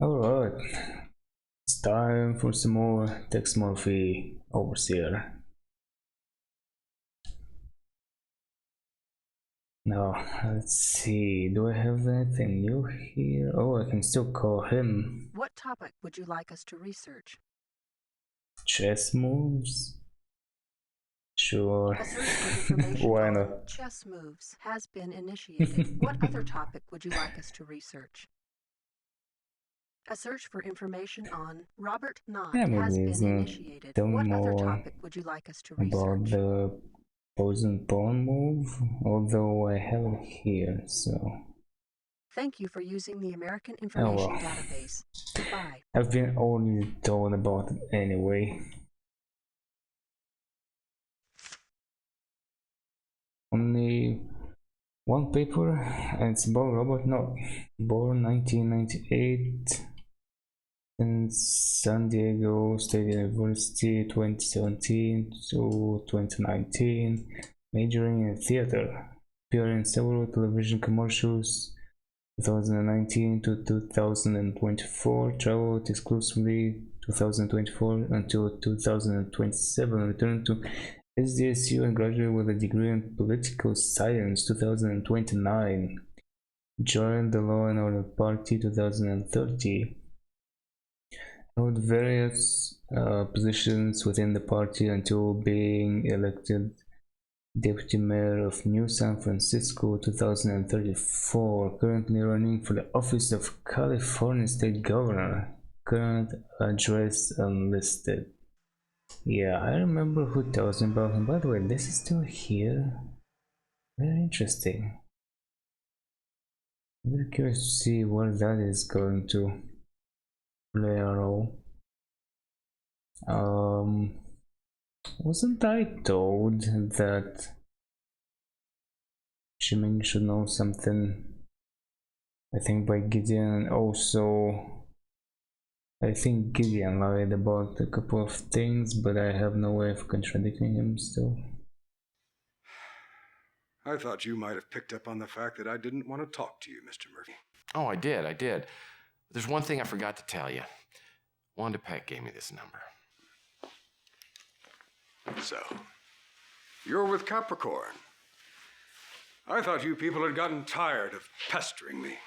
Alright, it's time for some more Texmorphy Overseer. Now, let's see, do I have anything new here? Oh, I can still call him. What topic would you like us to research? Chess moves? Sure. A search for information Why on not? chess moves has been initiated. What other topic would you like us to research? A search for information on Robert Knott Yeah, has maybe it's been not initiated. tell me What other more topic would you like us to about research? the pose and pawn move, although I have it here, so. Thank you for using the American Oh Information well. Database. Goodbye. I've been already told about it anyway. Only one paper, and it's about Robert Knott, born 1998 in San Diego State University, 2017 to 2019, majoring in theater, appeared in several television commercials, 2019 to 2024, traveled exclusively 2024 until 2027, returned to SDSU and graduated with a degree in political science 2029. Joined the Law and Order Party 2030. Held various positions within the party until being elected Deputy Mayor of New San Francisco 2034. Currently running for the office of California State Governor. Current address unlisted. Yeah, I remember who tells me about him. By the way, this is still here. Very interesting. I'm very curious to see where that is going to play a role. Wasn't I told that Cymon should know something? I think by Gideon, and also I think Gideon lied about a couple of things, but I have no way of contradicting him still. I thought you might have picked up on the fact that I didn't want to talk to you, Mr. Murphy. Oh, I did. There's one thing I forgot to tell you. Wanda Peck gave me this number. So, you're with Capricorn. I thought you people had gotten tired of pestering me.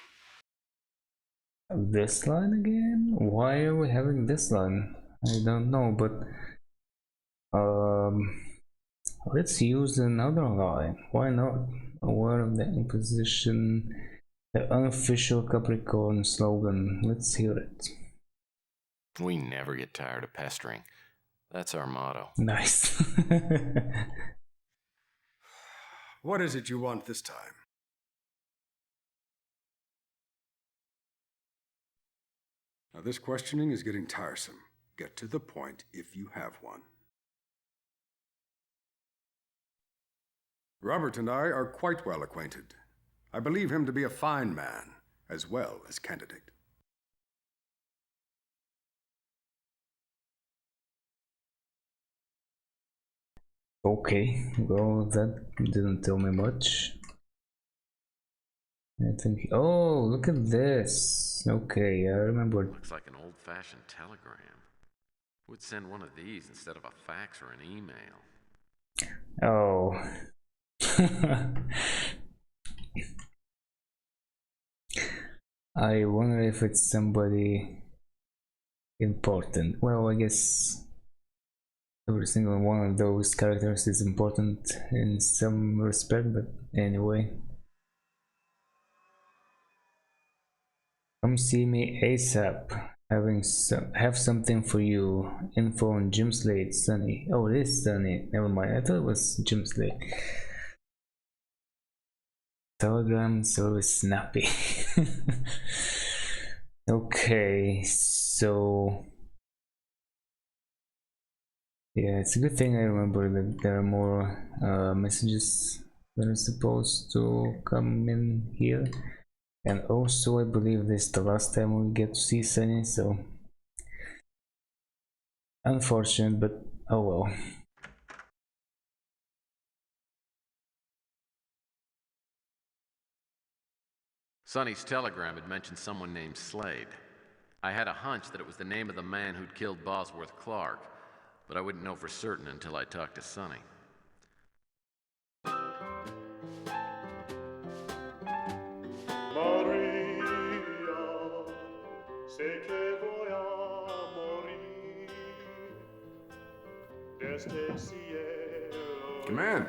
This line again? Why are we having this line? I don't know, but let's use another line. Why not? Aware of the imposition, the unofficial Capricorn slogan. Let's hear it. We never get tired of pestering. That's our motto. Nice. What is it you want this time? Now, this questioning is getting tiresome. Get to the point if you have one. Robert and I are quite well acquainted. I believe him to be a fine man, as well as candidate. Okay, well, that didn't tell me much. I think. Oh, look at this. Okay, I remember. Looks like an old-fashioned telegram. Would send one of these instead of a fax or an email. Oh. I wonder if it's somebody important. Well, I guess every single one of those characters is important in some respect, but anyway. Come see me ASAP. Have something for you. Info on Jim Slade, Sunny. Oh, it is Sunny. Never mind. I thought it was Jim Slade. Telegram service snappy. Okay, so yeah, it's a good thing I remember that there are more messages that are supposed to come in here. And also I believe this is the last time we get to see Sunny, so unfortunate, but oh well. Sonny's telegram had mentioned someone named Slade. I had a hunch that it was the name of the man who'd killed Bosworth Clark, but I wouldn't know for certain until I talked to Sonny. Maria, sé que voy a morir desde el cielo. Come in.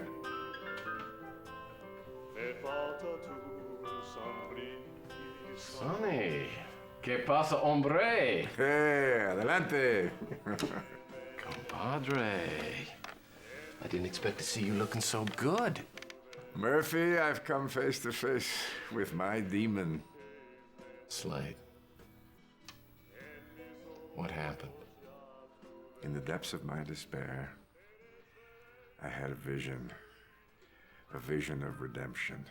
Me falta tu sonrisa. Sonny, ¿qué pasa, hombre? Hey, adelante. Compadre. I didn't expect to see you looking so good. Murphy, I've come face to face with my demon. Slade. What happened? In the depths of my despair, I had a vision of redemption.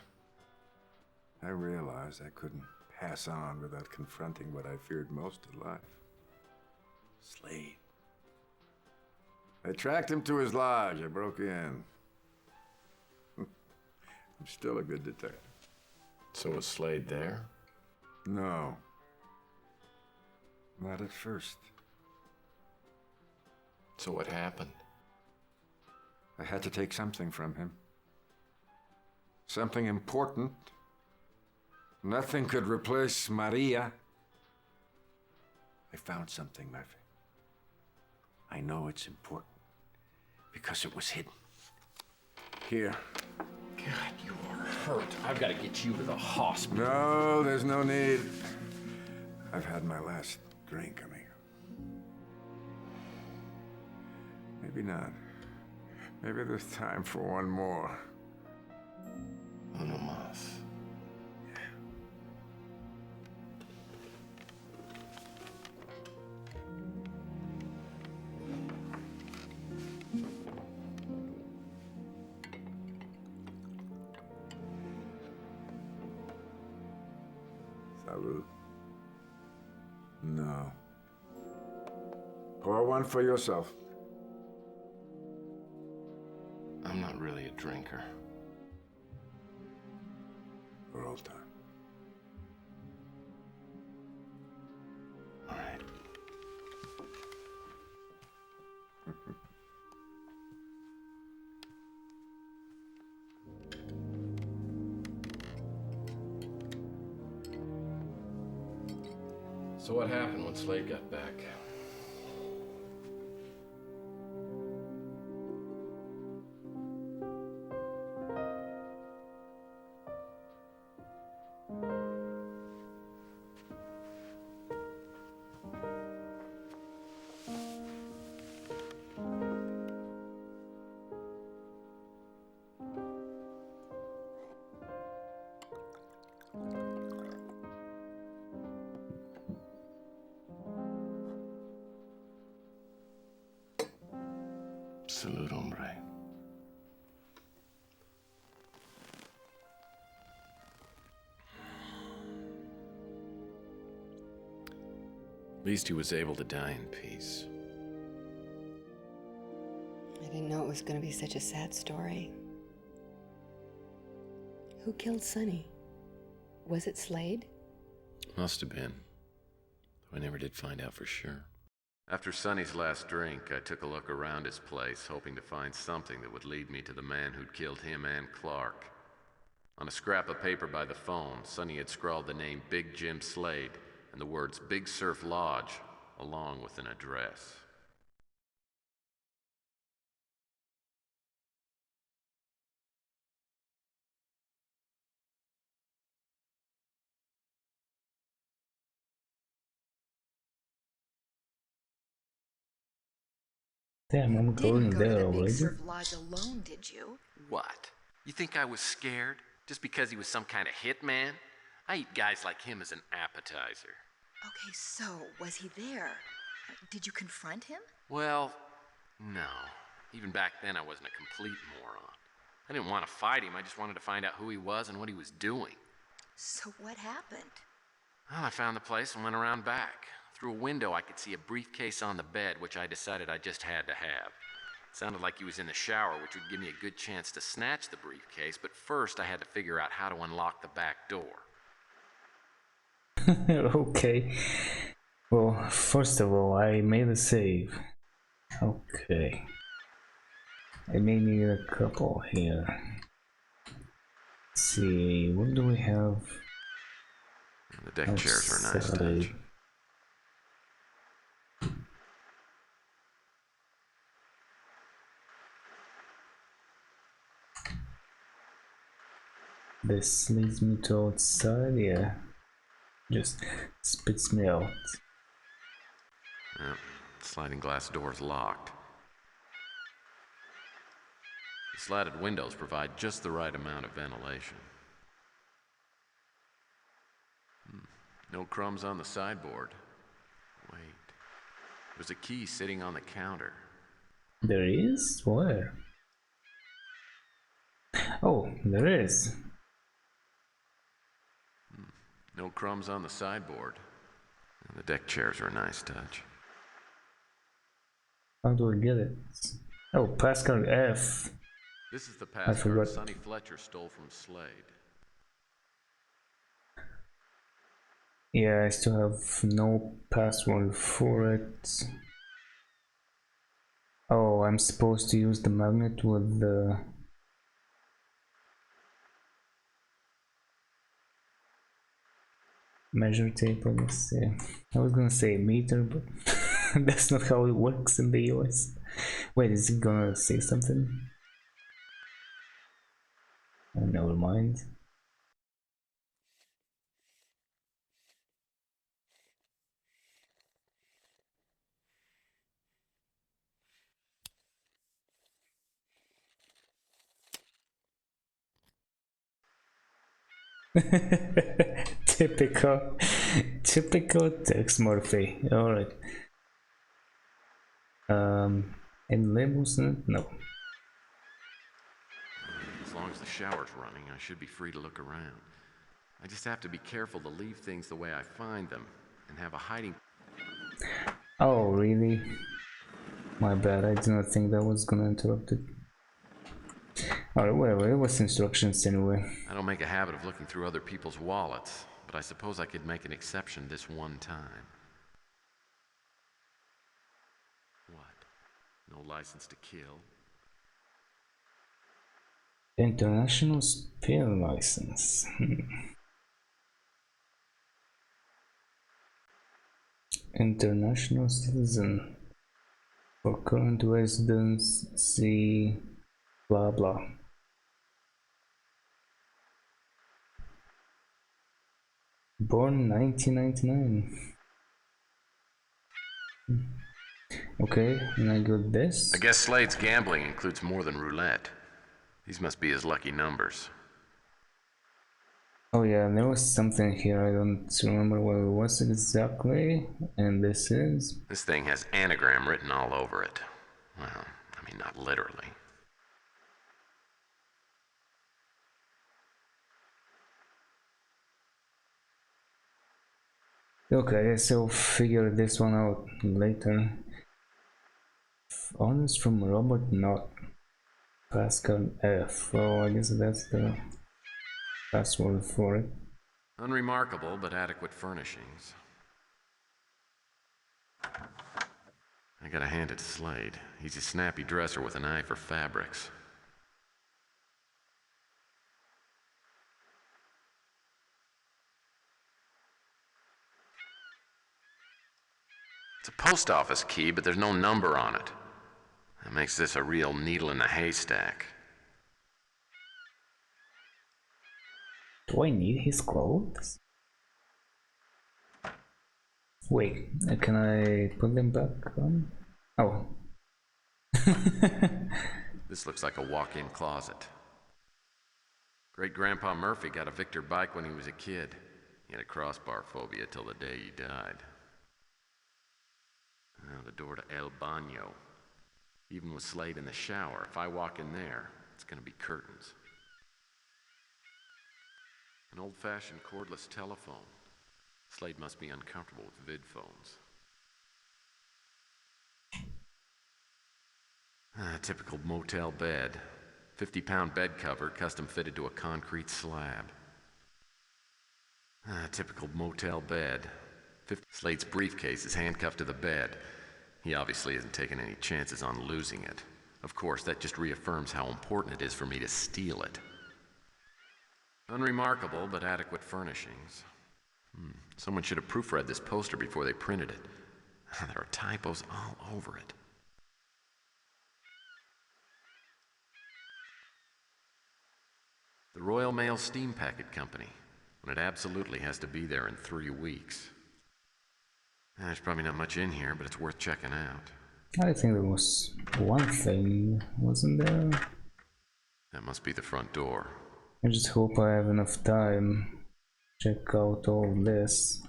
I realized I couldn't pass on without confronting what I feared most in life. Slade. I tracked him to his lodge. I broke in. I'm still a good detective. So was Slade there? No. Not at first. So what happened? I had to take something from him. Something important. Nothing could replace Maria. I found something, Murphy. I know it's important because it was hidden. Here. God, you are hurt. I've got to get you to the hospital. No, there's no need. I've had my last drink, amigo. Maybe not. Maybe there's time for one more. Uno más. Salud. No. Pour one for yourself. I'm not really a drinker. For old time. All right. So what happened when Slade got back? Salud, hombre. At least he was able to die in peace. I didn't know it was going to be such a sad story. Who killed Sonny? Was it Slade? Must have been. Though I never did find out for sure. After Sonny's last drink, I took a look around his place, hoping to find something that would lead me to the man who'd killed him and Clark. On a scrap of paper by the phone, Sonny had scrawled the name Big Jim Slade and the words Big Surf Lodge, along with an address. Damn, I'm going Didn't go to there the Big already. Surf Lodge alone, did you? What? You think I was scared? Just because he was some kind of hitman? I eat guys like him as an appetizer. Okay, so was he there? Did you confront him? Well, no. Even back then, I wasn't a complete moron. I didn't want to fight him, I just wanted to find out who he was and what he was doing. So what happened? Well, I found the place and went around back. Through a window, I could see a briefcase on the bed, which I decided I just had to have. It sounded like he was in the shower, which would give me a good chance to snatch the briefcase, but first I had to figure out how to unlock the back door. Okay. Well, first of all, I made a save. Okay. I may need a couple here. Let's see, what do we have? The deck chairs are a nice touch. This leads me to outside, yeah. Just spits me out. Yep. Sliding glass door's locked. The slatted windows provide just the right amount of ventilation. No crumbs on the sideboard. Wait. There's a key sitting on the counter. There is? Where? Oh, there is. No crumbs on the sideboard. And the deck chairs are a nice touch. How do I get it? Oh, Pascal F. This is the I forgot. passcard Sonny Fletcher stole from Slade. Yeah, I still have no password for it. Oh, I'm supposed to use the magnet with the measure tape, let's see. I was gonna say meter, but that's not how it works in the US. Wait, is it gonna say something? Oh, never mind. typical Tex Murphy. All right. Any labels in it? No. As long as the shower's running, I should be free to look around. I just have to be careful to leave things the way I find them and have a hiding. Oh, really? My bad. I did not think that was gonna interrupt it. Alright, whatever. It was instructions anyway. I don't make a habit of looking through other people's wallets, but I suppose I could make an exception this one time. What? No license to kill? International spear license. International citizen. For current residency. Blah blah. Born 1999. Okay, and I got this. I guess Slade's gambling includes more than roulette. These must be his lucky numbers. Oh yeah, there was something here, I don't remember what it was exactly, and this is... This thing has anagram written all over it. Well, I mean, not literally. Okay, I guess I'll figure this one out later. Honest from Robert Knott. Pascal F. Oh, I guess that's the password for it. Unremarkable, but adequate furnishings. I gotta hand it to Slade. He's a snappy dresser with an eye for fabrics. It's a post office key, but there's no number on it. That makes this a real needle in the haystack. Do I need his clothes? Wait, can I put them back on? Oh. This looks like a walk-in closet. Great-grandpa Murphy got a Victor bike when he was a kid. He had a crossbar phobia till the day he died. Now the door to El Baño. Even with Slade in the shower, if I walk in there, it's gonna be curtains. An old-fashioned cordless telephone. Slade must be uncomfortable with vid phones. Typical motel bed. 50-pound bed cover, custom fitted to a concrete slab. Typical motel bed. Slade's briefcase is handcuffed to the bed. He obviously isn't taking any chances on losing it. Of course, that just reaffirms how important it is for me to steal it. Unremarkable, but adequate furnishings. Someone should have proofread this poster before they printed it. There are typos all over it. The Royal Mail Steam Packet Company, when it absolutely has to be there in 3 weeks. There's probably not much in here, but it's worth checking out. I think there was one thing, wasn't there? That must be the front door. I just hope I have enough time to check out all this.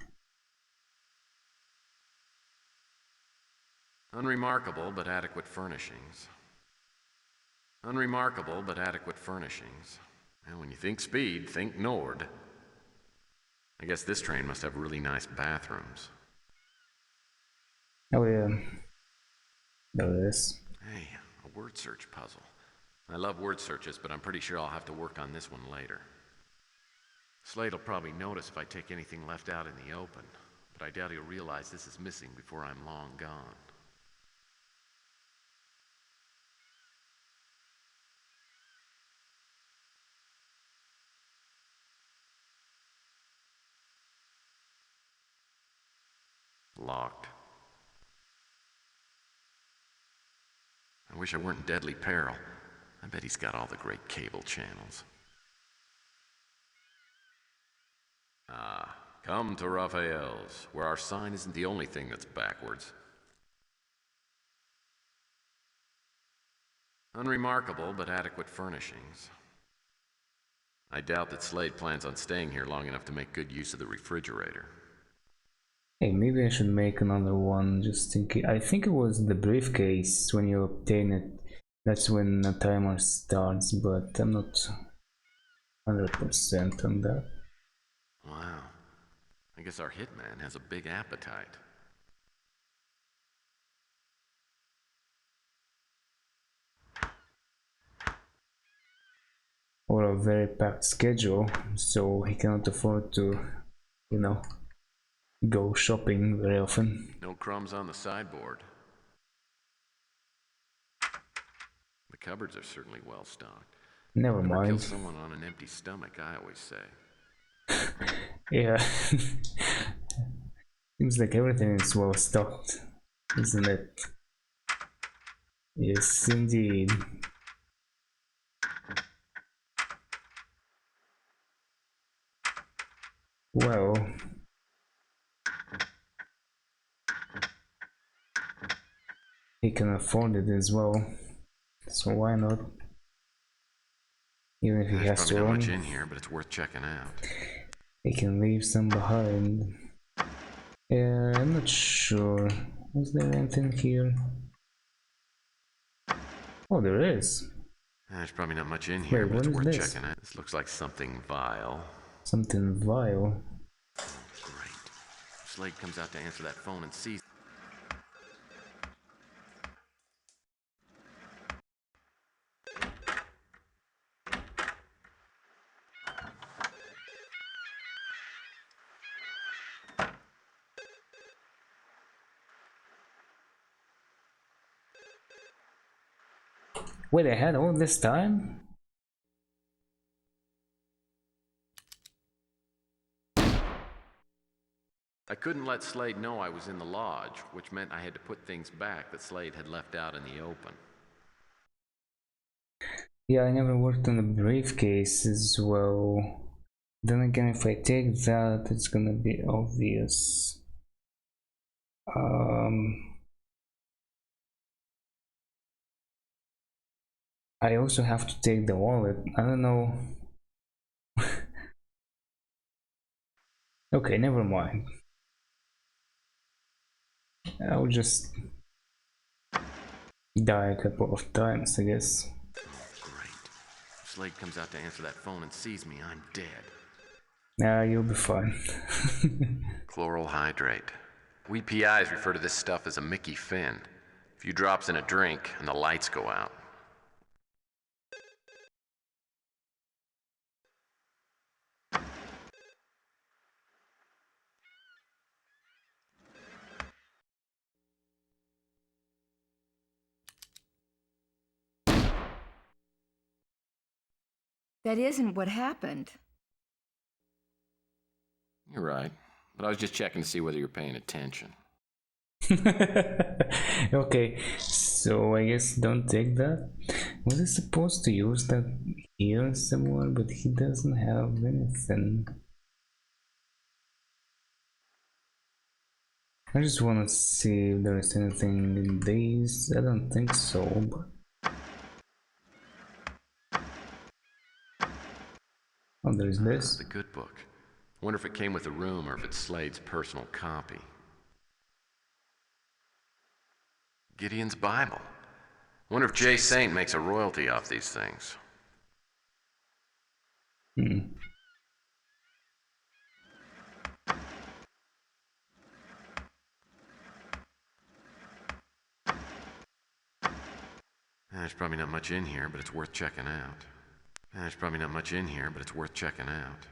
Unremarkable, but adequate furnishings. Unremarkable, but adequate furnishings. And when you think speed, think Nord. I guess this train must have really nice bathrooms. Oh yeah, there it is. Hey, a word search puzzle. I love word searches, but I'm pretty sure I'll have to work on this one later. Slade will probably notice if I take anything left out in the open, but I doubt he'll realize this is missing before I'm long gone. Locked. I wish I weren't in deadly peril. I bet he's got all the great cable channels. Ah, come to Raphael's, where our sign isn't the only thing that's backwards. Unremarkable, but adequate furnishings. I doubt that Slade plans on staying here long enough to make good use of the refrigerator. Hey, maybe I should make another one just in case. I think it was the briefcase when you obtain it. That's when the timer starts, but I'm not 100% on that. Wow. I guess our hitman has a big appetite. Or a very packed schedule, so he cannot afford to, you know, go shopping very often. No crumbs on the sideboard. The cupboards are certainly well stocked. Never Never kill mind. someone on an empty stomach, I always say. Yeah. Seems like everything is well stocked, isn't it? Yes, indeed. Well, he can afford it as well, so why not? Even if he There's has probably to not run, much in here, but it's worth checking out. he can leave some behind. Yeah, I'm not sure. Is there anything here? Oh, there is. There's probably not much in here, Wait, but what it's is worth this? checking out. This looks like something vile. Something vile. Great. Slade comes out to answer that phone and sees. Wait, I had all this time? I couldn't let Slade know I was in the lodge, which meant I had to put things back that Slade had left out in the open. Yeah, I never worked on the briefcase as well. Then again, if I take that, it's gonna be obvious. I also have to take the wallet. I don't know. Okay, never mind. I'll just die a couple of times, I guess. Great. Slade comes out to answer that phone and sees me, I'm dead. Nah, you'll be fine. Chloral hydrate. We PIs refer to this stuff as a Mickey Finn. A few drops in a drink and the lights go out. That isn't what happened. You're right, but I was just checking to see whether you're paying attention. Okay, so I guess don't take that. Was he supposed to use that here somewhere, but he doesn't have anything. I just want to see if there is anything in these. I don't think so, but... Oh, there's this. The good book. Wonder if it came with the room or if it's Slade's personal copy. Gideon's Bible. Wonder if Jay Saint makes a royalty off these things. There's probably not much in here, but it's worth checking out. There's probably not much in here, but it's worth checking out.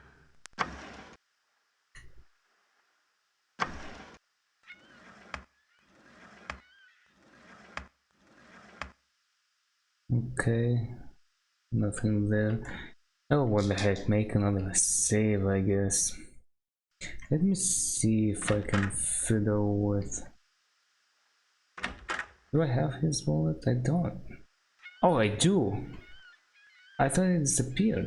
Okay, nothing there. Oh, what the heck, make another save, I guess. Let me see if I can fiddle with... Do I have his wallet? I don't. Oh, I do! I thought it disappeared.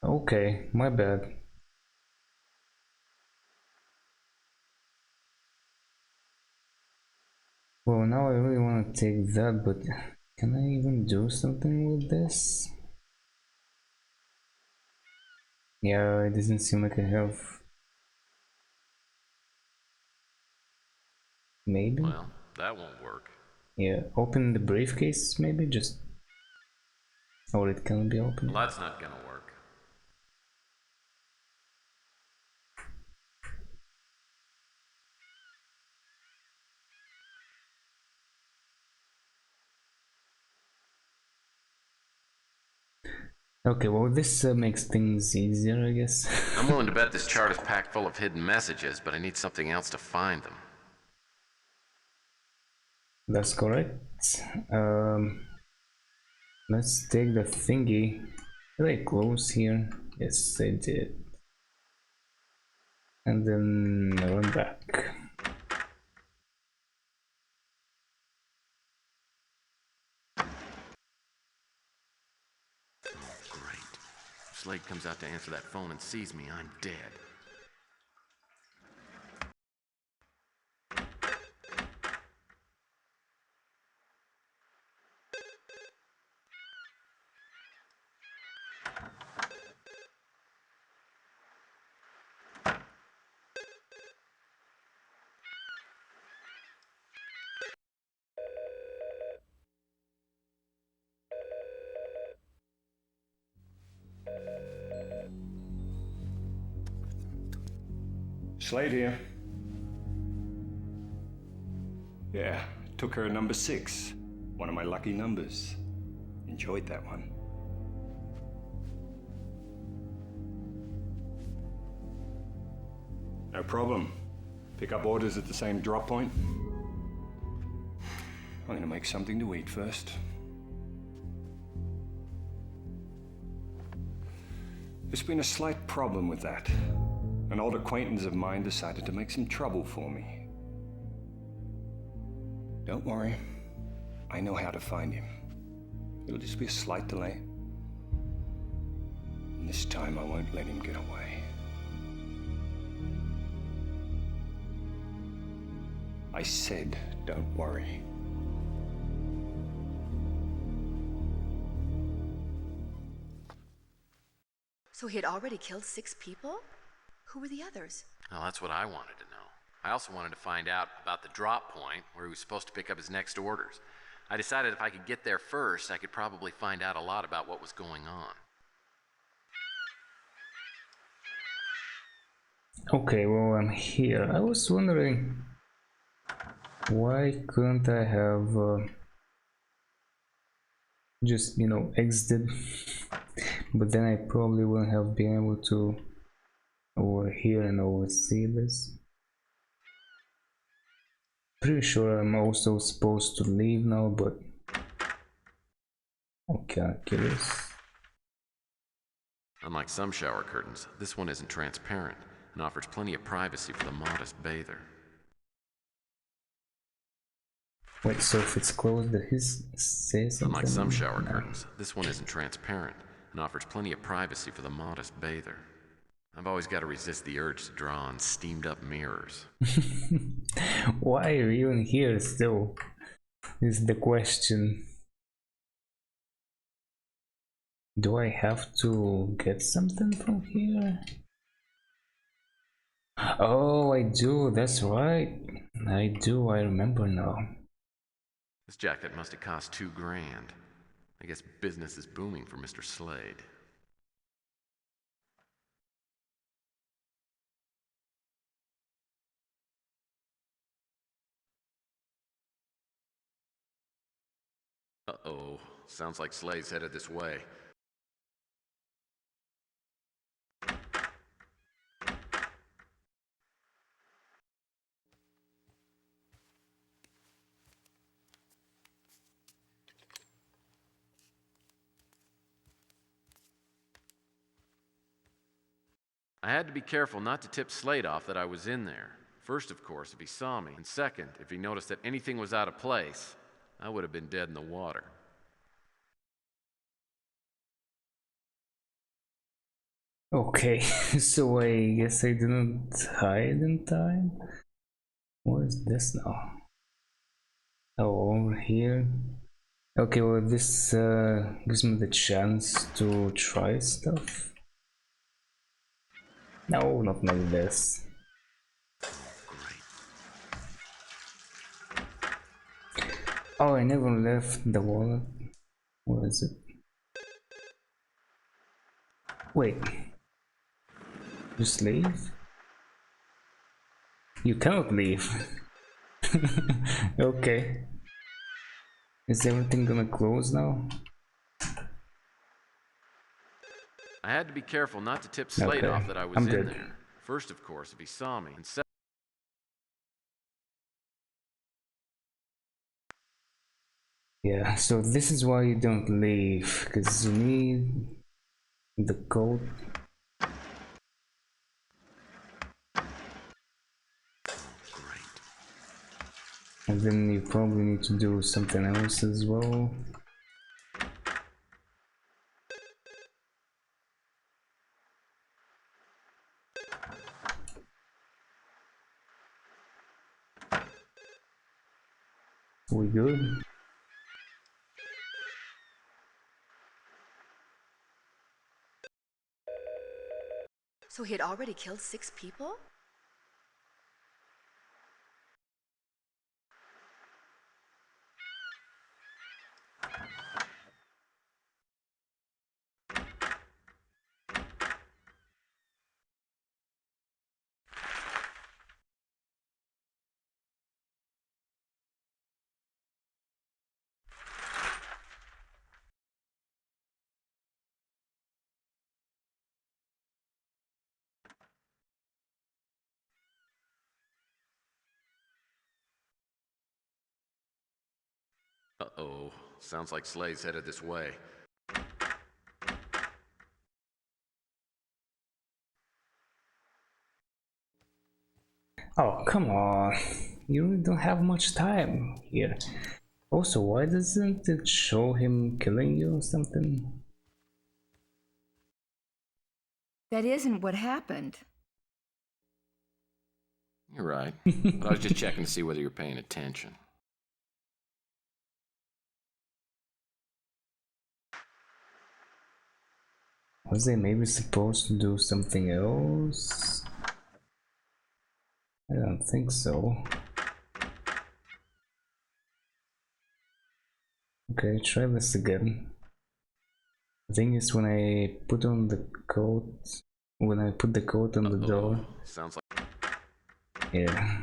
Okay, my bad. Well, now I really want to take that, but can I even do something with this? Yeah, it doesn't seem like I have. Maybe? Well, that won't work. Yeah, open the briefcase, maybe? Just... Or it can be opened. Well, that's not gonna work. Okay, well, this makes things easier, I guess. I'm willing to bet this chart is packed full of hidden messages, but I need something else to find them. That's correct. Let's take the thingy. Did I close here? Yes, I did. And then run back. Great. If Slade comes out to answer that phone and sees me, I'm dead. Slade here. Yeah, took her number 6. One of my lucky numbers. Enjoyed that one. No problem. Pick up orders at the same drop point. I'm gonna make something to eat first. There's been a slight problem with that. An old acquaintance of mine decided to make some trouble for me. Don't worry. I know how to find him. It'll just be a slight delay. And this time I won't let him get away. I said, don't worry. So he had already killed 6 people? Who were the others? Well, that's what I wanted to know. I also wanted to find out about the drop point where he was supposed to pick up his next orders. I decided if I could get there first, I could probably find out a lot about what was going on. Okay, well, I'm here. I was wondering why couldn't I have just, you know, exited, but then I probably wouldn't have been able to overhear and oversee this. Pretty sure I'm also supposed to leave now, but I'm kinda curious. Unlike some shower curtains, this one isn't transparent and offers plenty of privacy for the modest bather. Wait, so if it's closed, does he say something? Unlike some shower No. curtains, this one isn't transparent and offers plenty of privacy for the modest bather. I've always got to resist the urge to draw on steamed up mirrors. Why are you in here still? Is the question. Do I have to get something from here? Oh, I do, that's right. I do, I remember now. This jacket must have cost $2,000. I guess business is booming for Mr. Slade. Uh-oh. Sounds like Slade's headed this way. I had to be careful not to tip Slade off that I was in there. First, of course, if he saw me, and second, if he noticed that anything was out of place, I would have been dead in the water. Okay, so I guess I didn't hide in time. What is this now? Oh, over here. Okay, well, this gives me the chance to try stuff. No, not like this. Oh, I never left the wallet. What is it? Wait. Just leave? You cannot leave. Okay. Is everything gonna close now? I had to be careful not to tip Slade Okay, off that I was I'm in good. there. First, of course, if he saw me, and second, Yeah, so this is why you don't leave, because you need the code. And then you probably need to do something else as well. We good? So he had already killed 6 people? uh-oh. Sounds like Slade's headed this way. Oh, come on. You really don't have much time here. Also, why doesn't it show him killing you or something? That isn't what happened. You're right. But I was just checking to see whether you're paying attention. Was I maybe supposed to do something else? I don't think so. Okay, try this again. The thing is, when I put on the coat, when I put the coat on the door, Sounds like yeah,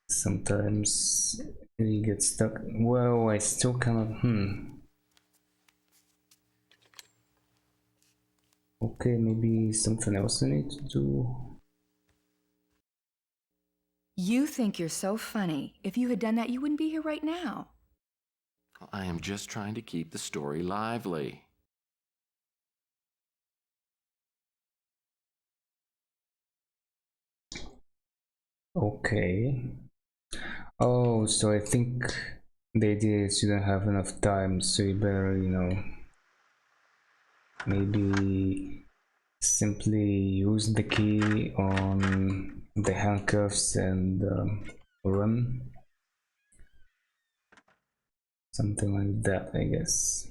sometimes you get stuck. Well, I still cannot. Okay, maybe something else I need to do. You think you're so funny. If you had done that, you wouldn't be here right now. I am just trying to keep the story lively. Okay. Oh, so I think the idea is you don't have enough time, so you better, maybe simply use the key on the handcuffs and run. Something like that, I guess.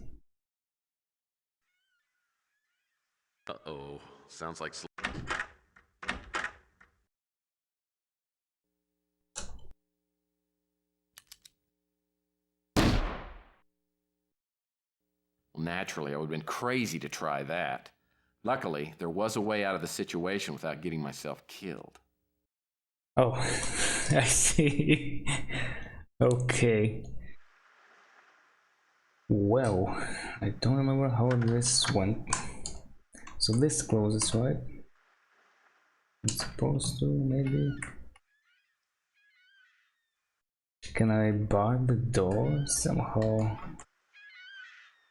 Uh-oh. Sounds like... Well, naturally, I would have been crazy to try that. Luckily, there was a way out of the situation without getting myself killed. Oh, I see. Okay. Well, I don't remember how this went. So this closes, right? It's supposed to, maybe. Can I bar the door somehow?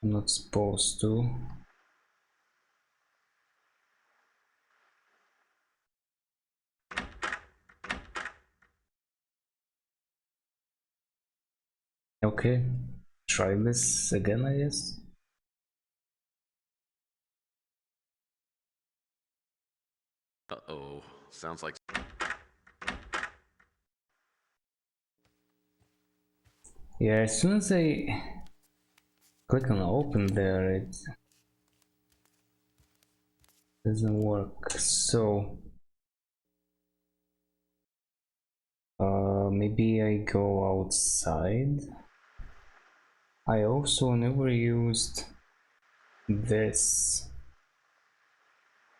I'm not supposed to. Okay, try this again, I guess. Uh-oh. Sounds like... Yeah, as soon as I click on open there, it doesn't work. So maybe I go outside. I also never used this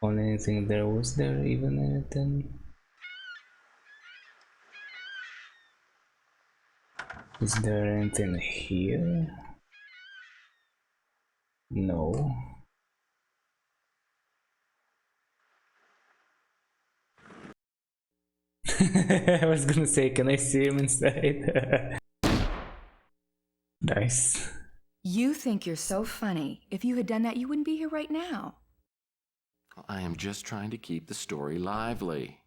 on anything. Was there even anything? Is there anything here? No. I was gonna say, can I see him inside? Nice. You think you're so funny. If you had done that, you wouldn't be here right now. I am just trying to keep the story lively.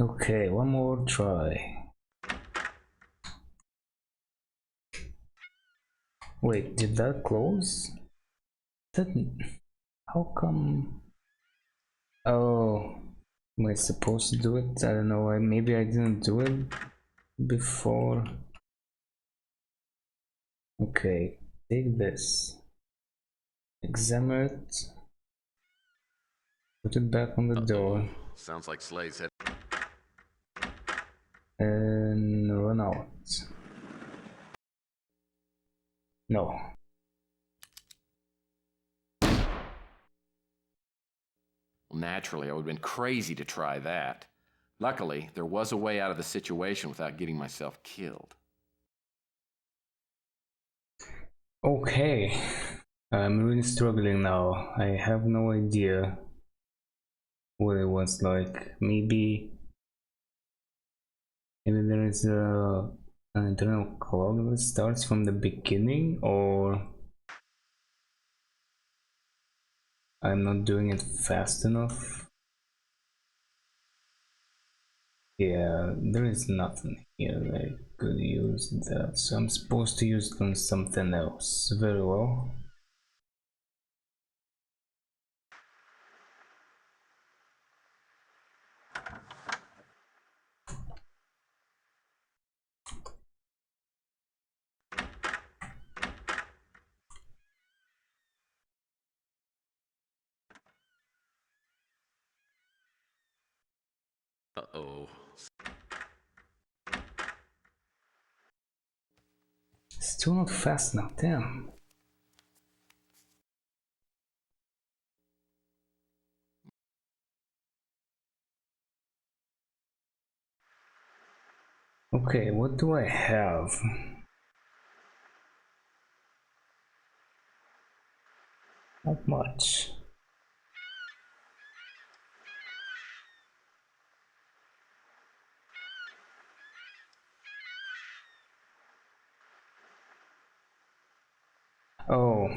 Okay, one more try. Wait, did that close? Didn't. How come? Oh, am I supposed to do it? I don't know. Maybe I didn't do it before. Okay, take this. Examine it. Put it back on the door. Sounds like Slade's head... And run out. No. Well, naturally, I would have been crazy to try that. Luckily, there was a way out of the situation without getting myself killed. Okay. I'm really struggling now. I have no idea what it was like. Maybe there is an internal clock that starts from the beginning, or I'm not doing it fast enough. Yeah, there is nothing here that I could use that, so I'm supposed to use it on something else. Very well. Uh-oh. Still not fast enough, damn. Okay, what do I have? Not much. Oh,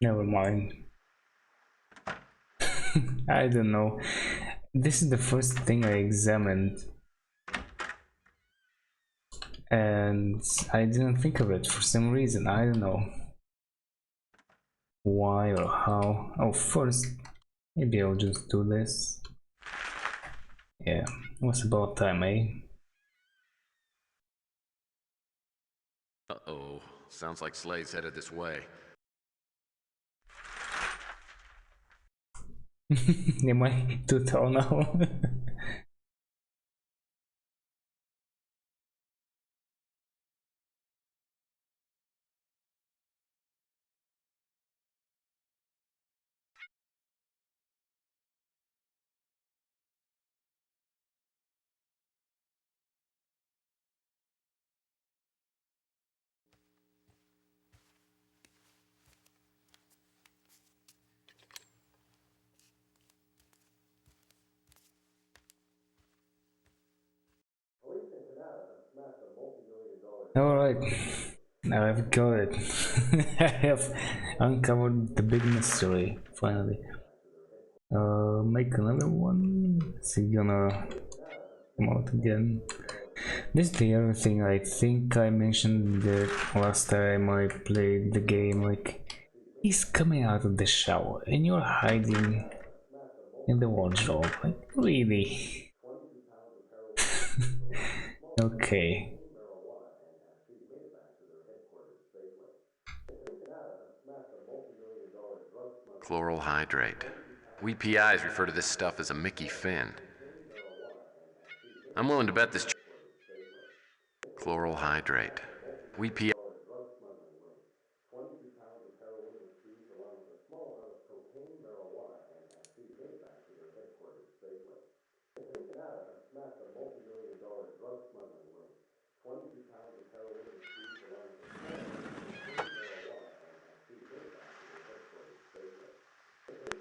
Never mind. I don't know. This is the first thing I examined, and I didn't think of it for some reason. I don't know why or how. Oh, first, maybe I'll just do this. Yeah, it was about time, eh? Uh-oh. Sounds like Slade's headed this way. Am I too tall now? Alright, now I've got it. I have uncovered the big mystery, finally. Make another one. Is he gonna come out again? This is the other thing. I think I mentioned that last time I played the game. Like, he's coming out of the shower and you're hiding in the wardrobe. Like, really? Okay. Chloral hydrate. We PIs refer to this stuff as a Mickey Finn. I'm willing to bet this chloral hydrate. We PI.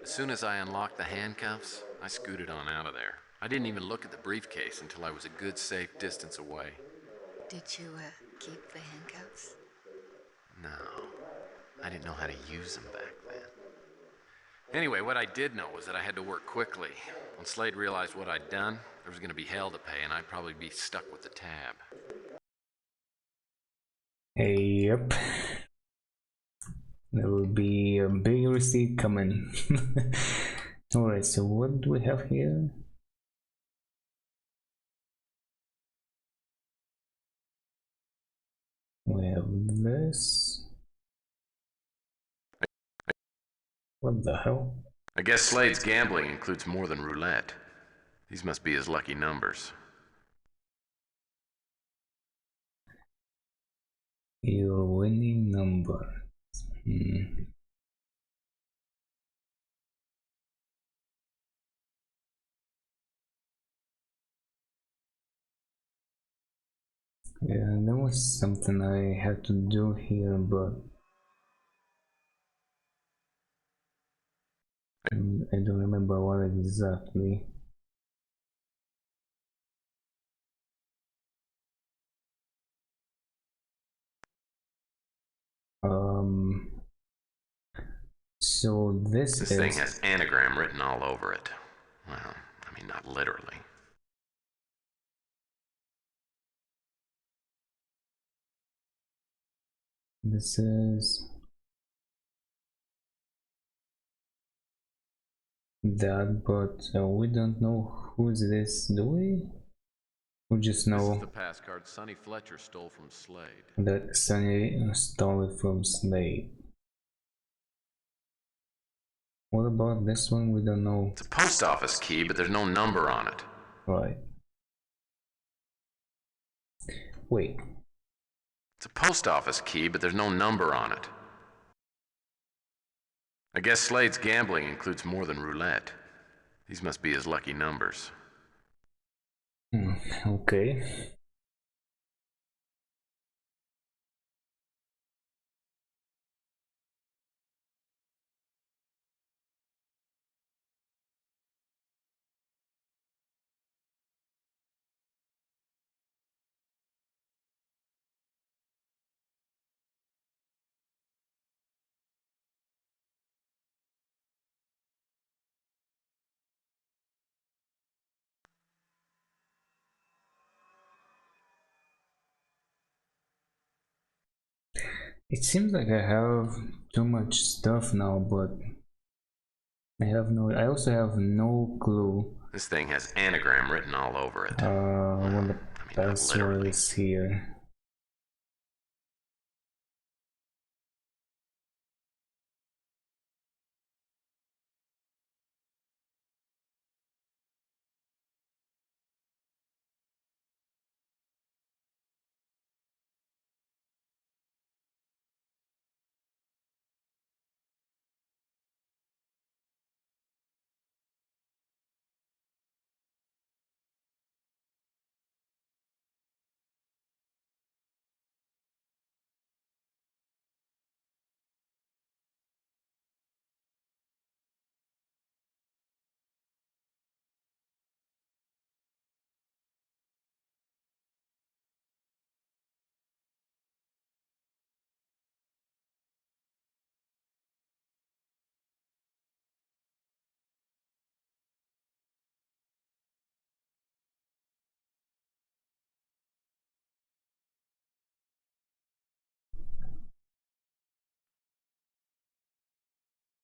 As soon as I unlocked the handcuffs, I scooted on out of there. I didn't even look at the briefcase until I was a good safe distance away. Did you, keep the handcuffs? No, I didn't know how to use them back then. Anyway, what I did know was that I had to work quickly. When Slade realized what I'd done, there was going to be hell to pay, and I'd probably be stuck with the tab. Yep. There will be a big receipt coming. Alright, so what do we have here? We have this. What the hell? I guess Slade's gambling includes more than roulette. These must be his lucky numbers. Your winning number. Yeah, there was something I had to do here, but I don't remember what exactly. So this thing has anagram written all over it. Well, I mean, not literally. This is that, but we don't know who's this, do we? We just know This is the pass card Sonny Fletcher stole from Slade. that Sonny stole it from Slade. What about this one? We don't know. It's a post office key, but there's no number on it. Right. Wait. It's a post office key, but there's no number on it. I guess Slade's gambling includes more than roulette. These must be his lucky numbers. Okay. It seems like I have too much stuff now, but I also have no clue This thing has anagram written all over it. what the not password literally. is here.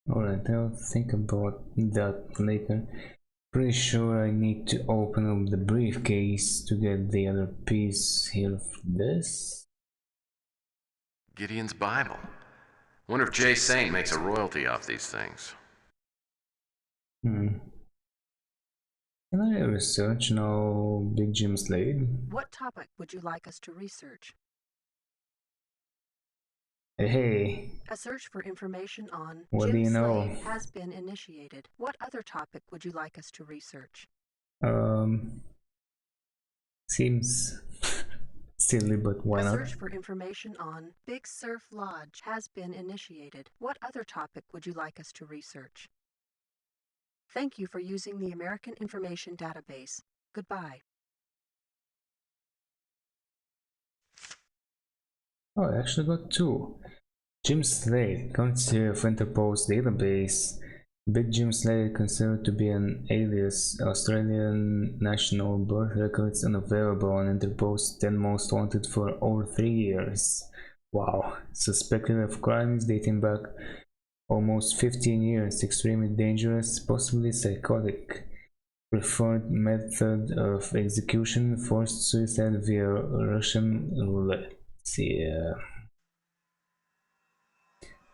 Alright, I'll think about that later. Pretty sure I need to open up the briefcase to get the other piece here of this. Gideon's Bible. Wonder if Jay Saint makes a royalty off these things. Can I research now Big Jim Slade? What topic would you like us to research? Hey, A search for information on what do Jim you know? Slade has been initiated. What other topic would you like us to research? Seems silly, but why A not? search for information on Big Surf Lodge has been initiated. What other topic would you like us to research? Thank you for using the American Information Database. Goodbye. Oh, I actually got two. Jim Slade, Council of Interpost Database. Big Jim Slade considered to be an alias. Australian national, birth records unavailable on Interpost 10 most wanted for over 3 years. Wow. Suspected of crimes dating back almost 15 years. Extremely dangerous, possibly psychotic. Preferred method of execution, forced suicide via Russian roulette. Yeah.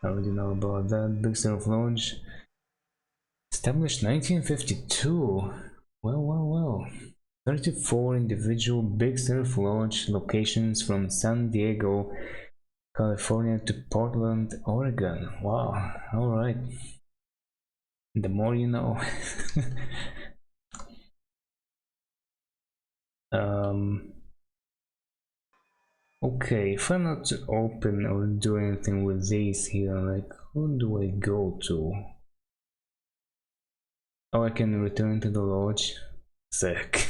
I already know about that. Big Surf Lodge. Established 1952. Well. 34 individual Big Surf Lodge locations from San Diego, California to Portland, Oregon. Wow. Alright. The more you know. Okay, if I'm not to open or do anything with these here, like, who do I go to? Oh, I can return to the lodge. Sick.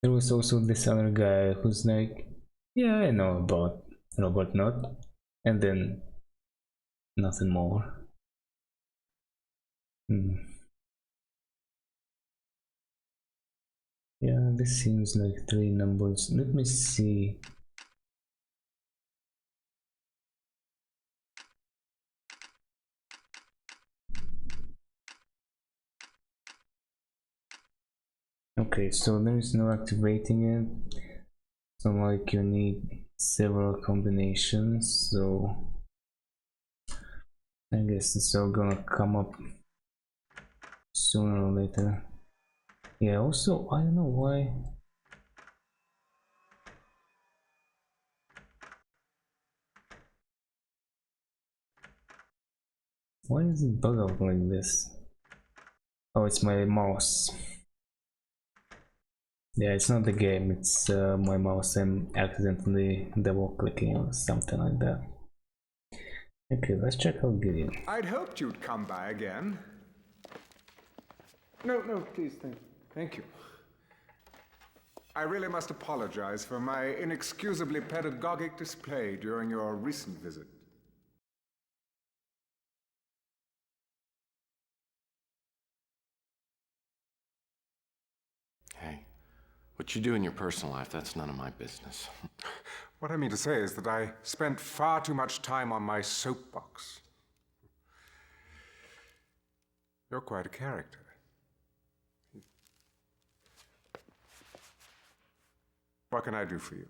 There was also this other guy who's like, yeah, I know about Robert Knott, and then nothing more. Yeah, this seems like 3 numbers. Let me see. Okay, so there is no activating it. It's not like you need several combinations, so I guess it's all gonna come up sooner or later. Yeah, also, I don't know why. Why is it bug out like this? Oh, it's my mouse. Yeah, it's not the game, it's my mouse. I'm accidentally double clicking or something like that. Okay, let's check out Gideon. I'd hoped you'd come by again. No, please, thank you. I really must apologize for my inexcusably pedagogic display during your recent visit. Hey, What you do in your personal life, that's none of my business. What I mean to say is that I spent far too much time on my soapbox. You're quite a character. What can I do for you?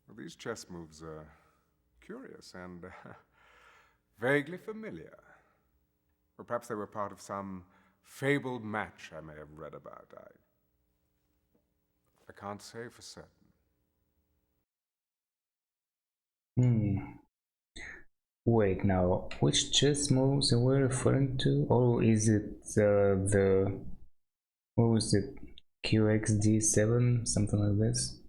Well, these chess moves are curious and vaguely familiar. Or perhaps they were part of some fabled match I may have read about. I can't say for certain. Wait, now, which chess moves are we referring to? Or is it what was it? QXD7? Something like this?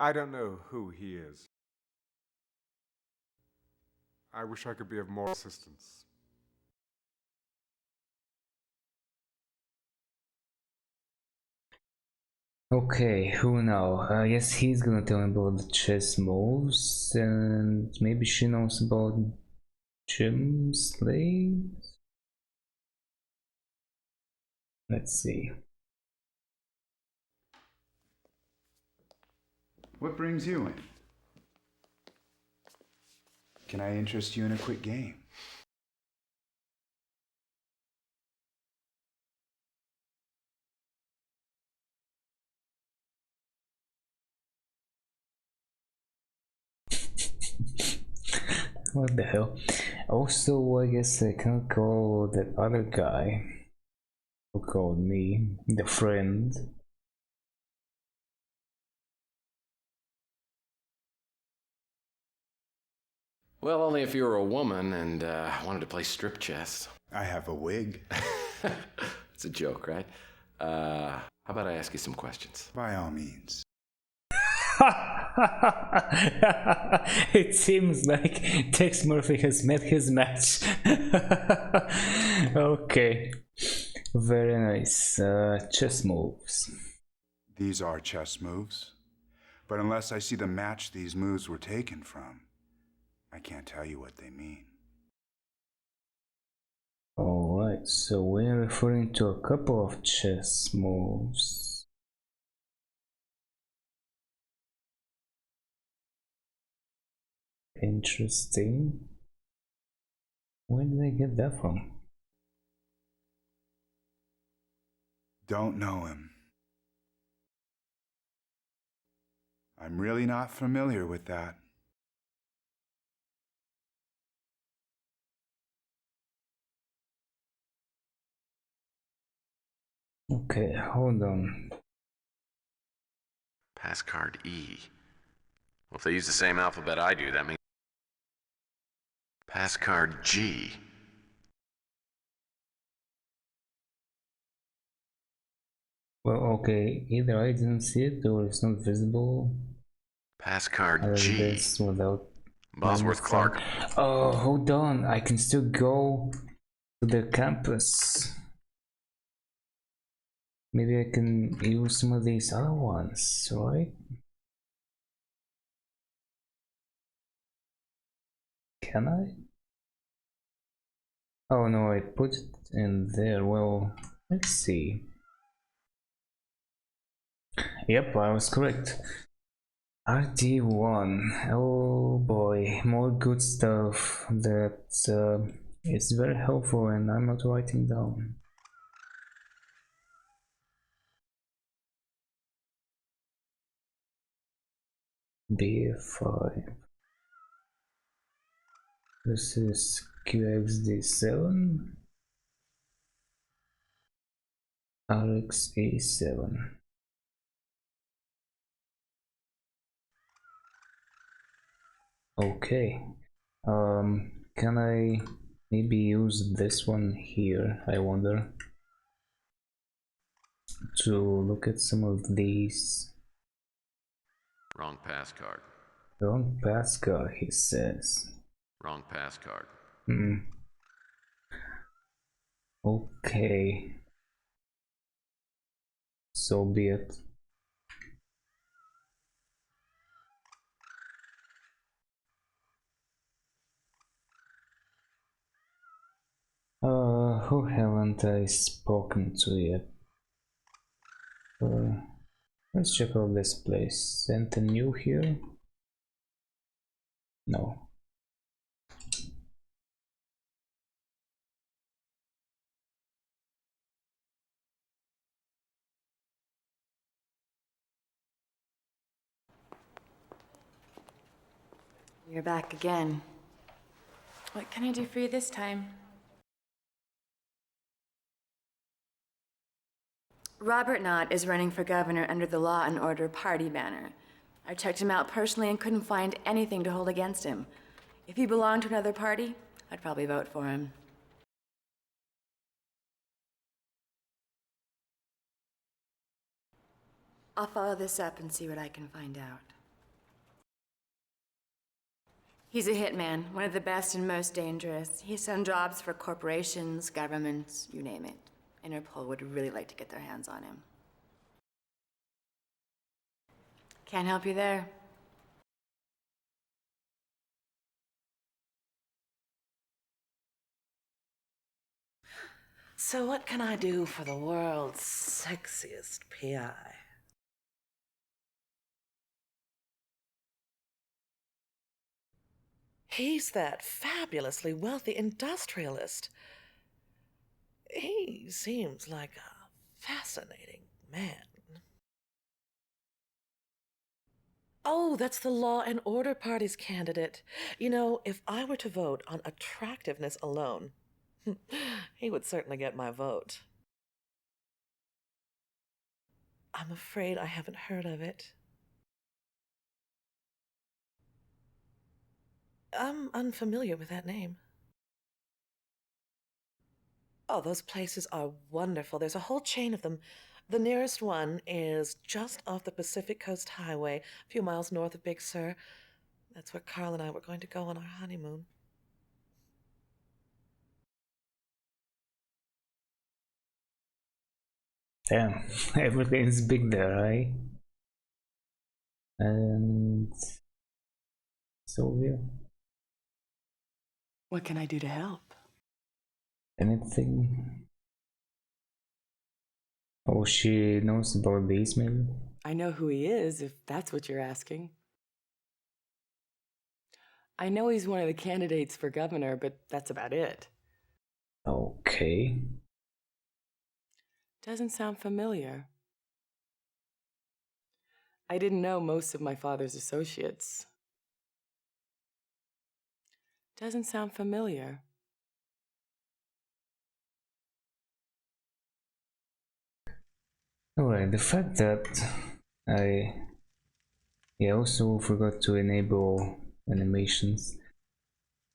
I don't know who he is. I wish I could be of more assistance. Okay, who now? I guess he's gonna tell me about the chess moves, and maybe she knows about gem slaves? Let's see. What brings you in? Can I interest you in a quick game? What the hell? Also, I guess I can call that other guy who called me the friend. Well, only if you were a woman and wanted to play strip chess. I have a wig. It's a joke, right? How about I ask you some questions? By all means. It seems like Tex Murphy has met his match. Okay, very nice. Chess moves. These are chess moves. But unless I see the match these moves were taken from, I can't tell you what they mean. Alright, so we're referring to a couple of chess moves. Interesting. Where did I get that from? Don't know him. I'm really not familiar with that. Okay, hold on. Pass card E. Well, if they use the same alphabet I do, that means... Pass card G. Well, okay, either I didn't see it or it's not visible. Pass card I G. did this without Bosworth Clark. Oh, hold on, I can still go to the campus. Maybe I can use some of these other ones, right? Can I? Oh no, I put it in there. Well, let's see. Yep, I was correct. RD1. Oh boy, more good stuff that is very helpful and I'm not writing down. B5. This is QXD7. RxA7. Okay. Can I maybe use this one here, I wonder, to look at some of these? Wrong pass card. Wrong pass card, he says. Wrong pass card. Okay. So be it. who haven't I spoken to yet? Let's check out this place. Anything new here? No. You're back again. What can I do for you this time? Robert Knott is running for governor under the Law and Order party banner. I checked him out personally and couldn't find anything to hold against him. If he belonged to another party, I'd probably vote for him. I'll follow this up and see what I can find out. He's a hitman, one of the best and most dangerous. He's done jobs for corporations, governments, you name it. Interpol would really like to get their hands on him. Can't help you there. So what can I do for the world's sexiest PI? He's that fabulously wealthy industrialist. He seems like a fascinating man. Oh, that's the Law and Order Party's candidate. You know, if I were to vote on attractiveness alone, he would certainly get my vote. I'm afraid I haven't heard of it. I'm unfamiliar with that name. Oh, those places are wonderful. There's a whole chain of them. The nearest one is just off the Pacific Coast Highway, a few miles north of Big Sur. That's where Carl and I were going to go on our honeymoon. Damn, everything's big there, right? And so yeah. What can I do to help? Anything? Oh, she knows about these, maybe? I know who he is, if that's what you're asking. I know he's one of the candidates for governor, but that's about it. Okay. Doesn't sound familiar. I didn't know most of my father's associates. Doesn't sound familiar. Alright, the fact that I also forgot to enable animations.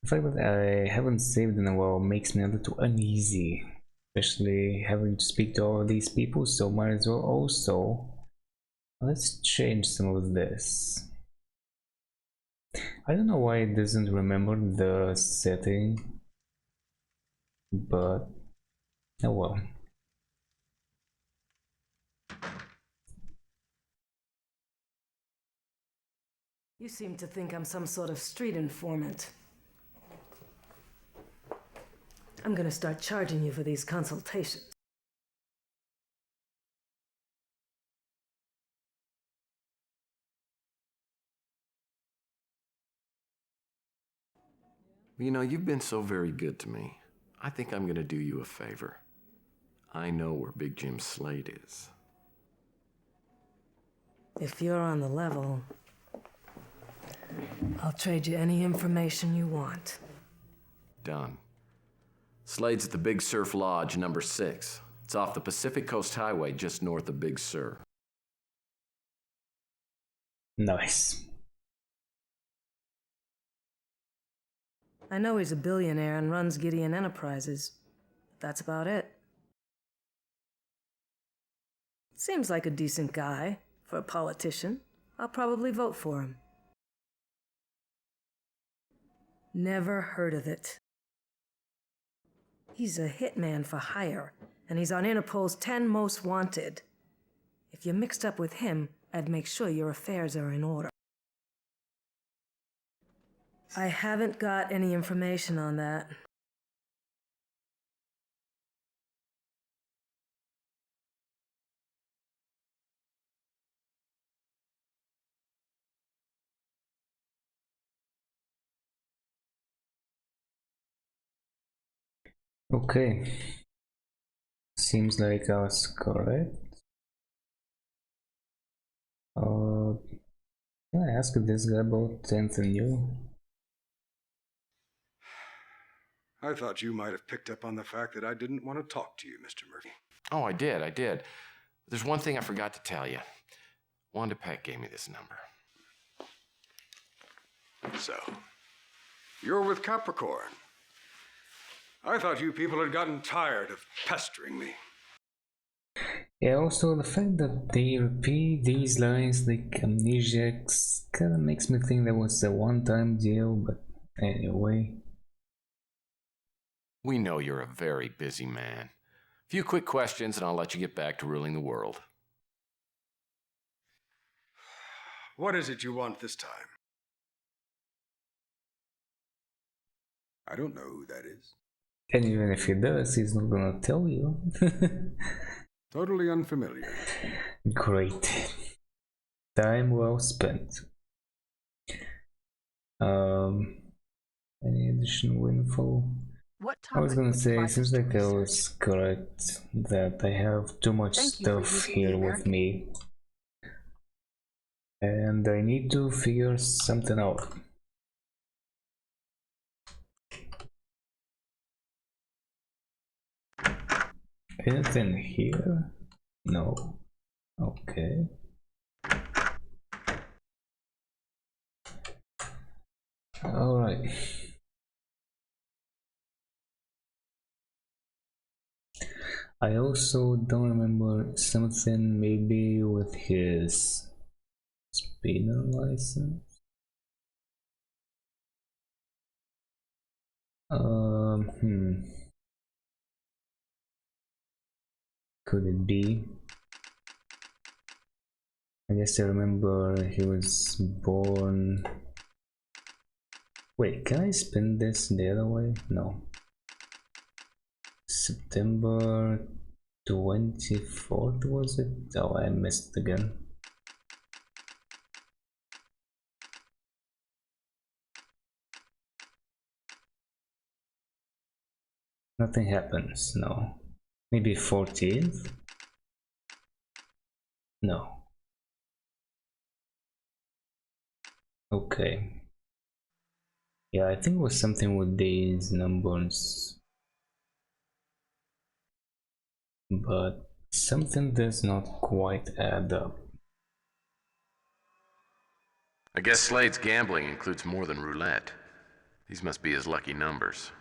The fact that I haven't saved in a while makes me a little uneasy, especially having to speak to all these people, so might as well also let's change some of this. I don't know why it doesn't remember the setting, but oh well. You seem to think I'm some sort of street informant. I'm gonna start charging you for these consultations. You know, you've been so very good to me. I think I'm gonna do you a favor. I know where Big Jim Slade is. If you're on the level, I'll trade you any information you want. Done. Slade's at the Big Surf Lodge, number 6. It's off the Pacific Coast Highway, just north of Big Sur. Nice. I know he's a billionaire and runs Gideon Enterprises. That's about it. Seems like a decent guy for a politician. I'll probably vote for him. Never heard of it. He's a hitman for hire, and he's on Interpol's 10 Most Wanted. If you're mixed up with him, I'd make sure your affairs are in order. I haven't got any information on that. Okay. Seems like I was correct. Can I ask this guy about anything new? I thought you might have picked up on the fact that I didn't want to talk to you, Mr. Murphy. Oh, I did. There's one thing I forgot to tell you. Wanda Peck gave me this number. So, you're with Capricorn. I thought you people had gotten tired of pestering me. Yeah, also the fact that they repeat these lines like amnesiacs kinda makes me think that was a one-time deal, but anyway. We know you're a very busy man. A few quick questions and I'll let you get back to ruling the world. What is it you want this time? I don't know who that is. And even if he does, he's not gonna tell you. Totally unfamiliar. Great. Time well spent. Any additional info? What I was topic gonna would you say, like us seems to like I research? was correct that I have too much Thank you for stuff using the here with American. me. And I need to figure something out. Anything here? No. Okay. Alright. I also don't remember something maybe with his speeder license. Hmm. Could it be? I guess I remember he was born. Wait, can I spin this the other way? No. September 24th was it? Oh, I missed again. Nothing happens, no. Maybe 14th? No. Okay. Yeah, I think it was something with these numbers. But something does not quite add up. I guess Slade's gambling includes more than roulette. These must be his lucky numbers.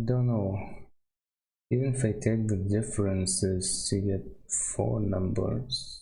Don't know. Even if I take the differences to get 4 numbers.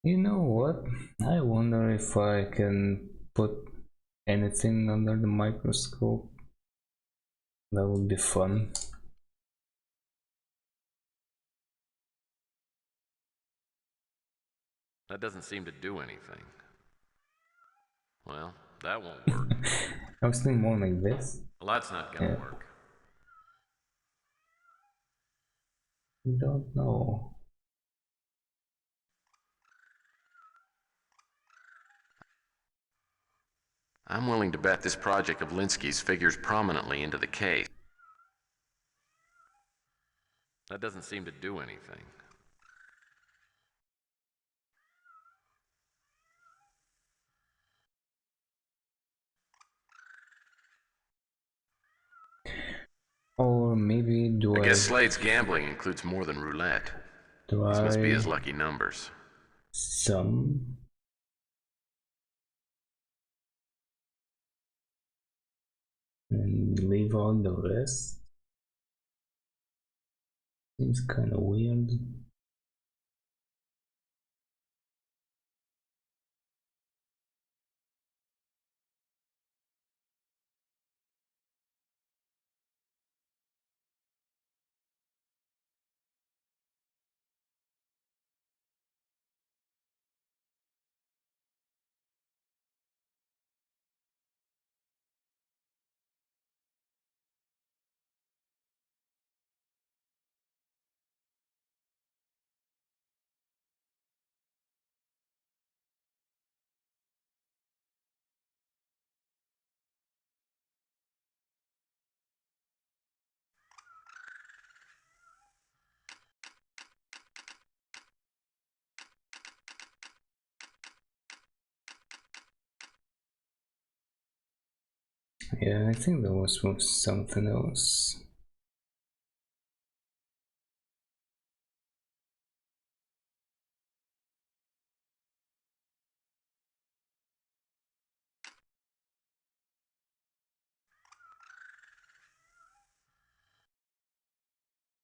You know what? I wonder if I can put anything under the microscope. That would be fun. That doesn't seem to do anything. Well, that won't work. I was thinking more like this. Well, that's not gonna work. Don't know. I'm willing to bet this project of Linsky's figures prominently into the case. That doesn't seem to do anything. Or maybe I guess Slade's gambling includes more than roulette. These must be his lucky numbers. Some. And leave out the rest. Seems kind of weird. Yeah, I think that was from something else.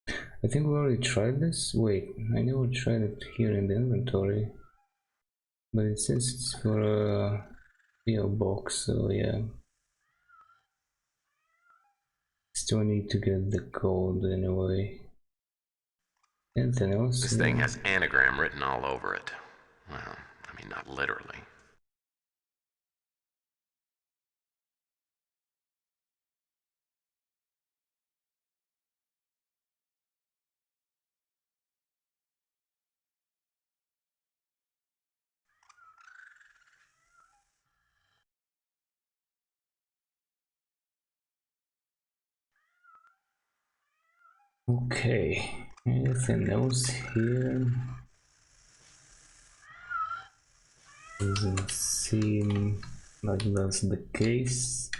I think we already tried this. Wait, I never tried it here in the inventory. But it says it's for a PO box, so yeah. Still need to get the code anyway. Anything else? This thing has anagram written all over it. Well, I mean, not literally. Okay, anything else here? Doesn't seem like that's the case.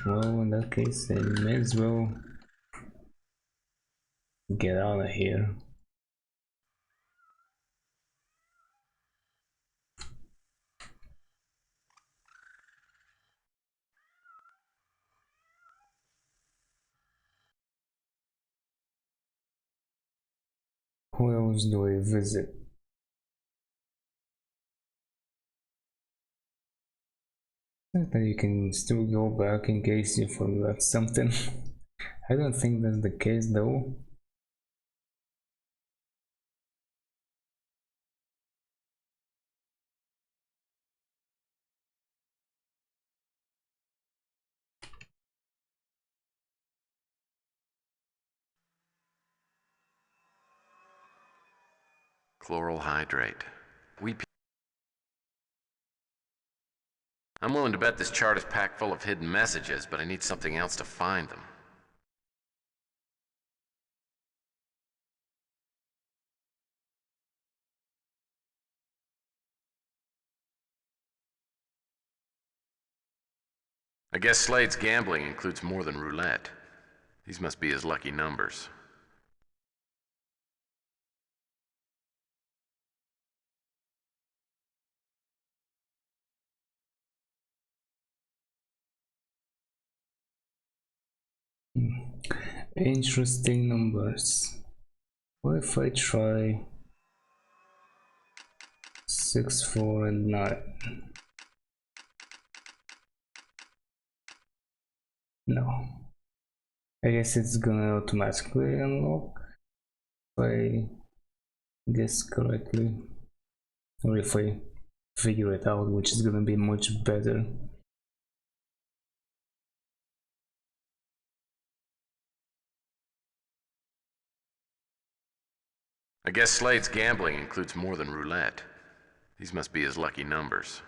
Well, in that case, I may as well get out of here. Who else do I visit? That you can still go back in case you forgot something. I don't think that's the case though. Chloral hydrate. I'm willing to bet this chart is packed full of hidden messages, but I need something else to find them. I guess Slade's gambling includes more than roulette. These must be his lucky numbers. Interesting numbers. What if I try 6, 4, and 9? No. I guess it's gonna automatically unlock if I guess correctly. Or if I figure it out, which is gonna be much better. I guess Slade's gambling includes more than roulette. These must be his lucky numbers.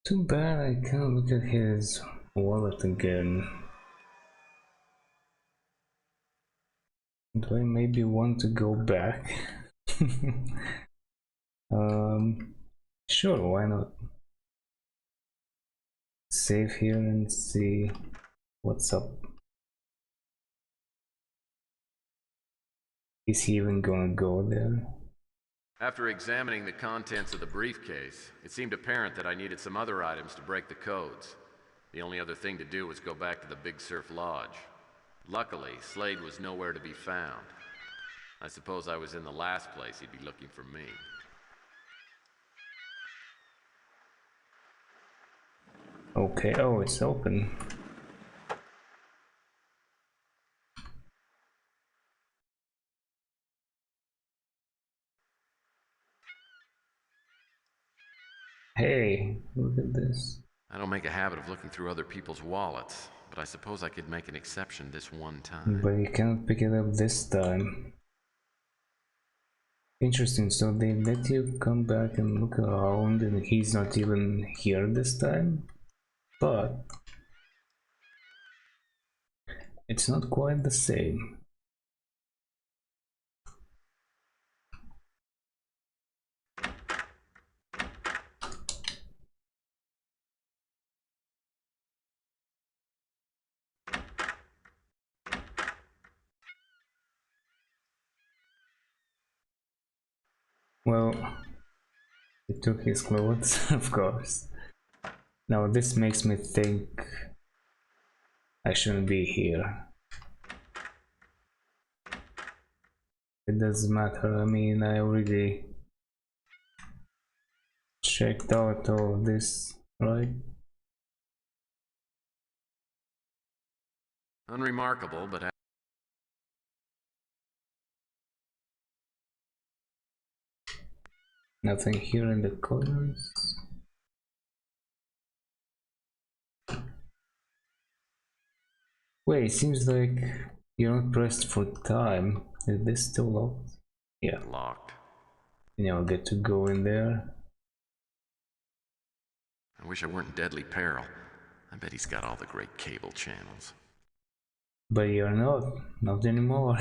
Too bad I can't look at his wallet again. Do I maybe want to go back? Sure, why not? Save here and see what's up. Is he even gonna go there? After examining the contents of the briefcase, it seemed apparent that I needed some other items to break the codes. The only other thing to do was go back to the Big Surf Lodge. Luckily, Slade was nowhere to be found. I suppose I was in the last place he'd be looking for me. Okay, oh, it's open. Hey, look at this. I don't make a habit of looking through other people's wallets, but I suppose I could make an exception this one time. But you cannot pick it up this time. Interesting, so they let you come back and look around and he's not even here this time? But it's not quite the same. Well, he took his clothes, of course. Now this makes me think I shouldn't be here. It doesn't matter, I mean, I already checked out all of this, right? Unremarkable, but Nothing here in the corners. Wait, it seems like you're not pressed for time. Is this still locked? Yeah. Locked. And I'll get to go in there. I wish I weren't in deadly peril. I bet he's got all the great cable channels. But you're not anymore.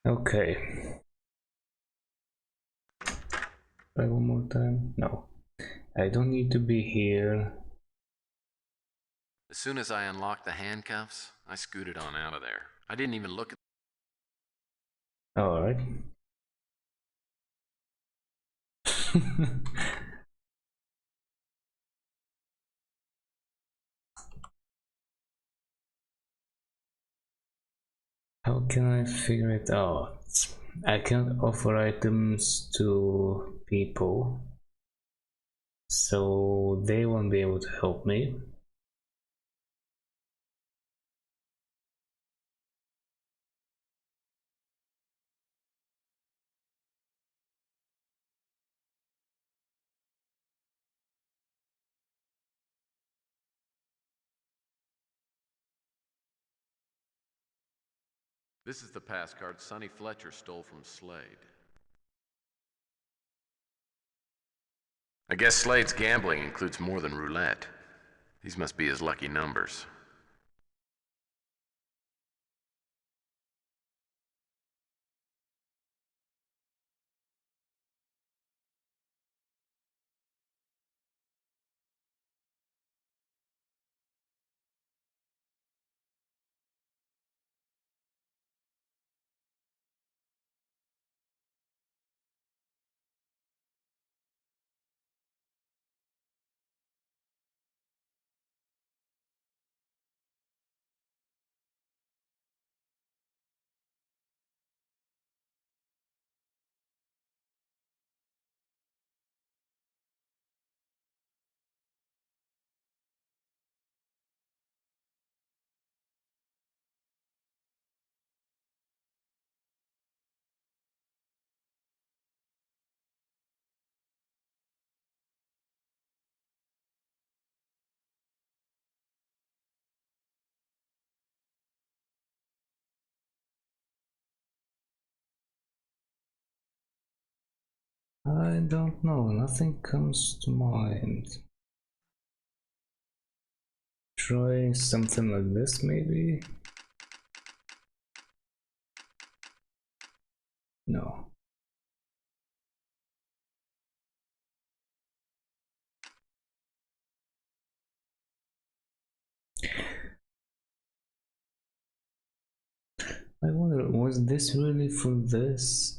Okay. Try one more time. No. I don't need to be here. As soon as I unlocked the handcuffs, I scooted on out of there. I didn't even look at. Alright. How can I figure it out? I can't offer items to people, so they won't be able to help me. This is the pass card Sonny Fletcher stole from Slade. I guess Slade's gambling includes more than roulette. These must be his lucky numbers. I don't know, nothing comes to mind. Try something like this, maybe? No. I wonder, was this really for this?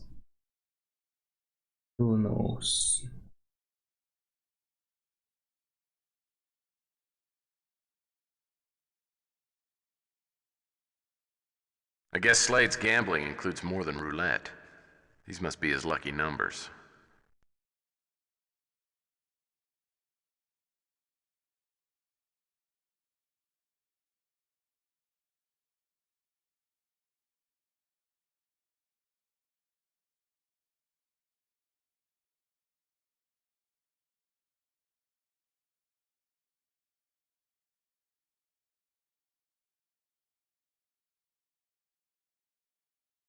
Who knows? I guess Slade's gambling includes more than roulette. These must be his lucky numbers.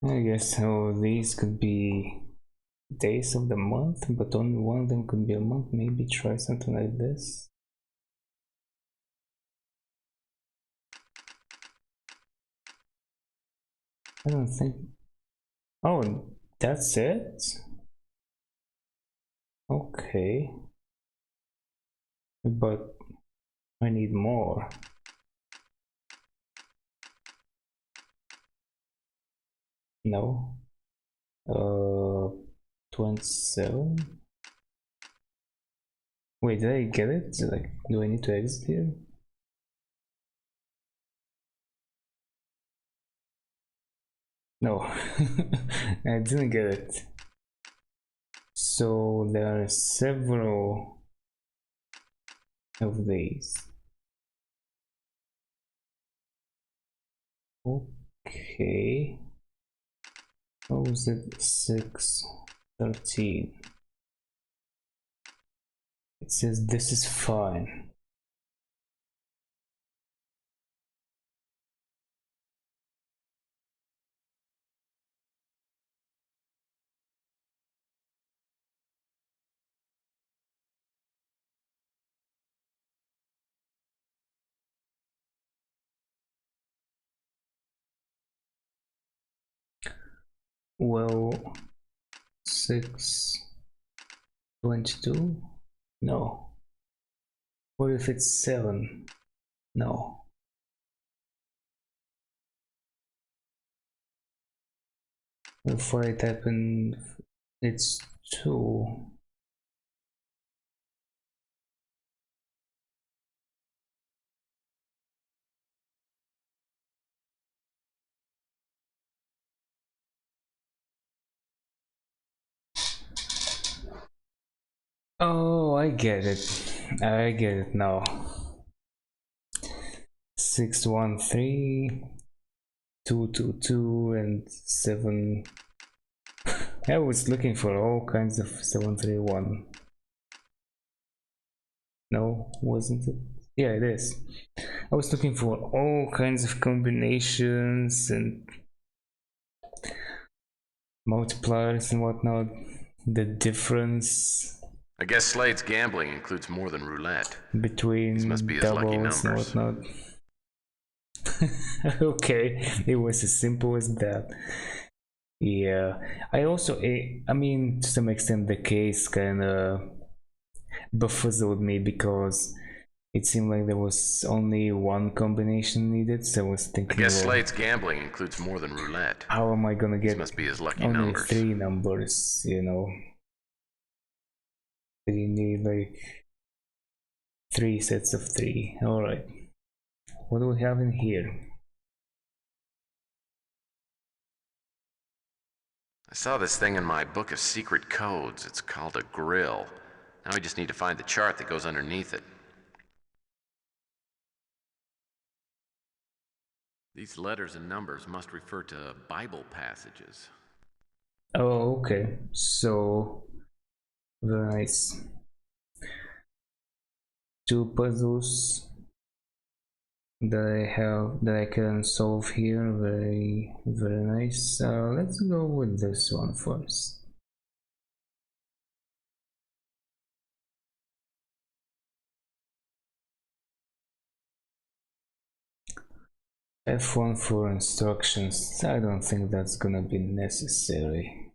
I guess so these could be days of the month, but only one of them could be a month. Maybe try something like this. I don't think. Oh, that's it? Okay. But I need more. No. 27? Wait, did I get it? Like, do I need to exit here? No, I didn't get it. So there are several of these. Okay. How is it 6:13? It says this is fine. Well, 622? No. What if it's 7? No. If I type in, it's 2. Oh, I get it now. 613, 222, and 7. I was looking for all kinds of 731. No, wasn't it? Yeah, it is. I was looking for all kinds of combinations and multipliers and whatnot. The difference I guess Slade's gambling includes more than roulette. between These must be his lucky doubles and numbers. whatnot. Okay, it was as simple as that. Yeah, I also, I mean, to some extent, the case kind of befuddled me because it seemed like there was only one combination needed. So I was I thinking, guess well, Slade's gambling includes more than roulette. how am I gonna These get must be his lucky only numbers. 3 numbers? You know, you need like 3 sets of 3. All right, what do we have in here? I saw this thing in my book of secret codes. It's called a grill. Now we just need to find the chart that goes underneath it. These letters and numbers must refer to Bible passages. Oh, okay. So very nice. 2 puzzles that I can solve here. Very nice. Let's go with this one first. F1 for instructions. I don't think that's gonna be necessary.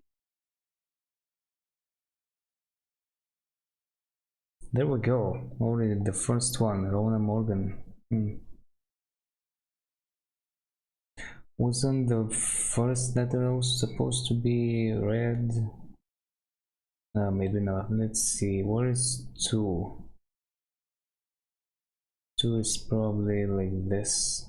There we go. Already the first one, Rona Morgan. Wasn't the first letter also supposed to be red? Maybe not. Let's see. What is 2? 2 is probably like this.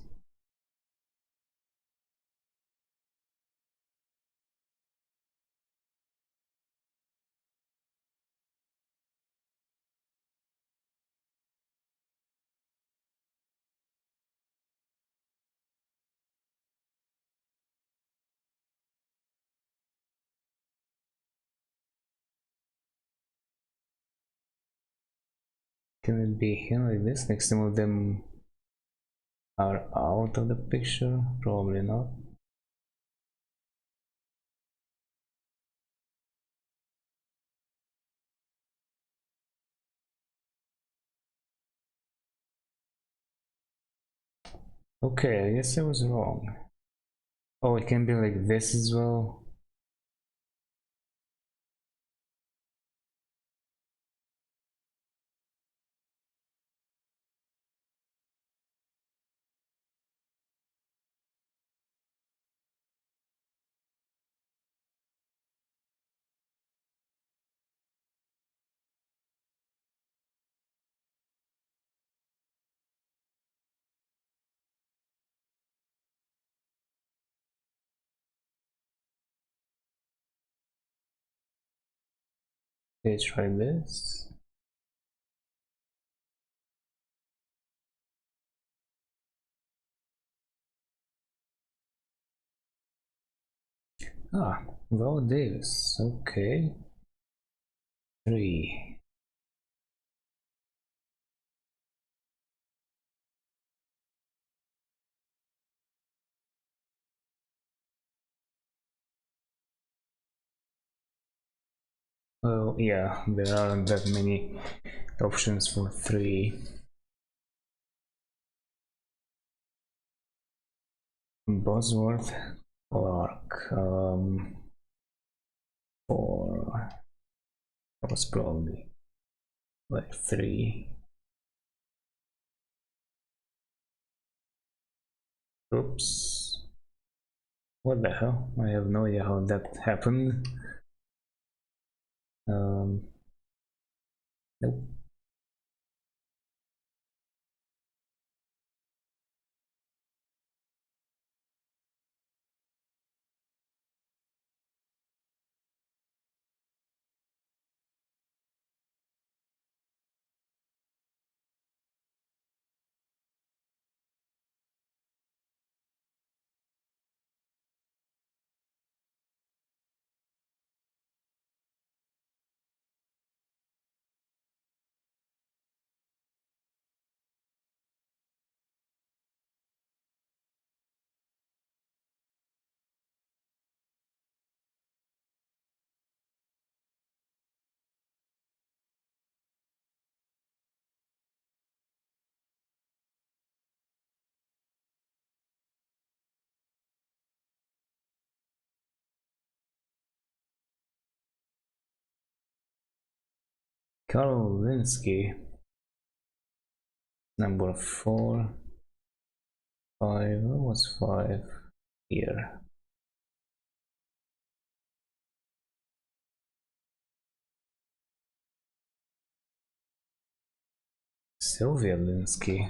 Can it be here like this? Like some of them are out of the picture? Probably not. Okay, I guess I was wrong. Oh, it can be like this as well. Okay, try this. Ah, Val Davis. Okay. 3. Well, yeah, there aren't that many options for 3. Bosworth, Clark. 4. That was probably like 3. Oops. What the hell? I have no idea how that happened. Nope. Karolinsky, number 4, 5, what's 5 here? Sylvia Linsky.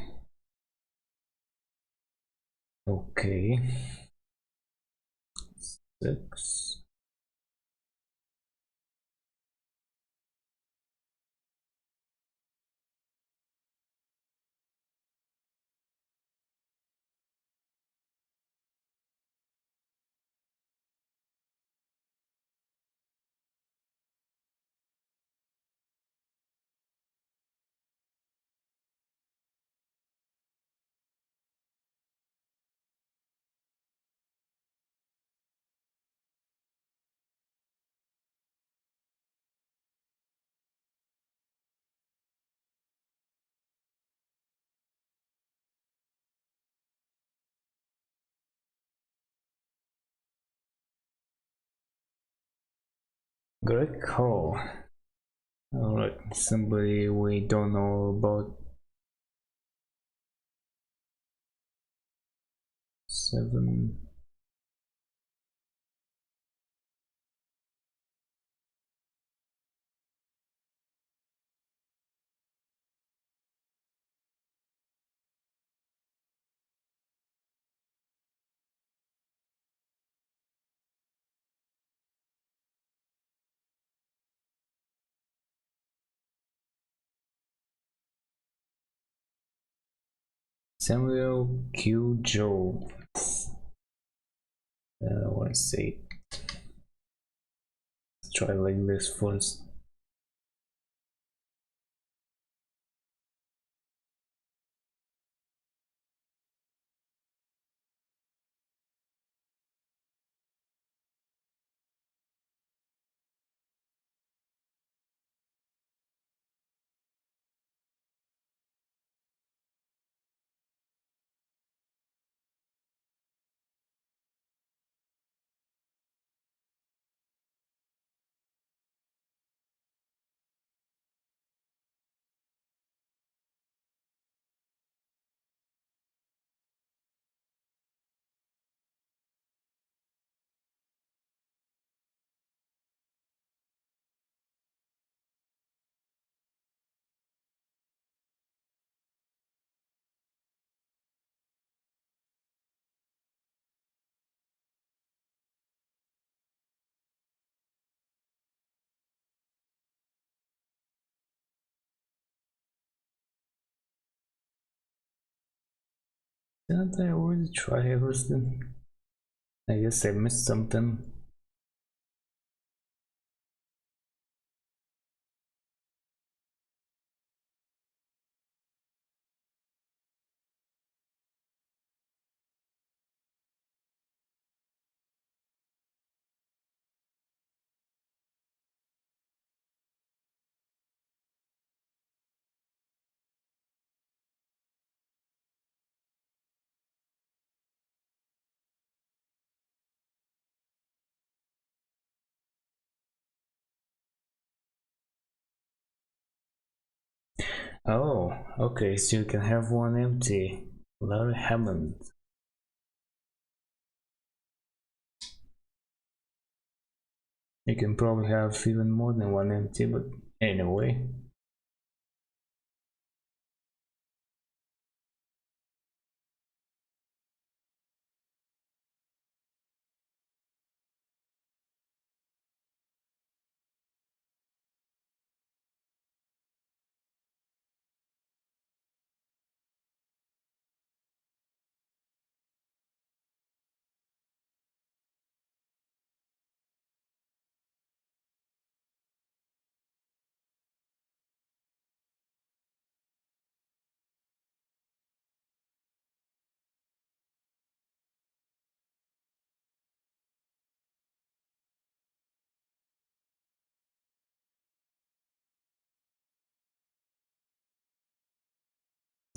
Okay. 6. Greg Hall. Alright, somebody we don't know about. 7. Samuel Q. Jones. Let's see. Let's try like this first. Didn't I already try everything? I guess I missed something. Oh, okay, so you can have one empty. Larry Hammond. You can probably have even more than one empty, but anyway.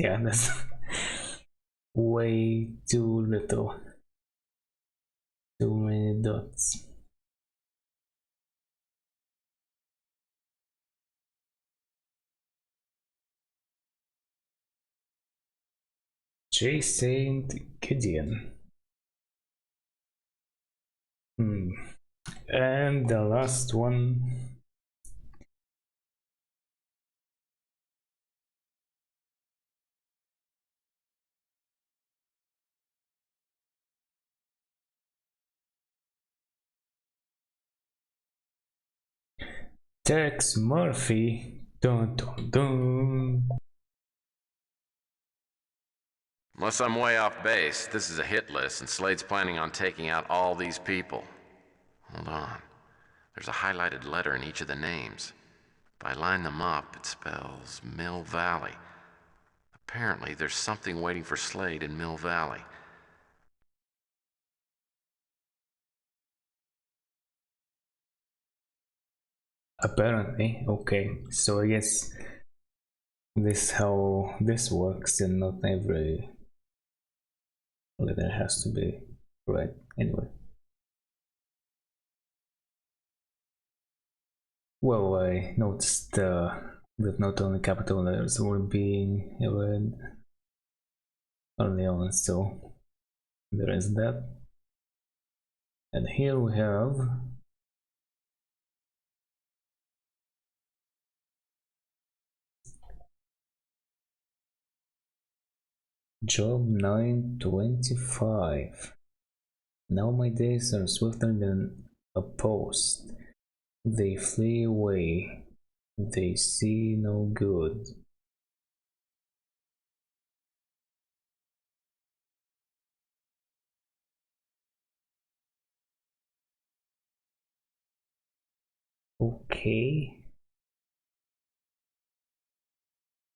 Yeah, that's way too little. Too many dots. J. Saint Gideon. And the last one. Tex Murphy. Dun dun dun. Unless I'm way off base, this is a hit list, and Slade's planning on taking out all these people. Hold on. There's a highlighted letter in each of the names. If I line them up, it spells Mill Valley. Apparently, there's something waiting for Slade in Mill Valley. Apparently, okay. So I guess this how this works, and not every letter has to be right. Anyway. Well, I noticed that not only capital letters were being read early on, so there is that. And here we have job 925. Now my days are swifter than a post. They flee away. They see no good. Okay.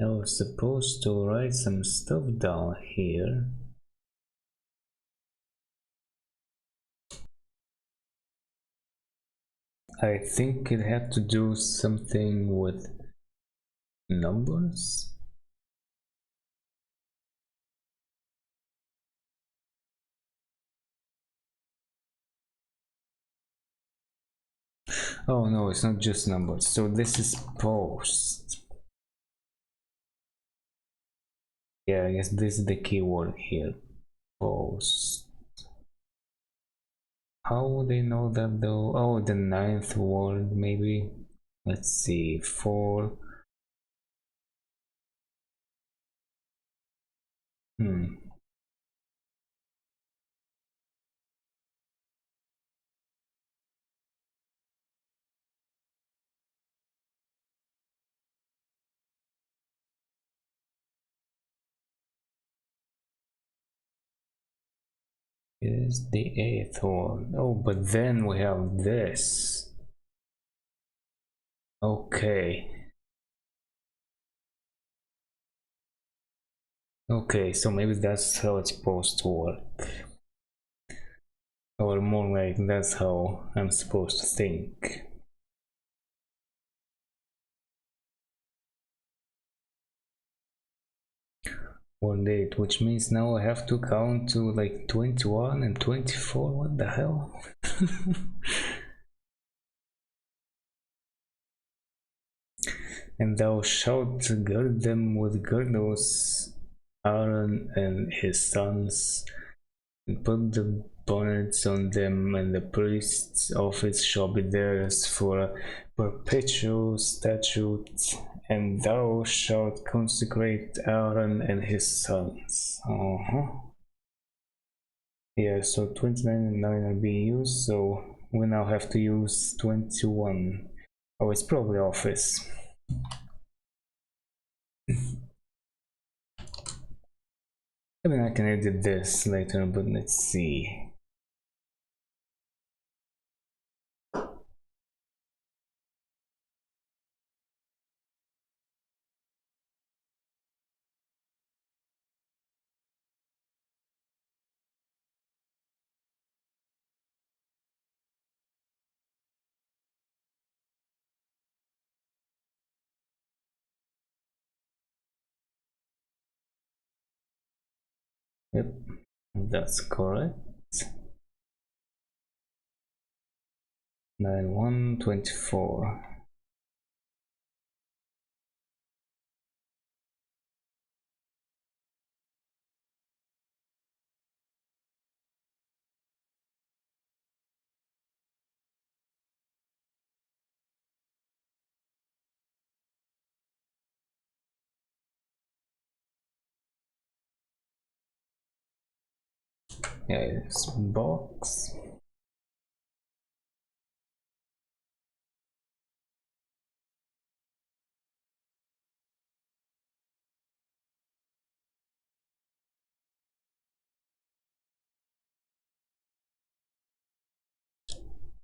I was supposed to write some stuff down here. I think it had to do something with numbers. Oh no, it's not just numbers. So this is post. Yeah, I guess this is the keyword here. Post. How would they know that though? Oh, the ninth word maybe. Let's see. 4. Is the 8th one. Oh, but then we have this. Okay. Okay, so maybe that's how it's supposed to work. Or more like that's how I'm supposed to think. One date, which means now I have to count to like 21 and 24. What the hell? And thou shalt gird them with girdles, Aaron and his sons, and put the bonnets on them, and the priest's office shall be theirs for a perpetual statute, and thou shalt consecrate Aaron and his sons. Yeah, so 29 and 9 are being used, so we now have to use 21. Oh, it's probably office. I mean, I can edit this later, but let's see. Yep, that's correct. 9124. Yeah, it's box.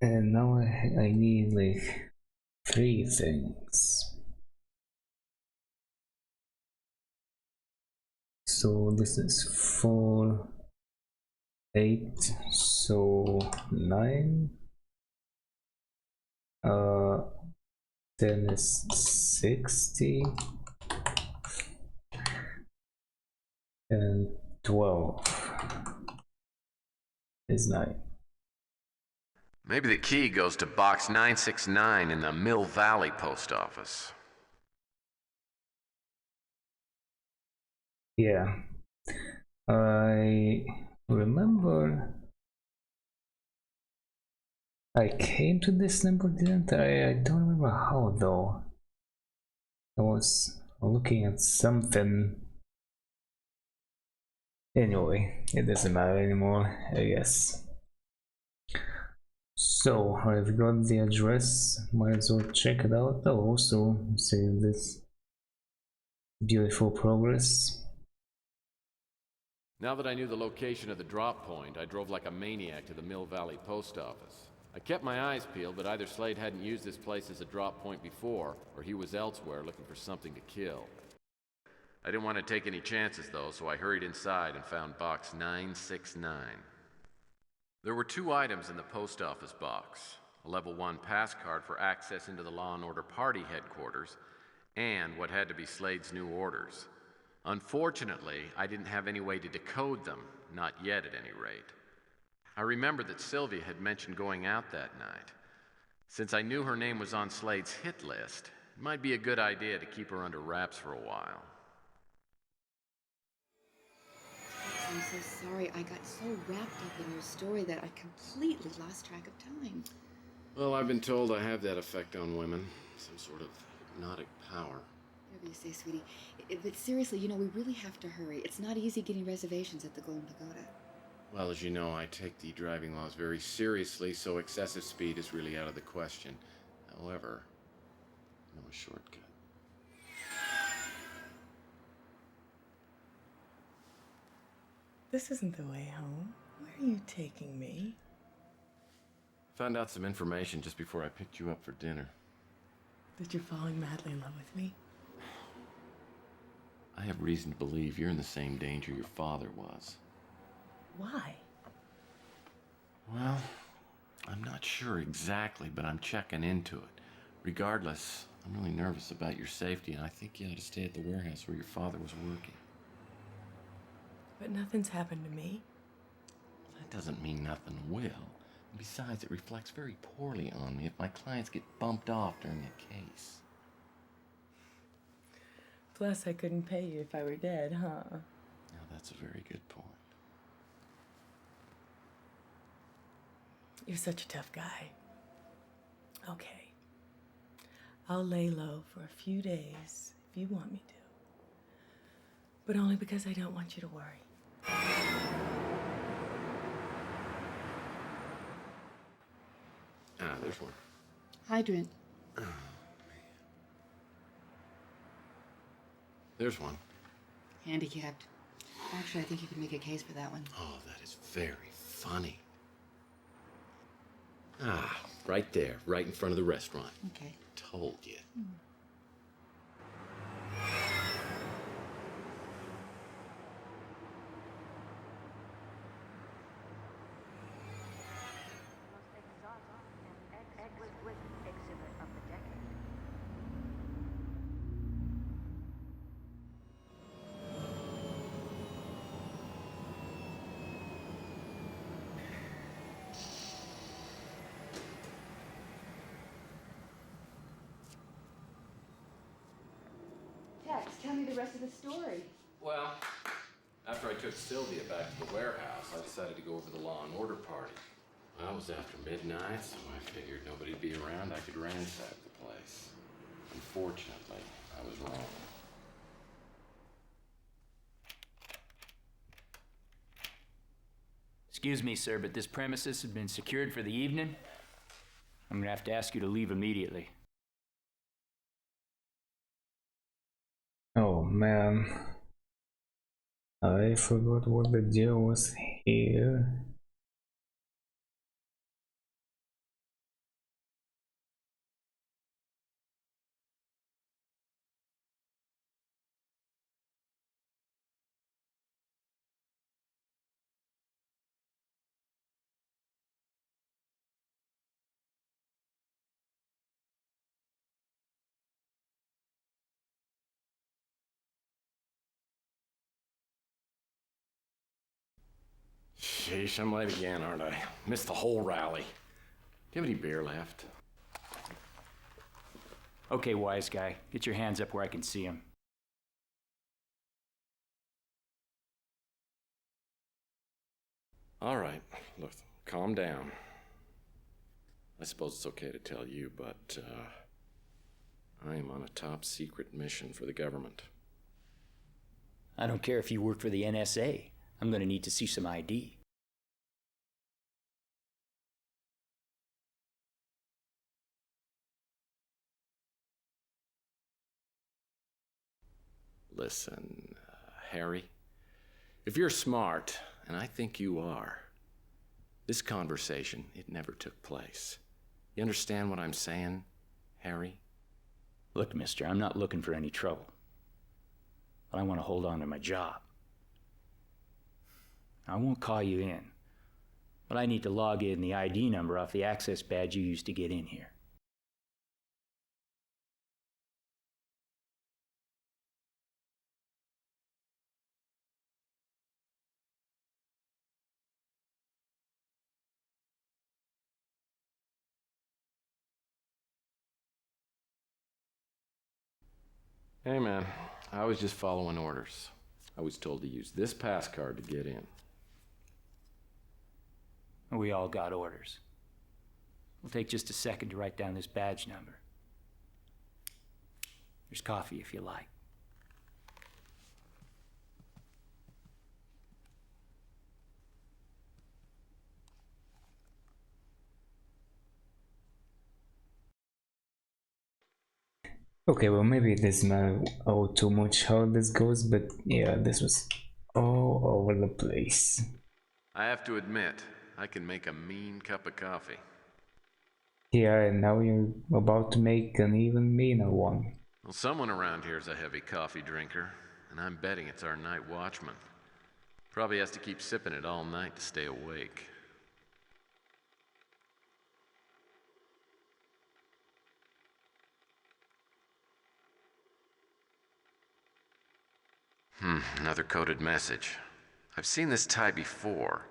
And now I need like 3 things. So this is 4, 8, so 9. 10 is 60. And 12 is 9. Maybe the key goes to box 969 in the Mill Valley post office. Yeah. I remember I came to this number, didn't I? I don't remember how though. I was looking at something. Anyway, it doesn't matter anymore, I guess. So, I've got the address, might as well check it out. I'll also save this beautiful progress. Now that I knew the location of the drop point, I drove like a maniac to the Mill Valley post office. I kept my eyes peeled, but either Slade hadn't used this place as a drop point before, or he was elsewhere looking for something to kill. I didn't want to take any chances, though, so I hurried inside and found box 969. There were 2 items in the post office box: a level 1 pass card for access into the Law and Order Party headquarters, and what had to be Slade's new orders. Unfortunately, I didn't have any way to decode them, not yet at any rate. I remembered that Sylvia had mentioned going out that night. Since I knew her name was on Slade's hit list, it might be a good idea to keep her under wraps for a while. I'm so sorry. I got so wrapped up in your story that I completely lost track of time. Well, I've been told I have that effect on women. Some sort of hypnotic power. Whatever you say, sweetie. But seriously, we really have to hurry. It's not easy getting reservations at the Golden Pagoda. Well, as you know, I take the driving laws very seriously, so excessive speed is really out of the question. However, no shortcut. This isn't the way home. Where are you taking me? Found out some information just before I picked you up for dinner. That you're falling madly in love with me? I have reason to believe you're in the same danger your father was. Why? Well, I'm not sure exactly, but I'm checking into it. Regardless, I'm really nervous about your safety, and I think you ought to stay at the warehouse where your father was working. But nothing's happened to me. That doesn't mean nothing will. And besides, it reflects very poorly on me if my clients get bumped off during a case. Plus, I couldn't pay you if I were dead, huh? Now, that's a very good point. You're such a tough guy. Okay. I'll lay low for a few days if you want me to. But only because I don't want you to worry. Ah, there's one. Hydrant. Oh, man. There's one. Handicapped. Actually, I think you could make a case for that one. Oh, that is very funny. Ah, right there, right in front of the restaurant. Okay. Told you. Tex, tell me the rest of the story. Well, after I took Sylvia back to the warehouse, I decided to go over the law and order party. Well, it was after midnight, so I figured nobody'd be around. I could ransack the place. Unfortunately, I was wrong. Excuse me, sir, but this premises has been secured for the evening. I'm gonna have to ask you to leave immediately. Oh man, I forgot what the deal was here. Sheesh, I'm late again, aren't I? Missed the whole rally. Do you have any beer left? Okay, wise guy, get your hands up where I can see him. All right, look, calm down. I suppose it's okay to tell you, but I am on a top secret mission for the government. I don't care if you work for the NSA. I'm gonna need to see some ID. Listen, Harry, if you're smart, and I think you are, this conversation, it never took place. You understand what I'm saying, Harry? Look, mister, I'm not looking for any trouble. But I want to hold on to my job. I won't call you in, but I need to log in the ID number off the access badge you used to get in here. Hey, man, I was just following orders. I was told to use this pass card to get in. We all got orders. It'll take just a second to write down this badge number. There's coffee if you like. Okay, well maybe this not all too much how this goes, but yeah, this was all over the place. I have to admit, I can make a mean cup of coffee. Yeah, and now you're about to make an even meaner one. Well, someone around here is a heavy coffee drinker, and I'm betting it's our night watchman. Probably has to keep sipping it all night to stay awake. Another coded message. I've seen this type before.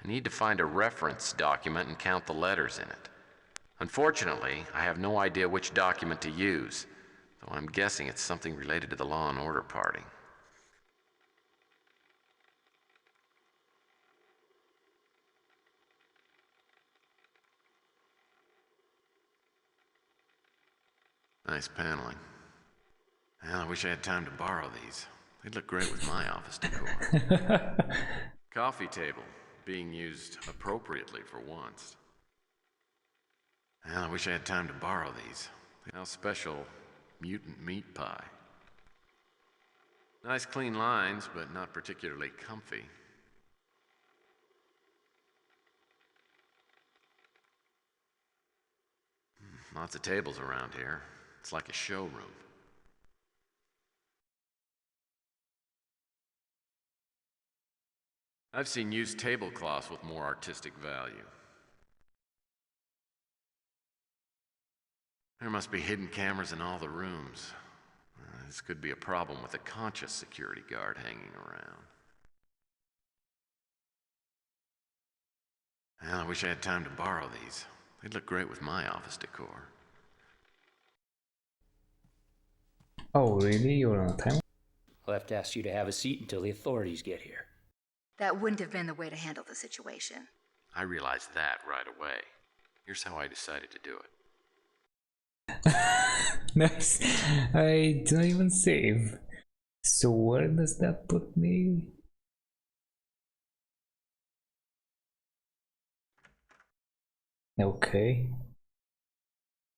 I need to find a reference document and count the letters in it. Unfortunately, I have no idea which document to use. If So I'm guessing it's something related to the Law and Order party. Nice paneling. Well, I wish I had time to borrow these. They'd look great with my office decor. Coffee table, being used appropriately for once. Well, I wish I had time to borrow these. Now special mutant meat pie. Nice clean lines, but not particularly comfy. Lots of tables around here. It's like a showroom. I've seen used tablecloths with more artistic value. There must be hidden cameras in all the rooms. This could be a problem with a conscious security guard hanging around. Well, I wish I had time to borrow these. They'd look great with my office decor. Oh, really? You're on time? I'll have to ask you to have a seat until the authorities get here. That wouldn't have been the way to handle the situation. I realized that right away. Here's how I decided to do it. Nice. I don't even save. So where does that put me? Okay.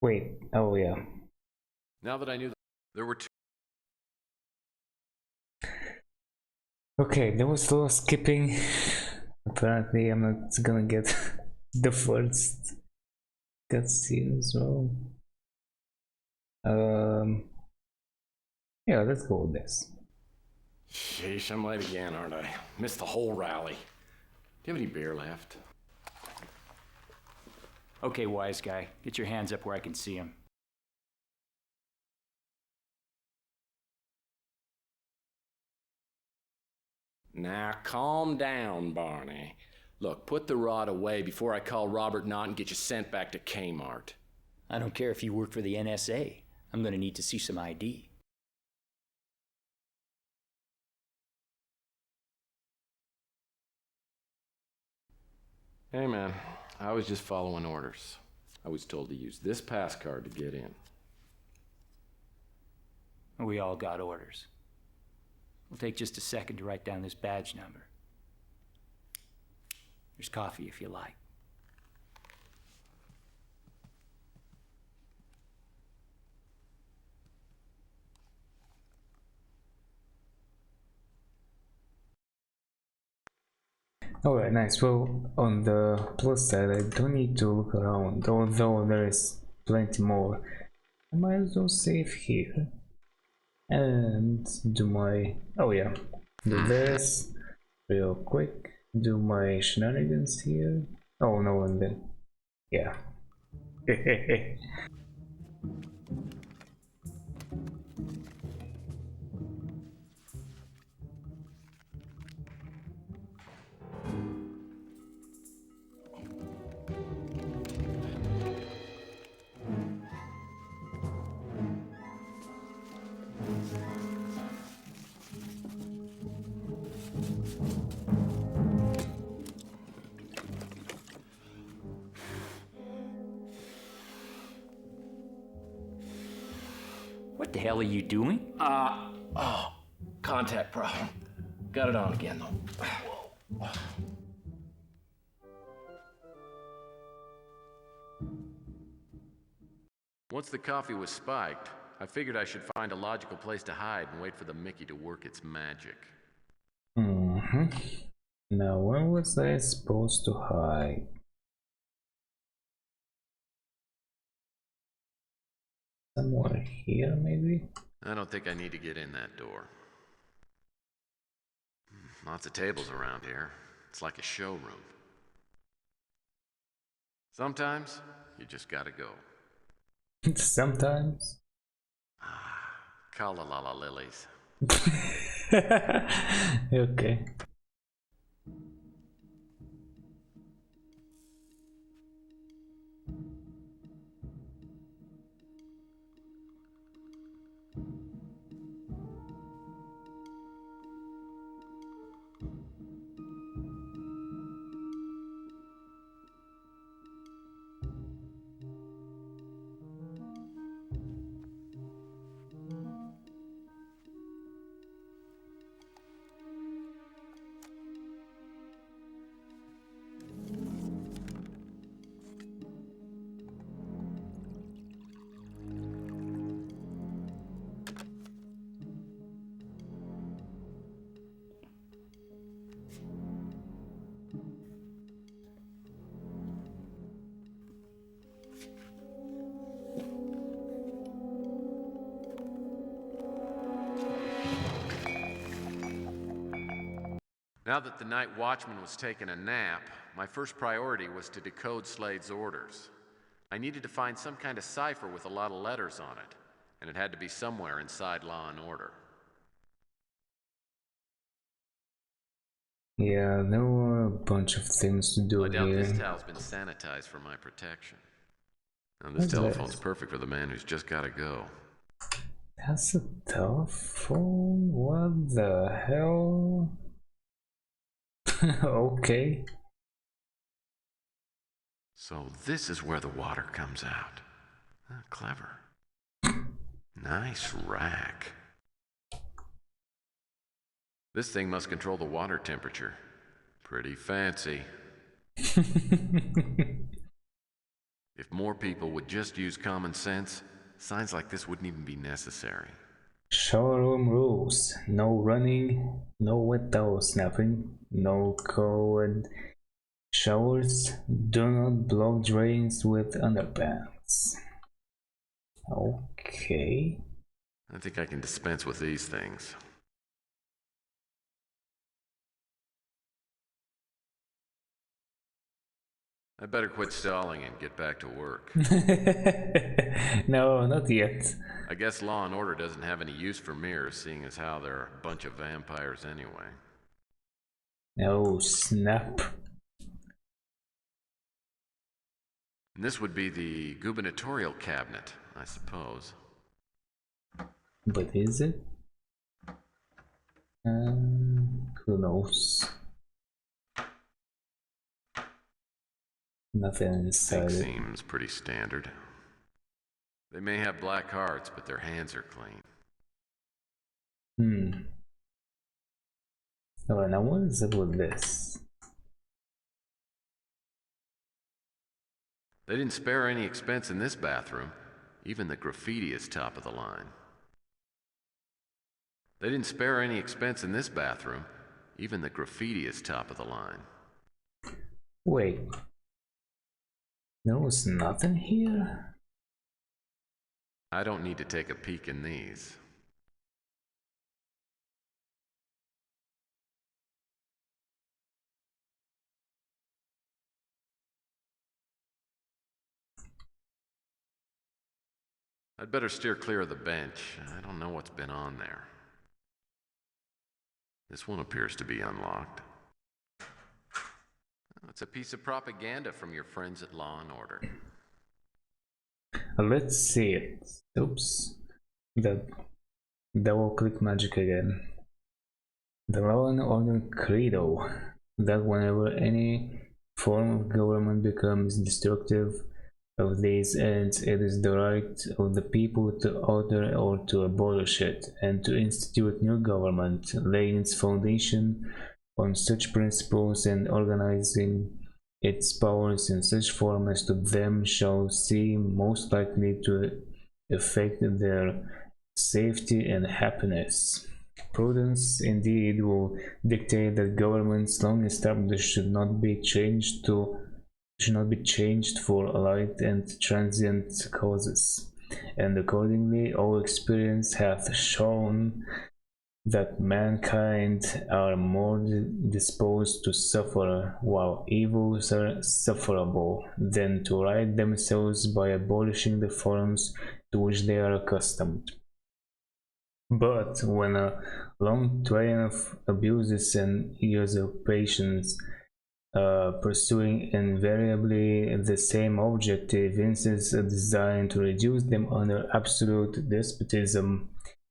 Wait. Oh yeah. Now that I knew there were two. Okay, there was a lot of skipping. Apparently, I'm not gonna get the first cutscene as well. Yeah, let's go with this. Sheesh, I'm late again, aren't I? Missed the whole rally. Do you have any beer left? Okay, wise guy, get your hands up where I can see them. Now, calm down, Barney. Look, put the rod away before I call Robert Knott and get you sent back to Kmart. I don't care if you work for the NSA. I'm gonna need to see some ID. Hey, man, I was just following orders. I was told to use this pass card to get in. We all got orders. It'll take just a second to write down this badge number. There's coffee if you like. Alright, nice. Well, on the plus side, I don't need to look around, although there is plenty more. I might as well save here. And do my... oh yeah. Do this real quick. Do my shenanigans here. Oh no, and then... yeah. What the hell are you doing? Contact problem. Got it on again, though. Once the coffee was spiked, I figured I should find a logical place to hide and wait for the Mickey to work its magic. Now, where was I supposed to hide? Somewhere here, maybe? I don't think I need to get in that door. Lots of tables around here. It's like a showroom. Sometimes, you just gotta go. Sometimes. Kala la lilies. Okay. Now that the night watchman was taking a nap, my first priority was to decode Slade's orders. I needed to find some kind of cipher with a lot of letters on it, and it had to be somewhere inside Law and Order. Yeah, there were a bunch of things to do I doubt here. this towel's been sanitized for my protection. Now this telephone's perfect for the man who's just gotta go. That's a telephone? What the hell? Okay. So this is where the water comes out. Ah, clever. Nice rack. This thing must control the water temperature. Pretty fancy. If more people would just use common sense, signs like this wouldn't even be necessary. Shower room rules. No running, no wet towel snapping, no cold showers, do not block drains with underpants. Okay. I think I can dispense with these things. I better quit stalling and get back to work. No, not yet. I guess Law and Order doesn't have any use for mirrors, seeing as how they're a bunch of vampires anyway. Oh, snap. And this would be the gubernatorial cabinet, I suppose. But is it? Who knows? Nothing inside it. Seems pretty standard. They may have black hearts, but their hands are clean. Alright, now what is it with this? They didn't spare any expense in this bathroom. Even the graffiti is top of the line. They didn't spare any expense in this bathroom. Even the graffiti is top of the line. Wait. There was nothing here? I don't need to take a peek in these. I'd better steer clear of the bench. I don't know what's been on there. This one appears to be unlocked. Oh, it's a piece of propaganda from your friends at Law and Order. Let's see it. Oops. The double click magic again. The Law and Order Credo. That whenever any form of government becomes destructive of these ends, it is the right of the people to alter or to abolish it, and to institute new government, laying its foundation on such principles and organizing its powers in such form as to them shall seem most likely to affect their safety and happiness. Prudence indeed will dictate that governments long established should not be changed for light and transient causes, and accordingly all experience hath shown that mankind are more disposed to suffer while evils are sufferable than to right themselves by abolishing the forms to which they are accustomed. But when a long train of abuses and usurpations pursuing invariably the same objective instead designed to reduce them under absolute despotism.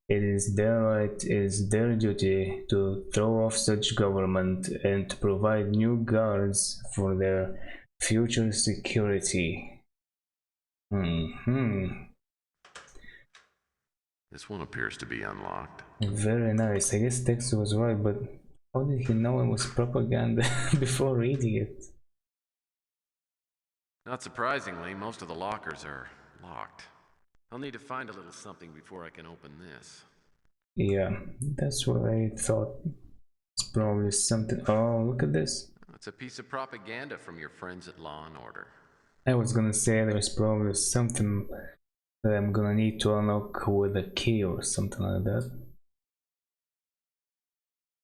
It is their right, it is their duty to throw off such government and to provide new guards for their future security. This one appears to be unlocked. Very nice. I guess Tex was right, but how did he know it was propaganda before reading it? Not surprisingly, most of the lockers are locked. I'll need to find a little something before I can open this. Yeah, that's what I thought. It's probably something. Oh, look at this. It's a piece of propaganda from your friends at Law and Order. I was gonna say there's probably something that I'm gonna need to unlock with a key or something like that.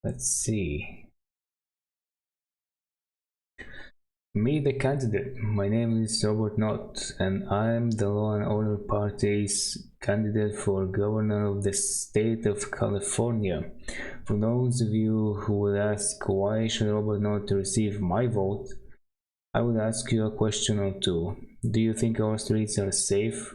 Let's see. Meet the candidate. My name is Robert Knott, and I'm the Law and Order Party's candidate for governor of the state of California. For those of you who would ask why should Robert Knott receive my vote, I would ask you a question or two. Do you think our streets are safe?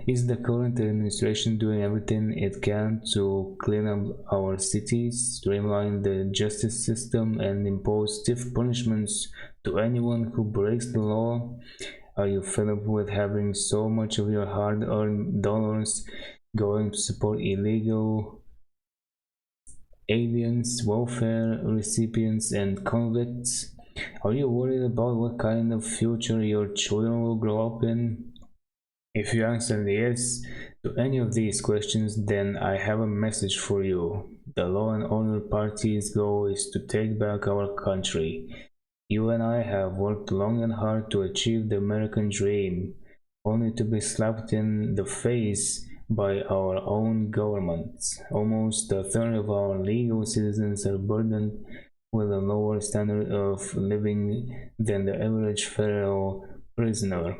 Is the current administration doing everything it can to clean up our cities, streamline the justice system, and impose stiff punishments to anyone who breaks the law? Are you fed up with having so much of your hard-earned dollars going to support illegal aliens, welfare recipients, and convicts? Are you worried about what kind of future your children will grow up in? If you answer yes to any of these questions, then I have a message for you. The Law and Order Party's goal is to take back our country. You and I have worked long and hard to achieve the American dream, only to be slapped in the face by our own government. Almost a third of our legal citizens are burdened with a lower standard of living than the average federal prisoner.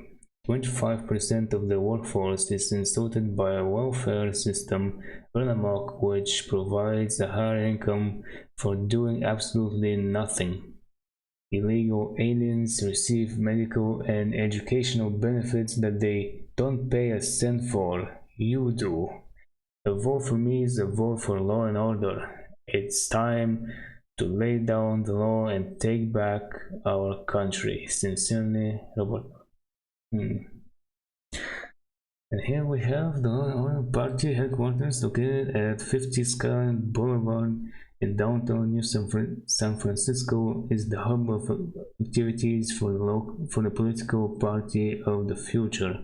25% of the workforce is insulted by a welfare system run amok which provides a higher income for doing absolutely nothing. Illegal aliens receive medical and educational benefits that they don't pay a cent for. You do. A vote for me is a vote for law and order. It's time to lay down the law and take back our country. Sincerely, Robert. And here we have the Law and Order Party headquarters located at 50 Skyline Boulevard in downtown New San Francisco. Is the hub of activities for the political party of the future.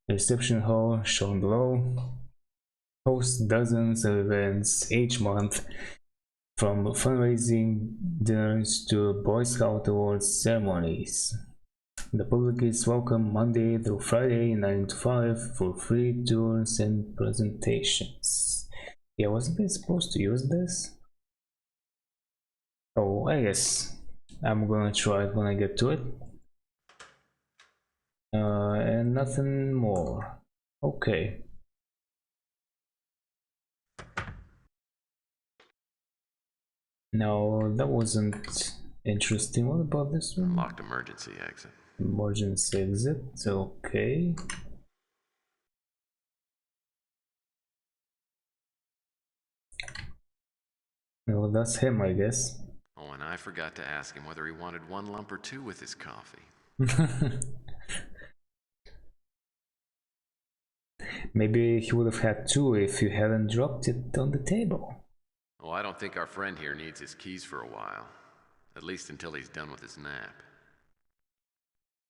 The reception hall, shown below, hosts dozens of events each month, from fundraising dinners to Boy Scout Awards ceremonies. The public is welcome Monday through Friday 9 to 5 for free tours and presentations. Yeah, wasn't I supposed to use this? Oh, I guess I'm gonna try it when I get to it. And nothing more. Okay. No, that wasn't interesting. What about this one? Locked emergency exit. Emergency exit, okay. Well, that's him, I guess. Oh, and I forgot to ask him whether he wanted one lump or two with his coffee. Maybe he would have had two if you hadn't dropped it on the table. Oh, I don't think our friend here needs his keys for a while. At least until he's done with his nap.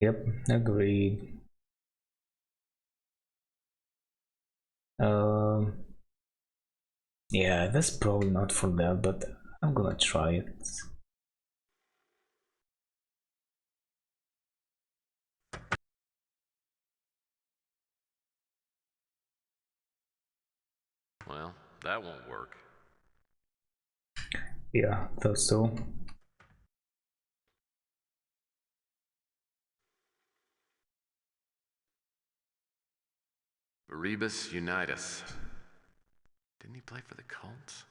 Yep, agreed. Yeah, that's probably not for that, but I'm gonna try it. Well, that won't work. Yeah, thought so. Rebus Unitas. Didn't he play for the Colts?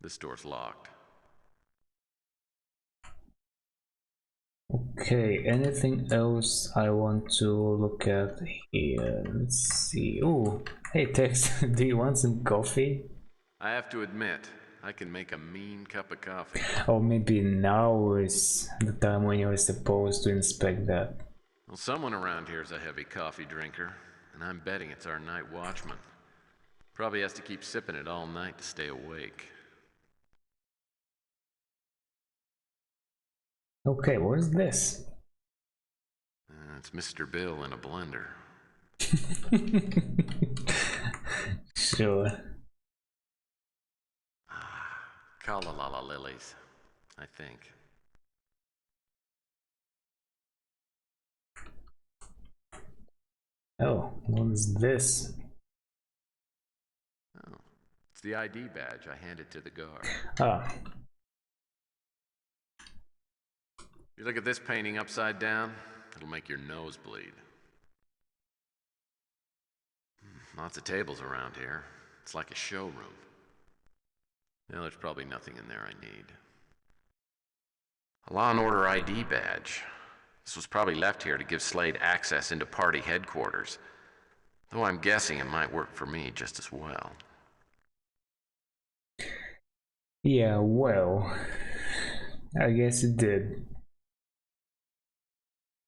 This door's locked. Okay, anything else I want to look at here? Let's see. Oh, hey Tex, do you want some coffee? I have to admit, I can make a mean cup of coffee. Or maybe now is the time when you're supposed to inspect that. Well, someone around here is a heavy coffee drinker, and I'm betting it's our night watchman. Probably has to keep sipping it all night to stay awake. Okay, what is this? It's Mr. Bill in a blender. Sure. Kalalala lilies, I think. Oh, what is this? Oh, it's the ID badge I handed to the guard. Ah. You look at this painting upside down, it'll make your nose bleed. Lots of tables around here. It's like a showroom. Well, there's probably nothing in there I need. A Law and Order ID badge. This was probably left here to give Slade access into party headquarters. Though I'm guessing it might work for me just as well. Yeah, well, I guess it did.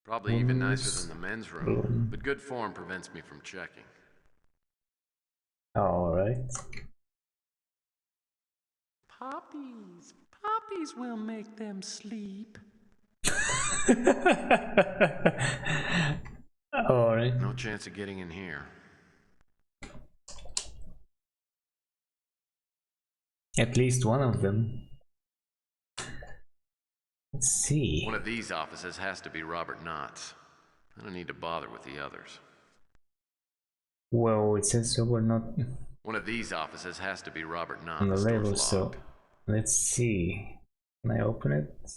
Probably even nicer than the men's room, but good form prevents me from checking. Alright. Poppies will make them sleep. Alright. No chance of getting in here. At least one of them. Let's see. One of these offices has to be Robert Knott's. I don't need to bother with the others. Well, it says so we're not One of these offices has to be Robert Knott's. on the Door's label, locked. so let's see. Can I open it?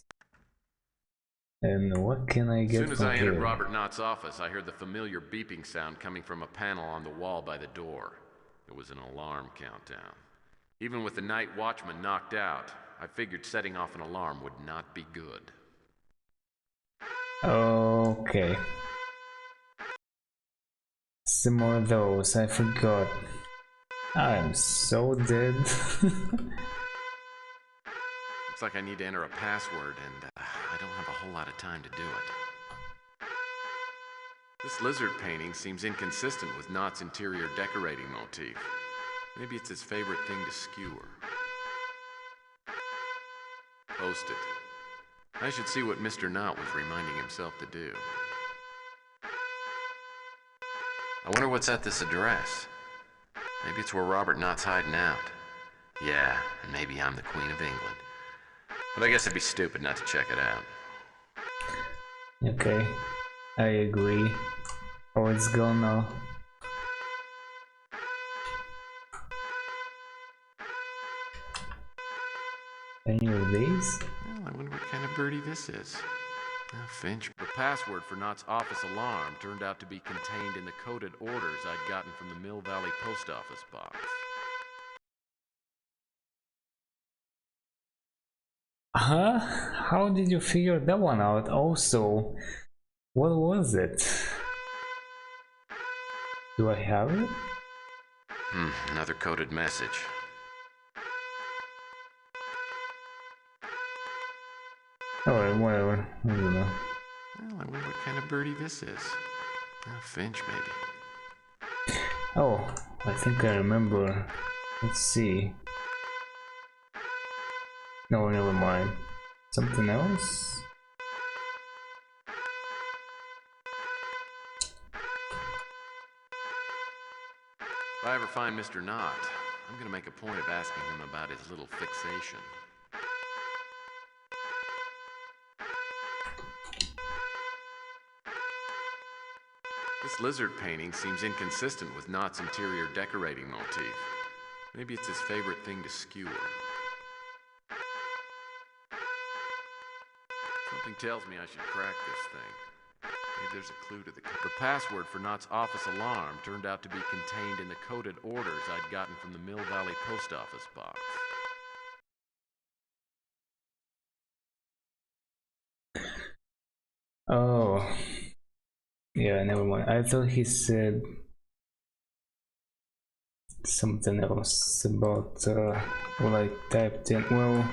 And what can I get As soon as from I here? entered Robert Knott's office, I heard the familiar beeping sound coming from a panel on the wall by the door. It was an alarm countdown. Even with the night watchman knocked out, I figured setting off an alarm would not be good. Okay. Some more of those, I forgot. I'm so dead. Looks like I need to enter a password, and I don't have a whole lot of time to do it. This lizard painting seems inconsistent with Knott's interior decorating motif. Maybe it's his favorite thing to skewer. Post it. I should see what Mr. Knott was reminding himself to do. I wonder what's at this address. Maybe it's where Robert Knott's hiding out. Yeah, and maybe I'm the Queen of England. But I guess it'd be stupid not to check it out. Okay, I agree. Oh, it's gone now. Any of these? Well, I wonder what kind of birdie this is. Finch. The password for Knott's office alarm turned out to be contained in the coded orders I'd gotten from the Mill Valley post office box. Huh? How did you figure that one out? Also, what was it? Do I have it? Another coded message. Alright, whatever. I don't know. Well, I wonder what kind of birdie this is. Finch, maybe. Oh, I think I remember. Let's see. No, never mind. Something else? If I ever find Mr. Knott, I'm gonna make a point of asking him about his little fixation. This lizard painting seems inconsistent with Knott's interior decorating motif. Maybe it's his favorite thing to skewer. Something tells me I should crack this thing. Maybe there's a clue to the password for Knott's office alarm turned out to be contained in the coded orders I'd gotten from the Mill Valley post office box. Yeah, never mind. I thought he said something else about what I typed in. Well,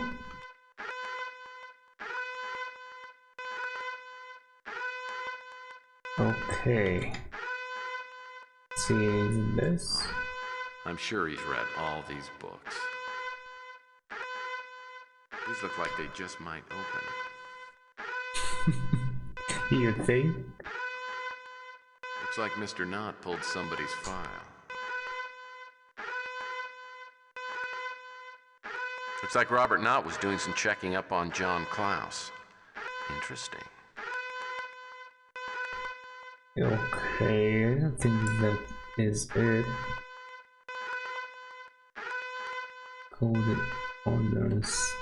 okay. See this? I'm sure he's read all these books. These look like they just might open. You think? Looks like Mr. Knott pulled somebody's file. Looks like Robert Knott was doing some checking up on John Klaus. Interesting. Okay, I don't think that is it. Coded orders.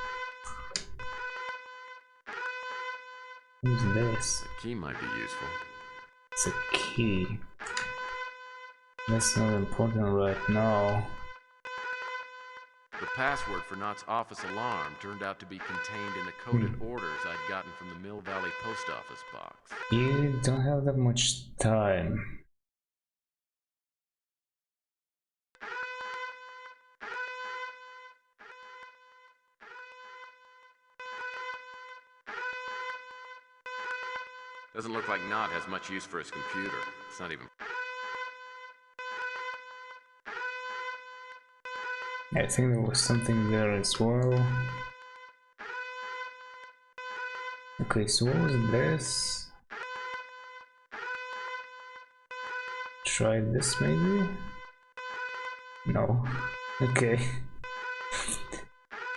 Who's this? The key might be useful. It's a key. That's not important right now. The password for Knott's office alarm turned out to be contained in the coded orders I'd gotten from the Mill Valley post office box. You don't have that much time. Doesn't look like Knott has much use for his computer. It's not even... I think there was something there as well. Okay, so what was this? Try this maybe? No. Okay.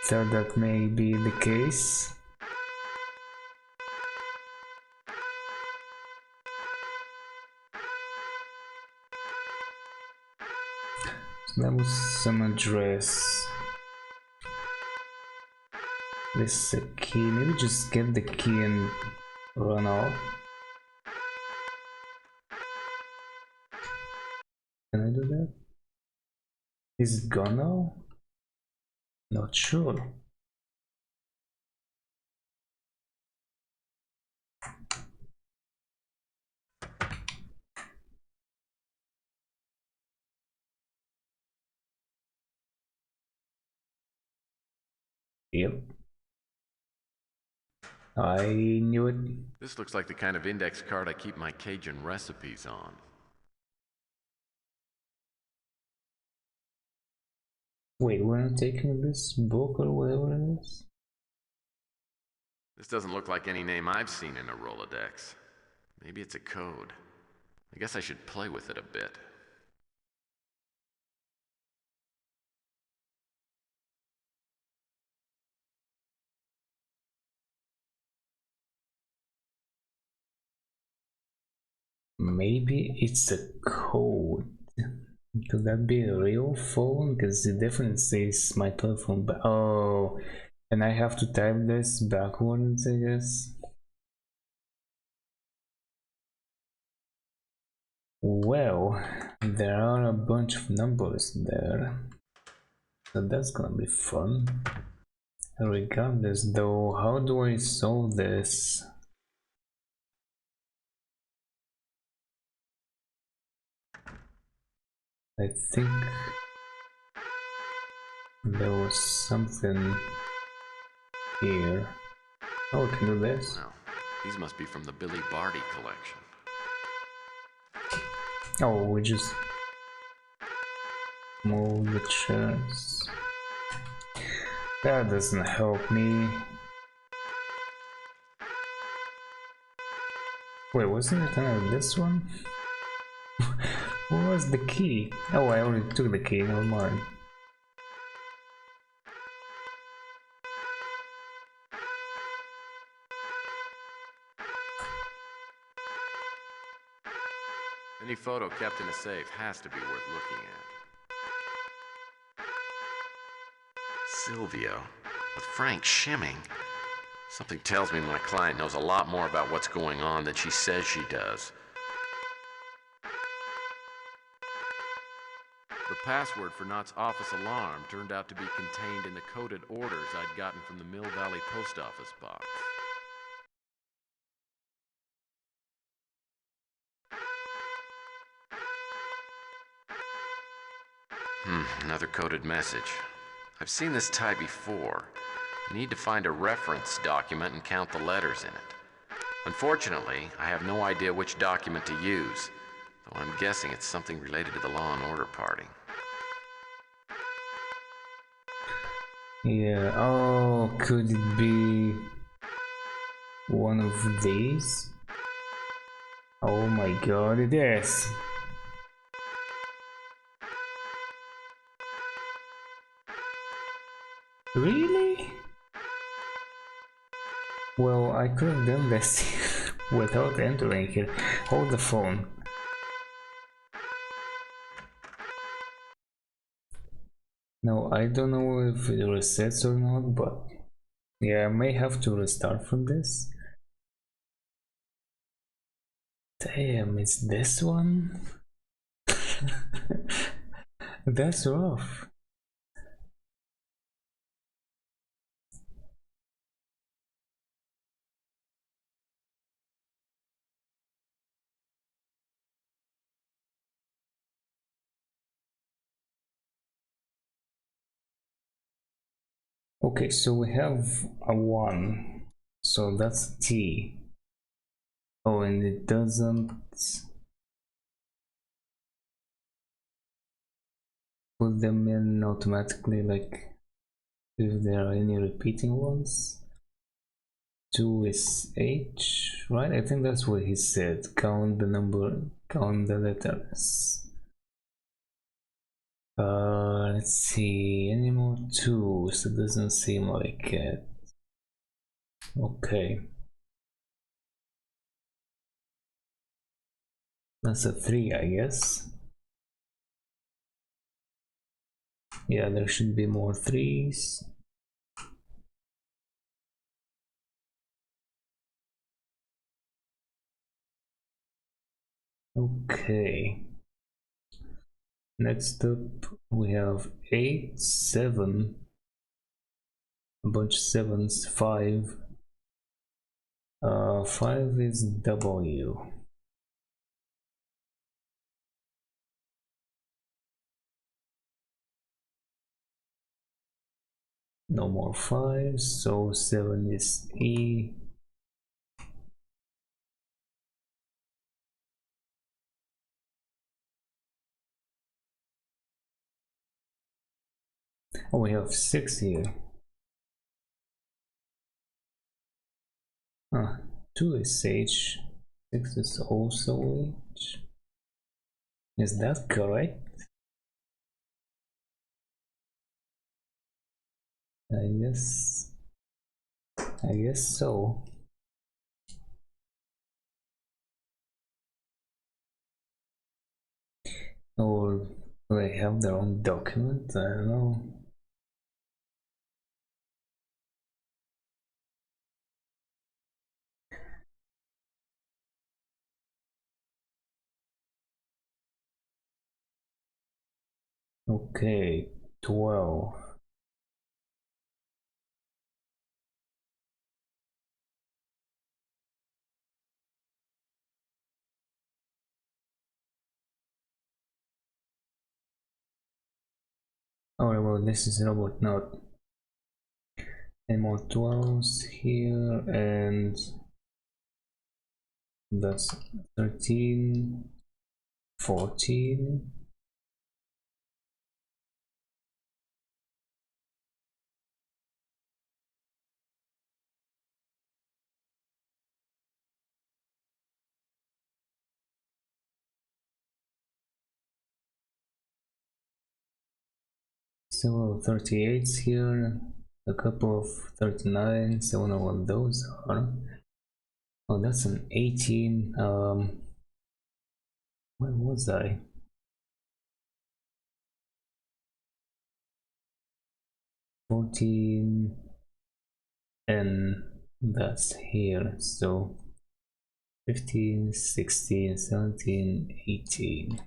Thought that may be the case. So that was some address. This is a key. Maybe just get the key and run out. Can I do that? Is it gone now? Not sure. Yep. I knew it. This looks like the kind of index card I keep my Cajun recipes on. Wait, we're not taking this book or whatever it is? This doesn't look like any name I've seen in a Rolodex. Maybe it's a code. I guess I should play with it a bit. Maybe it's a code. Could that be a real phone? Because it definitely says my telephone. But oh, and I have to type this backwards, I guess. Well, there are a bunch of numbers there, so that's gonna be fun. Regardless, though, how do I solve this? I think there was something here. Oh, I can do this. Well, these must be from the Billy Barty collection. Oh, we just move the chairs. That doesn't help me. Wait, wasn't it another this one? What was the key? Oh, I already took the key, never mind. Any photo kept in a safe has to be worth looking at. Silvio, with Frank Shimming. Something tells me my client knows a lot more about what's going on than she says she does. The password for Knott's office alarm turned out to be contained in the coded orders I'd gotten from the Mill Valley post office box. Another coded message. I've seen this type before. I need to find a reference document and count the letters in it. Unfortunately, I have no idea which document to use, though I'm guessing it's something related to the Law and Order party. Yeah, oh, could it be one of these? Oh my god, it is! Really? Well, I could have done this without entering here. Hold the phone. No, I don't know if it resets or not, but yeah, I may have to restart from this. Damn, it's this one? That's rough. Okay, so we have a 1, so that's T. Oh, and it doesn't put them in automatically, like if there are any repeating ones. 2 is H, right? I think that's what he said. Count the number, count the letters. Let's see, any more 2s? It doesn't seem like it. Okay. That's a 3, I guess. Yeah, there should be more 3s. Okay. Next up, we have 8, 7, a bunch of 7s, 5. 5 is W. No more 5s, so 7 is E. Oh, we have 6 here. 2 is H, 6 is also H. Is that correct? I guess so. Or do they have their own document? I don't know. Okay, 12. Alright, well, this is robot not. And more 12s here, and that's 13, 14. Several 38s here, a couple of 39s. I wonder what those are. Oh, that's an 18. Where was I? 14, and that's here. So 15, 16, 17, 18.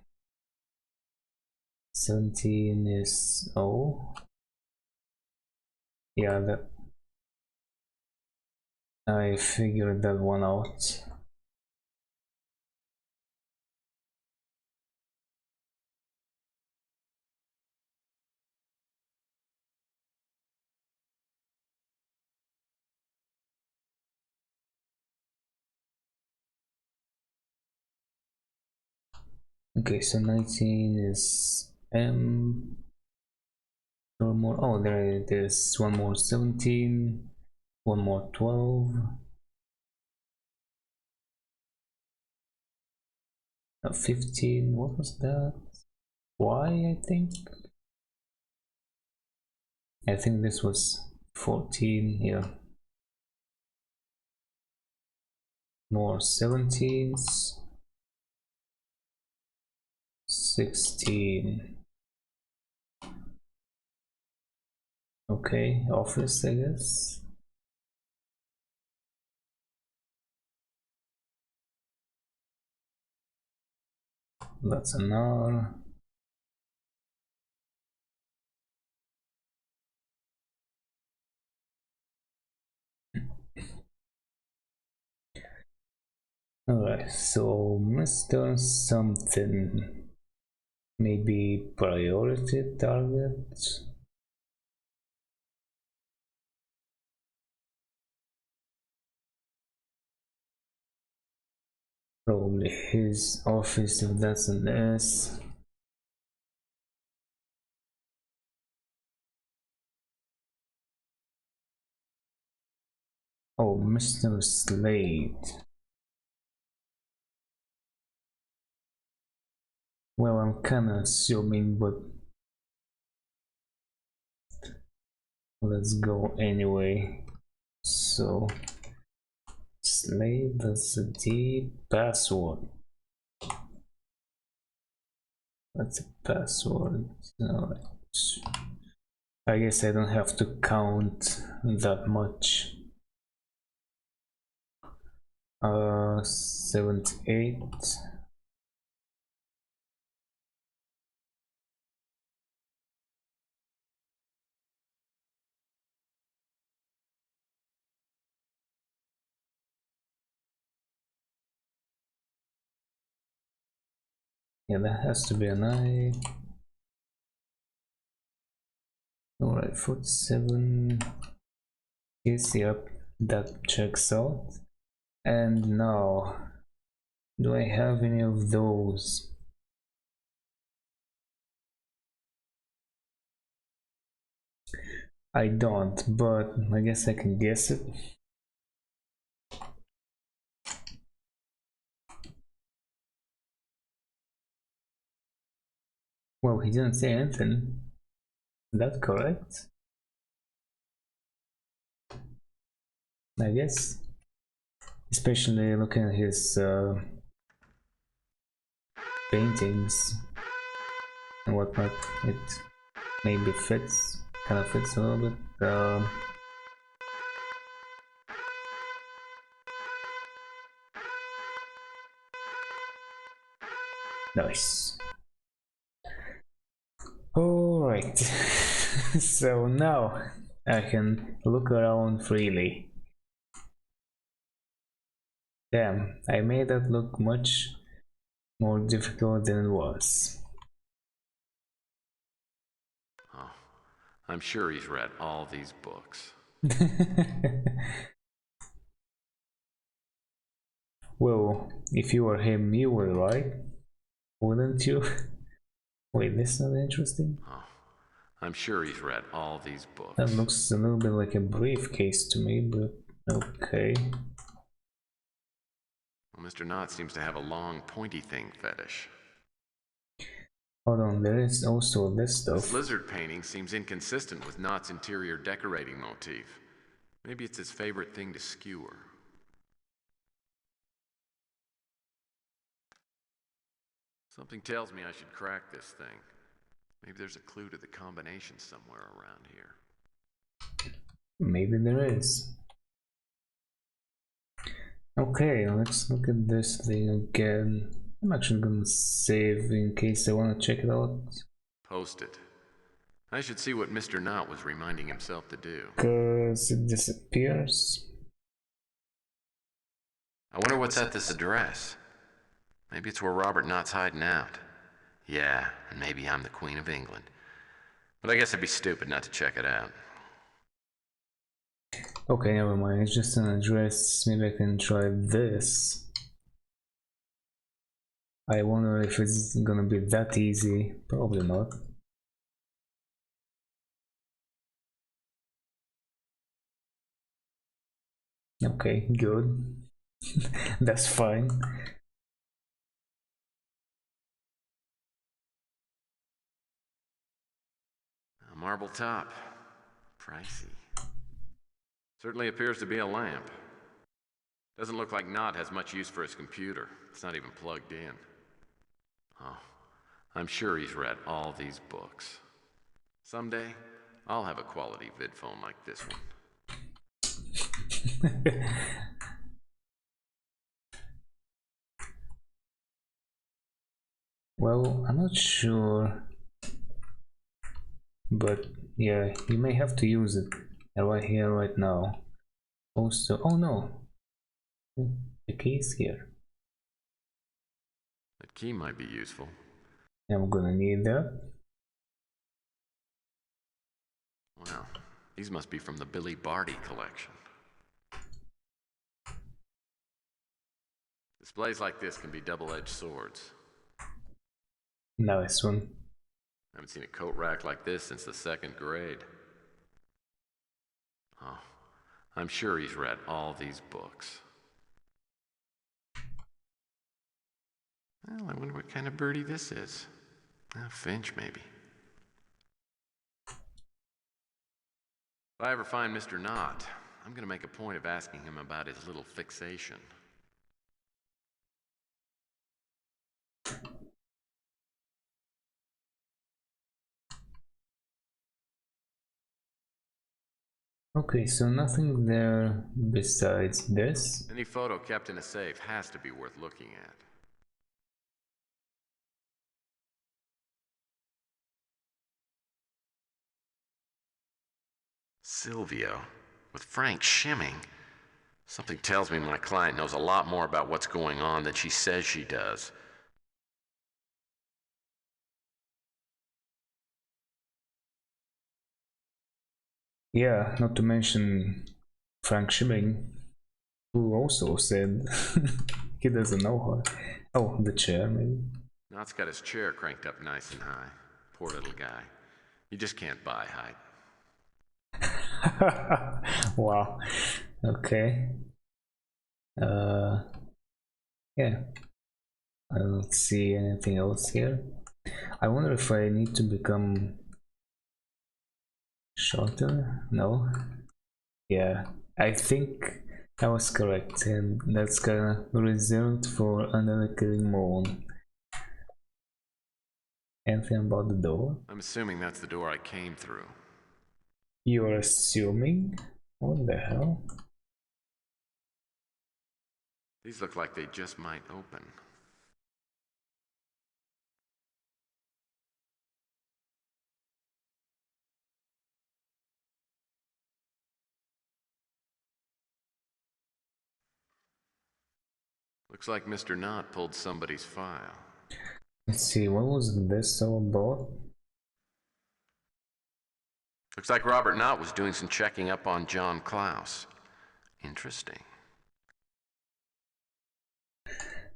17 is O. Yeah, that I figured that one out. Okay, so 19 is M. Or more. Oh, there's one more 17, one more 12. 15. What was that? Y, I think. I think this was 14 here. More 17s. 16. Okay, office, I guess. That's an R. Alright, so Mr. Something. Maybe priority target? Probably his office if that's an S. Oh, Mr. Slade. Well, I'm kinda assuming, but let's go anyway. So, Slade, that's a D password. That's a password. Alright. I guess I don't have to count that much. 78. Yeah, that has to be an I. Alright, 47. Yes, yep, that checks out. And now, do I have any of those? I don't, but I guess I can guess it. Well, he didn't say anything. Is that correct? I guess. Especially looking at his paintings and whatnot, it maybe fits, kind of fits a little bit. Nice. Alright, so now I can look around freely. Damn, I made that look much more difficult than it was. Oh, I'm sure he's read all these books. Well, if you were him, you would, right? Wouldn't you? Wait, this is not interesting? Oh, I'm sure he's read all these books. That looks a little bit like a briefcase to me, but okay. Well, Mr. Knott seems to have a long, pointy thing fetish. Hold on, there is also this stuff. This lizard painting seems inconsistent with Knott's interior decorating motif. Maybe it's his favorite thing to skewer. Something tells me I should crack this thing. Maybe there's a clue to the combination somewhere around here. Maybe there is. Okay, let's look at this thing again. I'm actually gonna save in case I wanna check it out. Post it. I should see what Mr. Knott was reminding himself to do. Cause it disappears. I wonder what's at this address. Maybe it's where Robert Knott's hiding out. Yeah, and maybe I'm the Queen of England. But I guess I'd be stupid not to check it out. Okay, never mind, it's just an address. Maybe I can try this. I wonder if it's gonna be that easy. Probably not. Okay, good. That's fine. A marble top. Pricey. Certainly appears to be a lamp. Doesn't look like Knott has much use for his computer. It's not even plugged in. Oh, I'm sure he's read all these books. Someday, I'll have a quality vid phone like this one. Well, I'm not sure, but yeah, you may have to use it right here, right now. Also, oh no, the key is here. That key might be useful. I'm gonna need that. Well, these must be from the Billy Barty collection. Displays like this can be double-edged swords. Nice one. I haven't seen a coat rack like this since the second grade. Oh, I'm sure he's read all these books. Well, I wonder what kind of birdie this is. A finch, maybe. If I ever find Mr. Knott, I'm gonna make a point of asking him about his little fixation. Okay, so nothing there besides this. Any photo kept in a safe has to be worth looking at. Silvio, with Frank shimming. Something tells me my client knows a lot more about what's going on than she says she does. Yeah, not to mention Frank Shimming, who also said he doesn't know her. Oh, the chair, maybe. Knott's got his chair cranked up nice and high. Poor little guy. You just can't buy height. Wow. Okay. Yeah. I don't see anything else here. I wonder if I need to become shorter? No. Yeah, I think I was correct, and that's gonna result for another killing moon. Anything about the door? I'm assuming that's the door I came through. You're assuming? What the hell? These look like they just might open. Looks like Mr. Knott pulled somebody's file. Let's see, what was this all about? Looks like Robert Knott was doing some checking up on John Klaus. Interesting.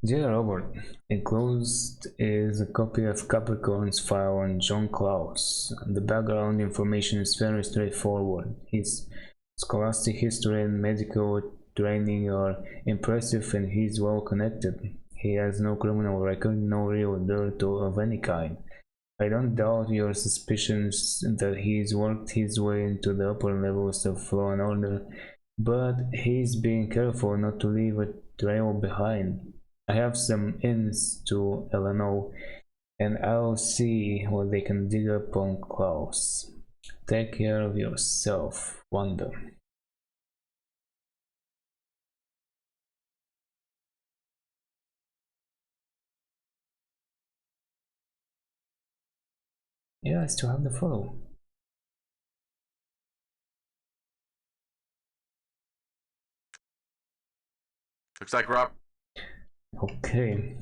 Dear Robert, enclosed is a copy of Capricorn's file on John Klaus. The background information is very straightforward. His scholastic history and medical training are impressive, and he's well connected. He has no criminal record, no real dirt of any kind. I don't doubt your suspicions that he's worked his way into the upper levels of law and order, but he's being careful not to leave a trail behind. I have some ins to Illinois, and I'll see what they can dig up on Klaus. Take care of yourself, Wanda. Yeah, I still have the photo. Looks like Rob. Okay.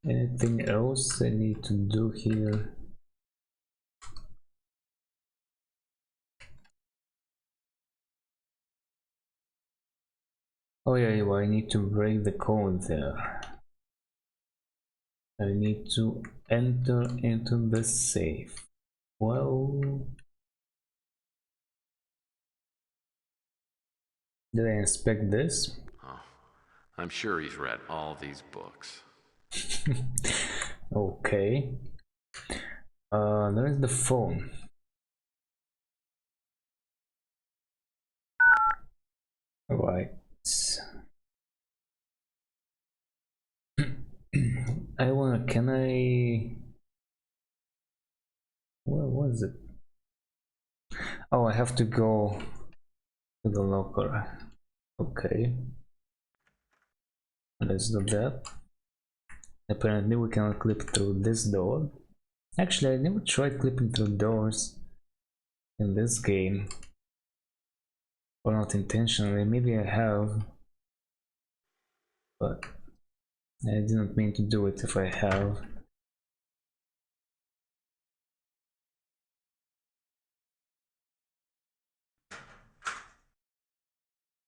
Anything else I need to do here? Oh yeah, I need to break the code there. I need to enter into the safe. Well, did I inspect this? Oh, I'm sure he's read all these books. Okay. There's the phone. Right. Can I... Where was it? Oh, I have to go to the locker. Okay. Let's do that. Apparently we cannot clip through this door. Actually, I never tried clipping through doors in this game. Or not intentionally, maybe I have. But I didn't mean to do it if I have.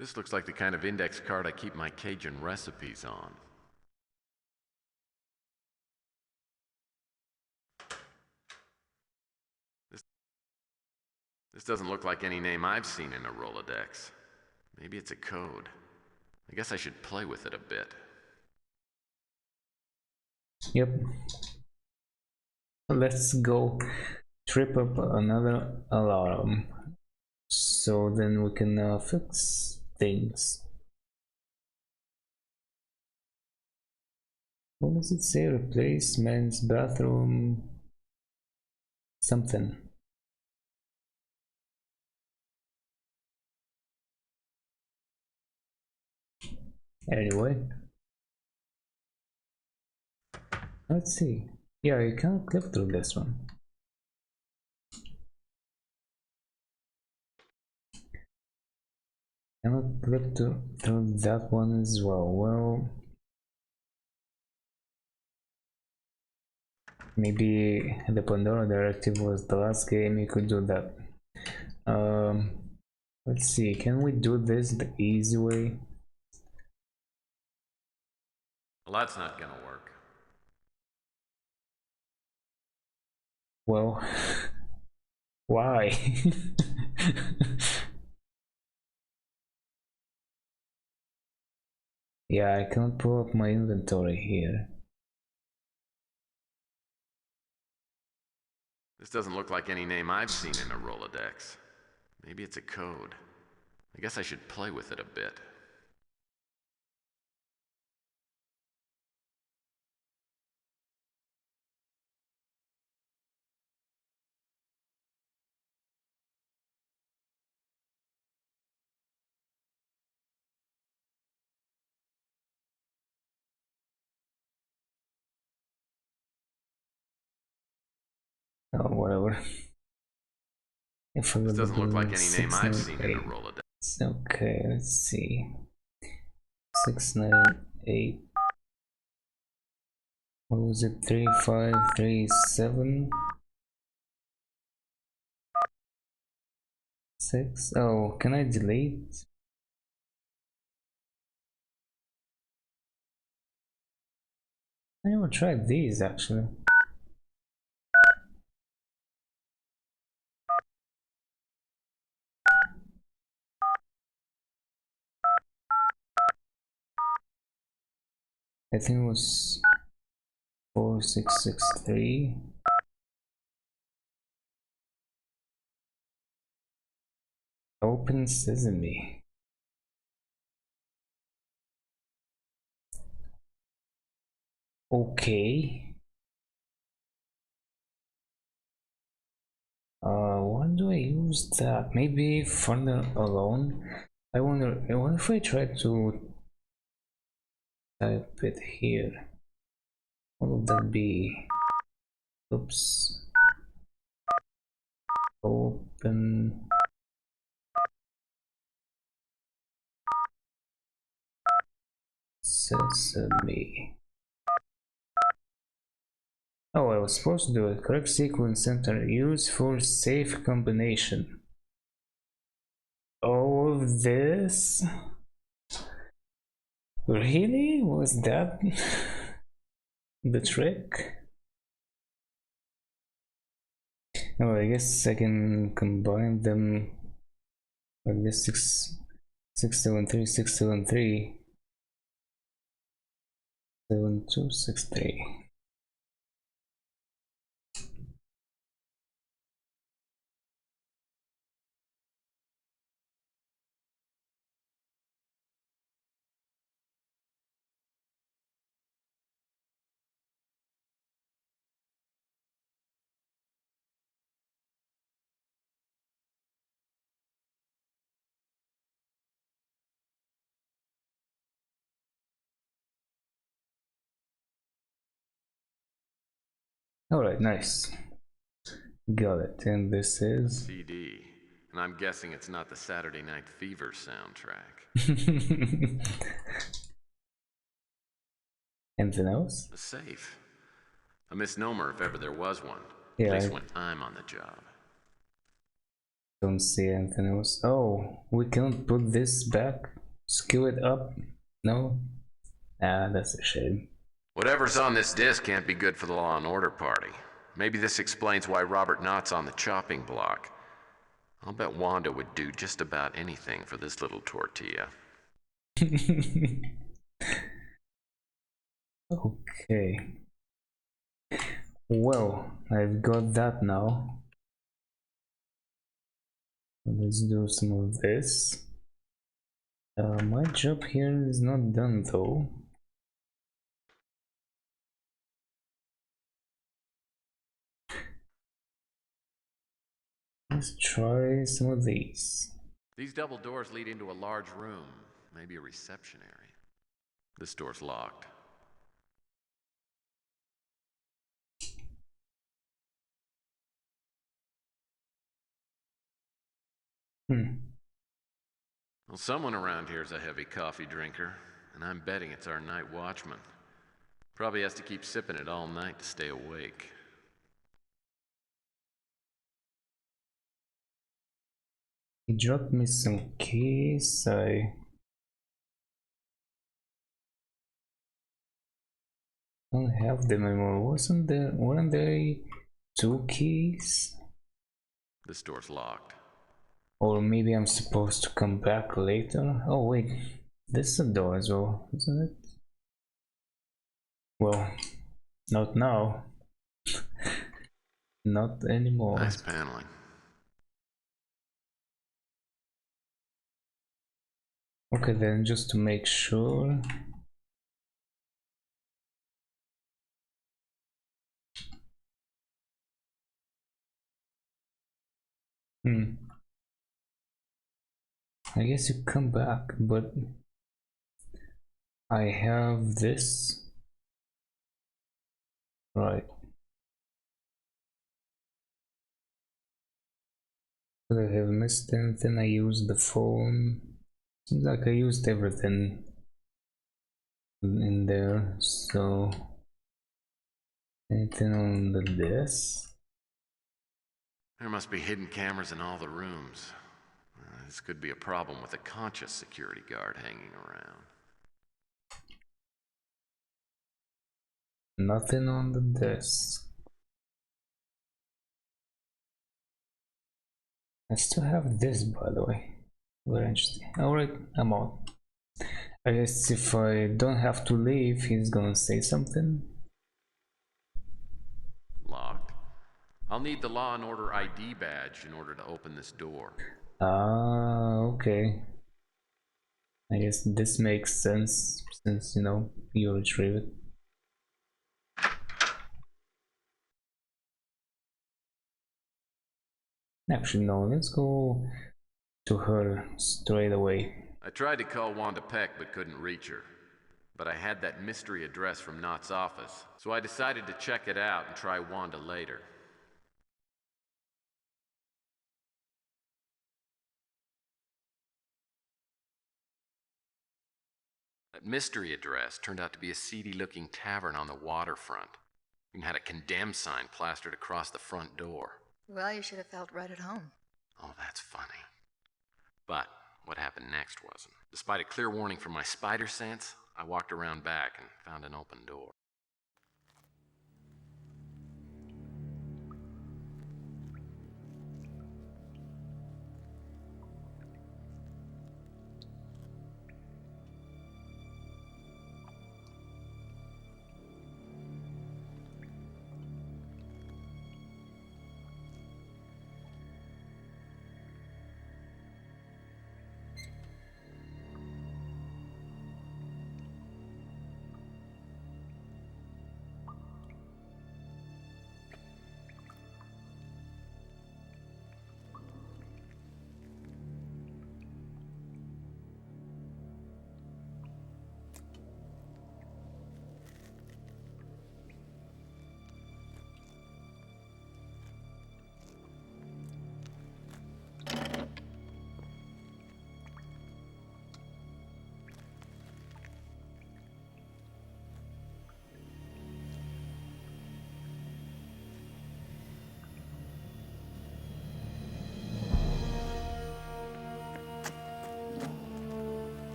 This looks like the kind of index card I keep my Cajun recipes on. This doesn't look like any name I've seen in a Rolodex. Maybe it's a code. I guess I should play with it a bit. Yep. Let's go trip up another alarm. So then we can fix things. What does it say? Replace men's bathroom something. Anyway, let's see. Yeah, you can't clip through this one. Cannot clip through that one as well. Well, maybe the Pandora Directive was the last game you could do that. Let's see, can we do this the easy way? Well, that's not gonna work. Well, why? Yeah, I can't pull up my inventory here. This doesn't look like any name I've seen in a Rolodex. Maybe it's a code. I guess I should play with it a bit. Oh, whatever. If This doesn't look like any name I've seen in a 698. Rolodex. Okay, let's see. 698. What was it? 3537 6. Oh, can I delete? I never tried these actually. I think it was 4663. Open Sesame. Okay. Why do I use that? Maybe further alone. I wonder if I try to type it here. What would that be? Oops. Open Sesame. Oh, I was supposed to do it. Correct sequence center. Use for safe combination. All of this? Really? Was that the trick? Oh, I guess I can combine them like this 673, 673, 7263. Alright, nice. Got it. And this is CD. And I'm guessing it's not the Saturday Night Fever soundtrack. anything else? A safe. A misnomer if ever there was one. Yeah, At least I when I'm on the job. don't see anything else. Oh, we can't put this back? Skew it up? No? Ah, that's a shame. Whatever's on this disc can't be good for the Law and Order party. Maybe this explains why Robert Knott's on the chopping block. I'll bet Wanda would do just about anything for this little tortilla. Okay. Well, I've got that now. Let's do some of this. My job here is not done though. Let's try some of these. These double doors lead into a large room, maybe a reception area. This door's locked. Well, someone around here is a heavy coffee drinker, and I'm betting it's our night watchman. Probably has to keep sipping it all night to stay awake. He dropped me some keys. I don't have them anymore. Weren't there 2 keys? This door's locked. Or maybe I'm supposed to come back later? Oh wait, this is a door as well, isn't it? Well, not now. Not anymore. Nice paneling. Okay, then just to make sure. I guess you come back, but I have this. Right. Could I have missed anything? I used the phone. Seems like I used everything in there, so anything on the desk? There must be hidden cameras in all the rooms. This could be a problem with a conscious security guard hanging around. Nothing on the desk. I still have this, by the way. Very interesting. Alright, I'm out. I guess if I don't have to leave, he's gonna say something. Locked. I'll need the Law and Order ID badge in order to open this door. Ah, okay. I guess this makes sense since, you retrieve it. Actually, no, let's go to her straight away. I tried to call Wanda Peck but couldn't reach her. But I had that mystery address from Knott's office, so I decided to check it out and try Wanda later. That mystery address turned out to be a seedy-looking tavern on the waterfront. Even had a condemned sign plastered across the front door. Well, you should have felt right at home. Oh, that's funny. But what happened next wasn't. Despite a clear warning from my spider sense, I walked around back and found an open door.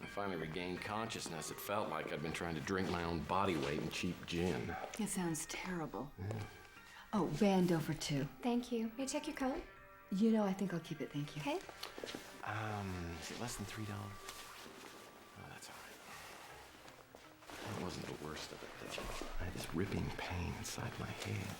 I finally regained consciousness. It felt like I'd been trying to drink my own body weight in cheap gin. It sounds terrible. Yeah. Oh, bando for two. Thank you. May I check your coat? You know, I think I'll keep it, thank you. Okay. Is it less than $3? Oh, that's all right. That wasn't the worst of it, though. I had this ripping pain inside my head.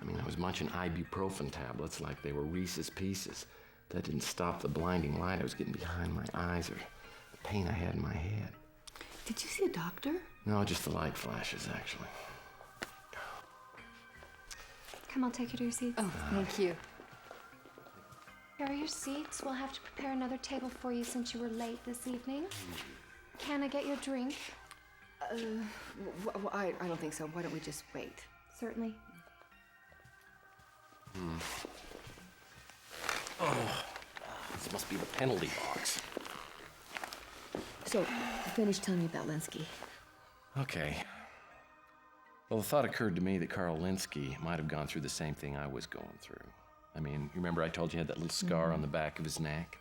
I mean, I was munching ibuprofen tablets like they were Reese's Pieces. That didn't stop the blinding light I was getting behind my eyes or the pain I had in my head. Did you see a doctor? No, just the light flashes, actually. Come, I'll take you to your seats. Oh, thank you. Here are your seats. We'll have to prepare another table for you since you were late this evening. Can I get your drink? I don't think so. Why don't we just wait? Certainly. Oh, this must be the penalty box. So, finish telling me about Linsky. Okay. Well, the thought occurred to me that Carl Linsky might have gone through the same thing I was going through. I mean, you remember I told you he had that little scar on the back of his neck?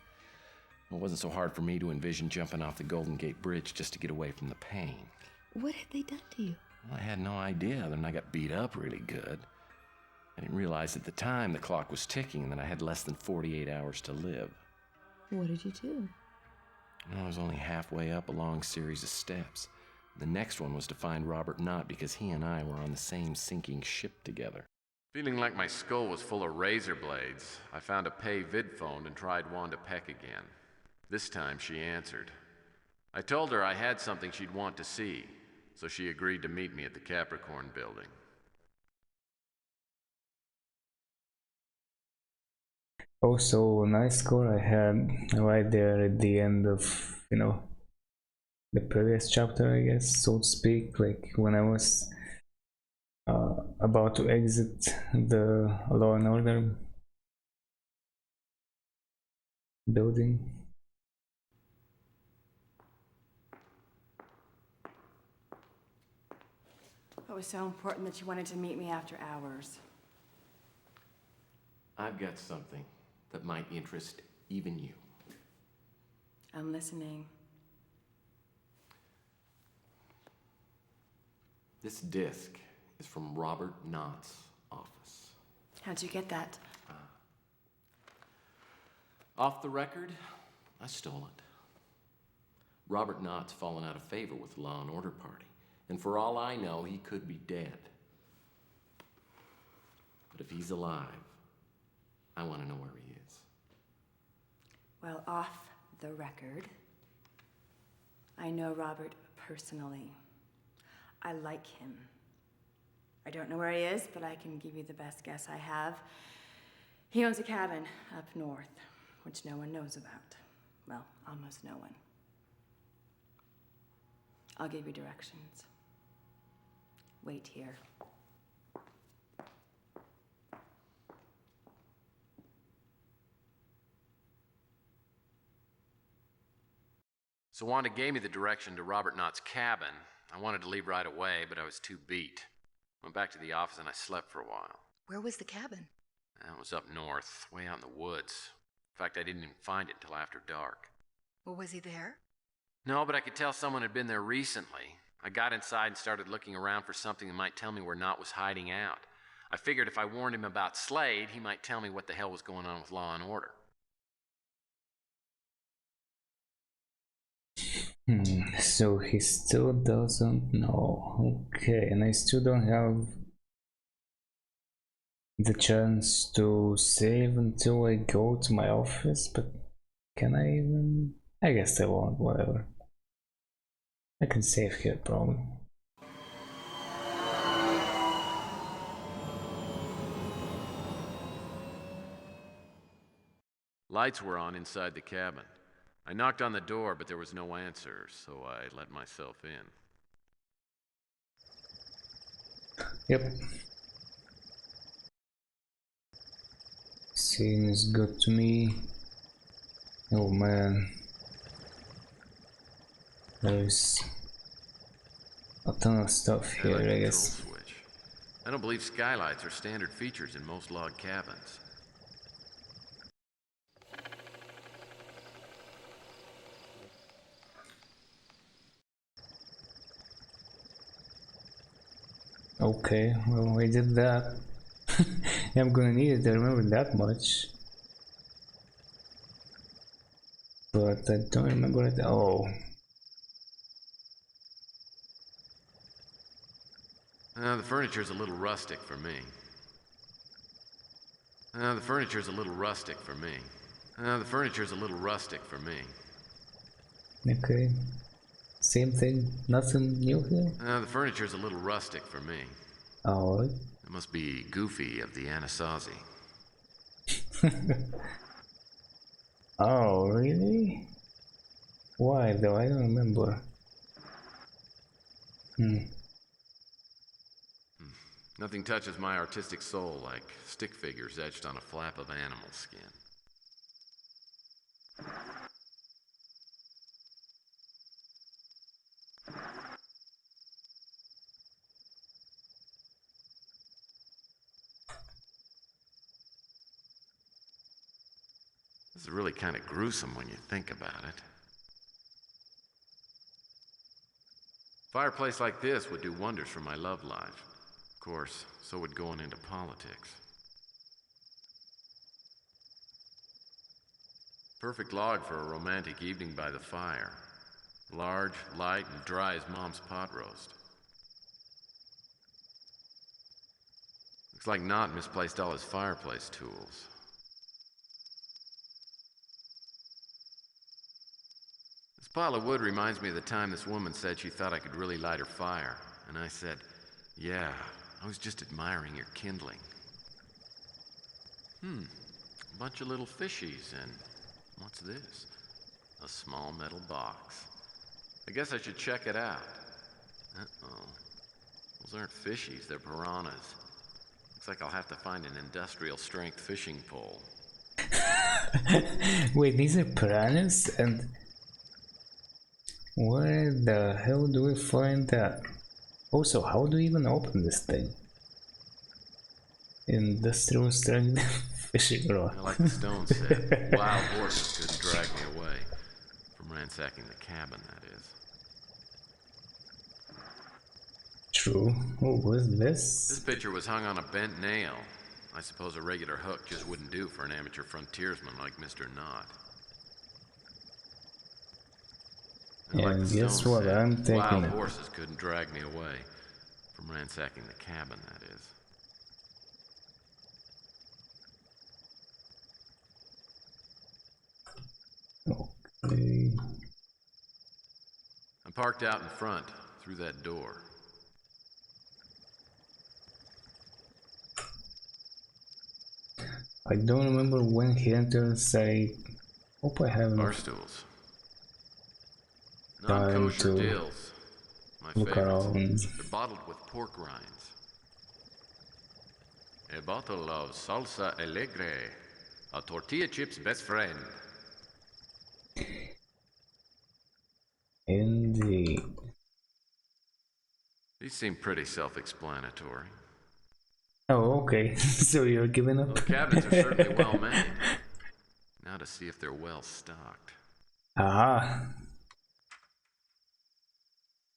Well, it wasn't so hard for me to envision jumping off the Golden Gate Bridge just to get away from the pain. What had they done to you? Well, I had no idea other than I got beat up really good. I didn't realize at the time the clock was ticking and that I had less than 48 hours to live. What did you do? Well, I was only halfway up a long series of steps. The next one was to find Robert Knott because he and I were on the same sinking ship together. Feeling like my skull was full of razor blades, I found a pay vid phone and tried Wanda Peck again. This time she answered. I told her I had something she'd want to see, so she agreed to meet me at the Capricorn building. Also, a nice score I had right there at the end of, the previous chapter, I guess, so to speak, like when I was about to exit the Law and Order building. It was so important that you wanted to meet me after hours. I've got something that might interest even you. I'm listening. This disc is from Robert Knott's office. How'd you get that? Off the record, I stole it. Robert Knott's fallen out of favor with the Law and Order Party, and for all I know, he could be dead. But if he's alive, I want to know where he is. Well, off the record, I know Robert personally. I like him. I don't know where he is, but I can give you the best guess I have. He owns a cabin up north, which no one knows about. Well, almost no one. I'll give you directions. Wait here. So Wanda gave me the direction to Robert Knott's cabin. I wanted to leave right away, but I was too beat. Went back to the office and I slept for a while. Where was the cabin? It was up north, way out in the woods. In fact, I didn't even find it until after dark. Well, was he there? No, but I could tell someone had been there recently. I got inside and started looking around for something that might tell me where Knott was hiding out. I figured if I warned him about Slade, he might tell me what the hell was going on with Law and Order. So he still doesn't know. Okay, and I still don't have the chance to save until I go to my office, but can I even? I guess I won't, whatever. I can save here probably. Lights were on inside the cabin. I knocked on the door, but there was no answer, so I let myself in. Yep. Seems good to me. Oh man. There's a ton of stuff here, I guess. Switch. I don't believe skylights are standard features in most log cabins. Okay, well I did that. I'm gonna need it, I remember that much. But I don't remember it. Oh. The furniture's a little rustic for me. The furniture's a little rustic for me. The furniture's a little rustic for me. Okay. Same thing, nothing new here? The furniture's a little rustic for me. Alright. It must be Goofy of the Anasazi. Oh, really? Why though? I don't remember. Nothing touches my artistic soul like stick figures etched on a flap of animal skin. This is really kind of gruesome when you think about it. A fireplace like this would do wonders for my love life. Of course, so would going into politics. Perfect log for a romantic evening by the fire. Large, light, and dry as Mom's pot roast. Looks like Knott misplaced all his fireplace tools. This pile of wood reminds me of the time this woman said she thought I could really light her fire. And I said, yeah, I was just admiring your kindling. A bunch of little fishies, and what's this? A small metal box. I guess I should check it out. Uh-oh. Those aren't fishies, they're piranhas. Looks like I'll have to find an industrial strength fishing pole. Wait, these are piranhas? And where the hell do we find that? Also, how do we even open this thing? Industrial strength fishing rod. Like the stone said, wild horses couldn't drag me away. From ransacking the cabin, that is. True. Oh, what's this? This picture was hung on a bent nail. I suppose a regular hook just wouldn't do for an amateur frontiersman like Mr. Knott. I like And the guess stone what? said, I'm taking wild it. horses couldn't drag me away. From ransacking the cabin, that is. Okay. I'm parked out in front, through that door. I don't remember when he enters. I hope I have Bar enough stools. time Non-kosher to dills. My look favorites. around. They're bottled with pork rinds. A bottle of salsa alegre. A tortilla chip's best friend. Indeed. These seem pretty self-explanatory. Oh, okay. So you're giving up? Well, the cabins are certainly well made. Now to see if they're well stocked. Aha.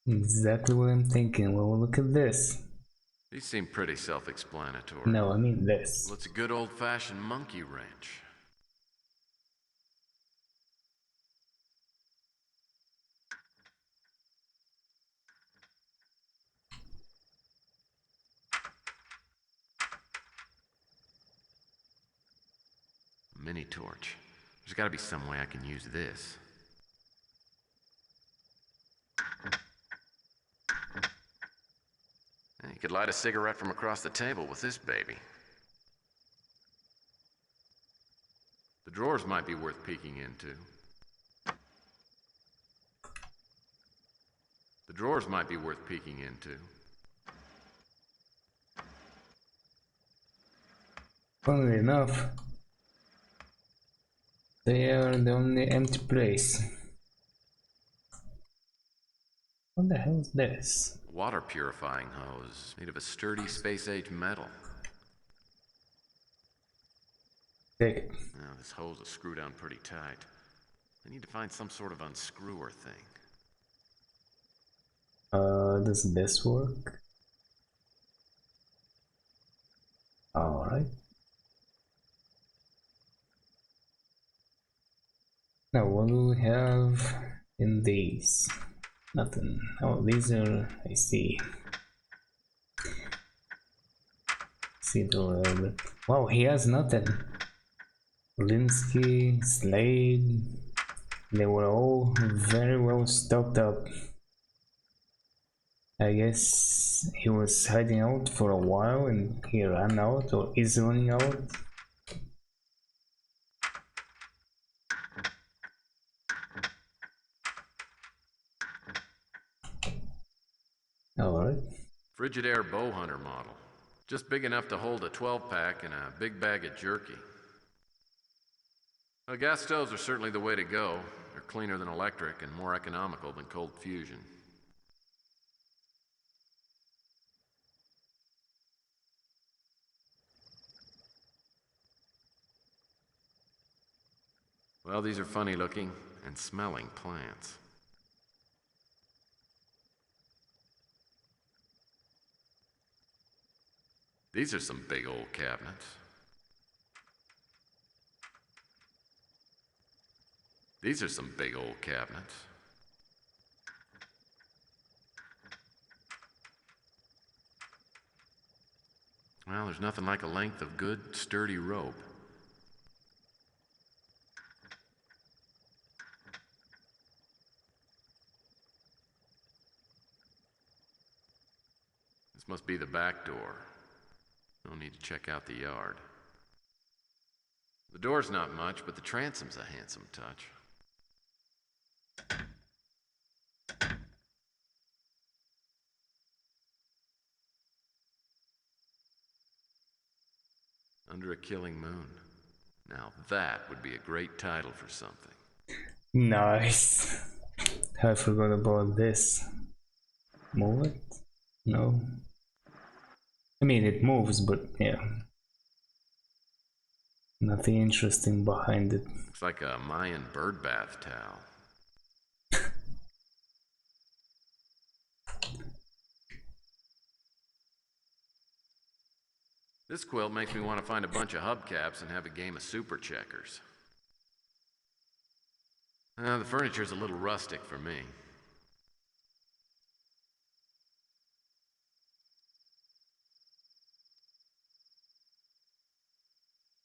Exactly what I'm thinking. Well, look at this. These seem pretty self-explanatory. No, I mean this. Well, it's a good old-fashioned monkey wrench. A mini torch. There's gotta be some way I can use this. You could light a cigarette from across the table with this baby. The drawers might be worth peeking into. The drawers might be worth peeking into. Funnily enough, they are the only empty place. What the hell is this? A water purifying hose made of a sturdy space-age metal. Take it. Now, this hose is screwed down pretty tight. I need to find some sort of unscrewer thing. Does this work? Alright. Now, what do we have in these? Nothing. Oh, these are. I see. See the little bit. Wow, he has nothing. Linsky, Slade. They were all very well stocked up. I guess he was hiding out for a while and he ran out or is running out. Alright. Frigidaire Bowhunter model. Just big enough to hold a 12-pack and a big bag of jerky. Well, gas stoves are certainly the way to go. They're cleaner than electric and more economical than cold fusion. Well, these are funny looking and smelling plants. These are some big old cabinets. These are some big old cabinets. Well, there's nothing like a length of good, sturdy rope. This must be the back door. No need to check out the yard. The door's not much, but the transom's a handsome touch. Under a Killing Moon. Now that would be a great title for something. Nice. I forgot about this. Move it? No. I mean, it moves, but yeah. Nothing interesting behind it. Looks like a Mayan bird bath towel. This quilt makes me want to find a bunch of hubcaps and have a game of super checkers. The furniture's a little rustic for me.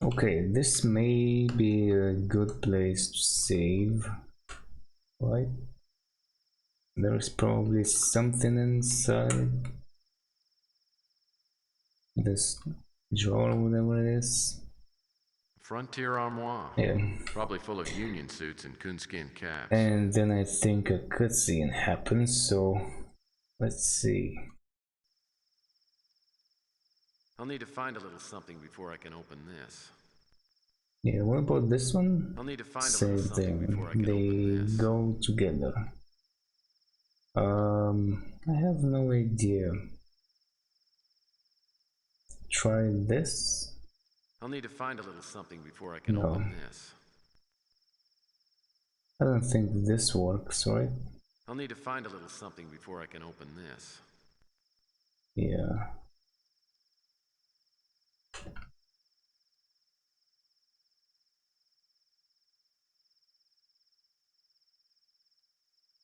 Okay, this may be a good place to save, right? There's probably something inside this drawer, whatever it is. Frontier armoire. Yeah. Probably full of Union suits and coonskin caps. And then I think a cutscene happens, so let's see. I'll need to find a little something before I can open this. Yeah, what about this one? I'll need to find a little Save something them. before I can They open this. go together. I have no idea. Try this. I'll need to find a little something before I can No. open this. I don't think this works, right? I'll need to find a little something before I can open this. Yeah.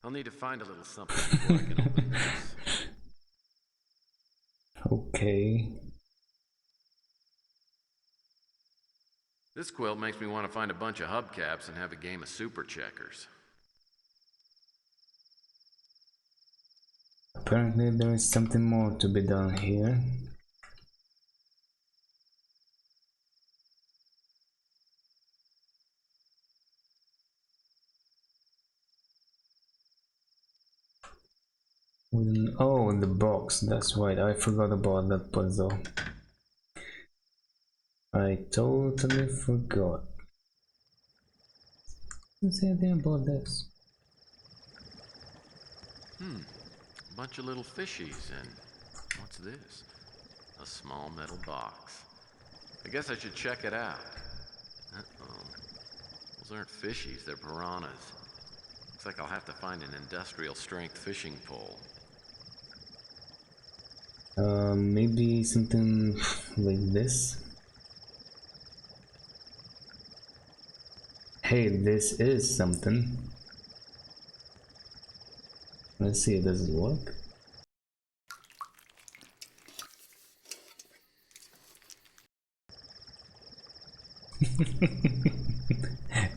I'll need to find a little something before I can open this. Okay. This quilt makes me want to find a bunch of hubcaps and have a game of super checkers. Apparently there is something more to be done here. Oh, the box, that's right, I forgot about that puzzle. I totally forgot. Let's say anything about this. A bunch of little fishies and what's this? A small metal box. I guess I should check it out. Uh-oh. Those aren't fishies, they're piranhas. Looks like I'll have to find an industrial strength fishing pole. Maybe something like this. Hey, this is something. Let's see, does it work?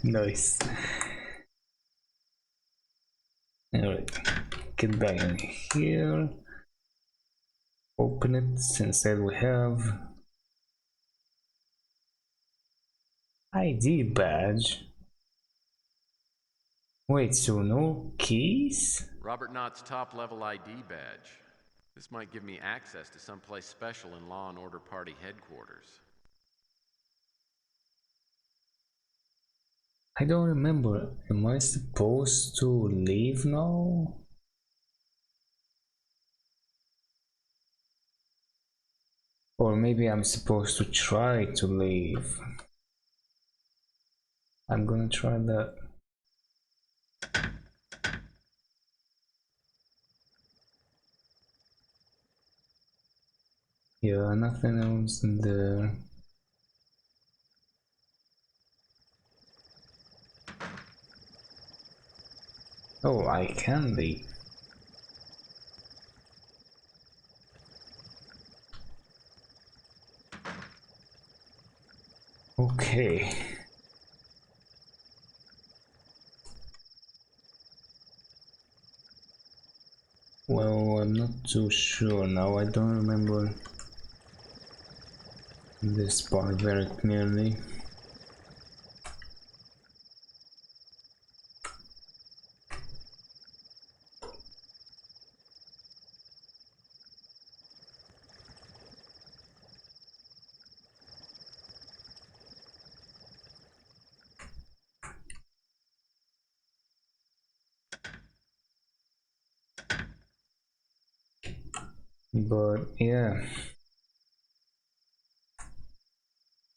Nice. Alright, get back in here. Open it. Instead we have ID badge. Wait, so no keys? Robert Knott's top-level ID badge. This might give me access to someplace special in Law and Order Party headquarters. I don't remember. Am I supposed to leave now? Or maybe I'm supposed to try to leave. I'm gonna try that. Yeah, nothing else in there. Oh, I can leave. Okay. Well, I'm not too sure now. I don't remember this part very clearly. But yeah.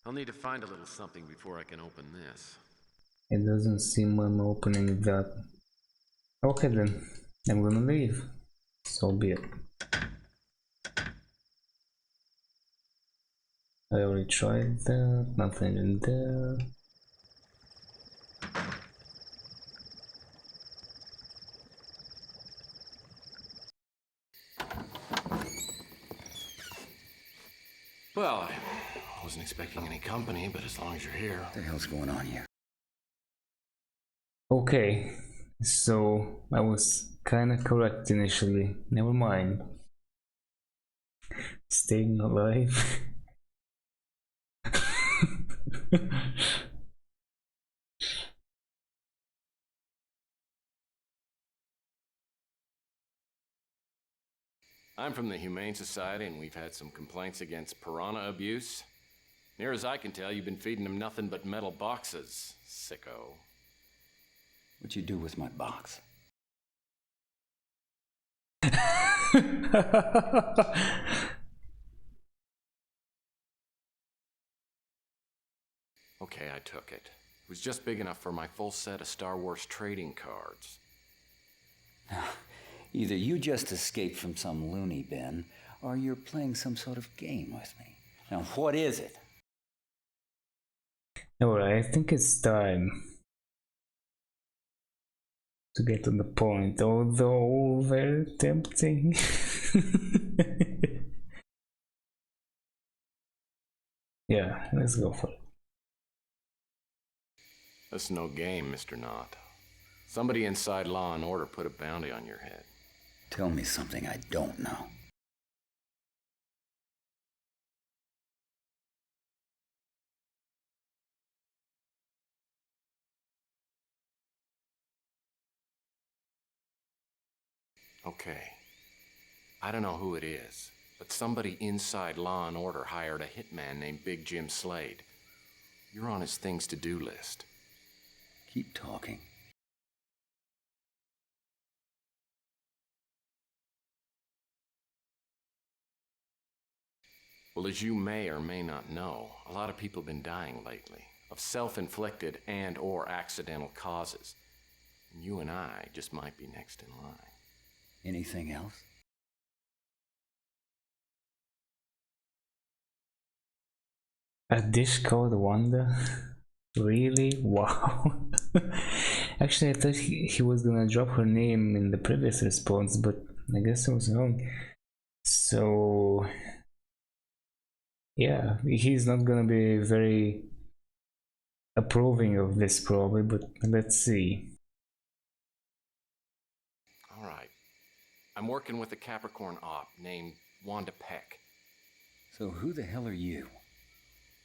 I'll need to find a little something before I can open this. It doesn't seem I'm opening that. Okay then, I'm gonna leave. So be it. I already tried that, nothing in there. Well, Wasn't expecting any company, but as long as you're here. What the hell's going on here? Okay, so I was kinda correct initially. Never mind. Staying alive. I'm from the Humane Society, and we've had some complaints against piranha abuse. Near as I can tell, you've been feeding them nothing but metal boxes, sicko. What'd you do with my box? Okay, I took it. It was just big enough for my full set of Star Wars trading cards. Either you just escaped from some loony bin, or you're playing some sort of game with me. Now, what is it? Alright, I think it's time to get to the point, although very tempting. Yeah, let's go for it. That's no game, Mr. Knott. Somebody inside Law and Order put a bounty on your head. Tell me something I don't know. Okay. I don't know who it is, but somebody inside Law and Order hired a hitman named Big Jim Slade. You're on his things to do list. Keep talking. Well, as you may or may not know, a lot of people have been dying lately, of self-inflicted and/or accidental causes. And you and I just might be next in line. Anything else? A dish called Wanda? Really? Wow. Actually, I thought he was gonna drop her name in the previous response, but I guess I was wrong. So, yeah, he's not gonna be very approving of this probably, but let's see. All right. I'm working with a Capricorn op named Wanda Peck. So who the hell are you?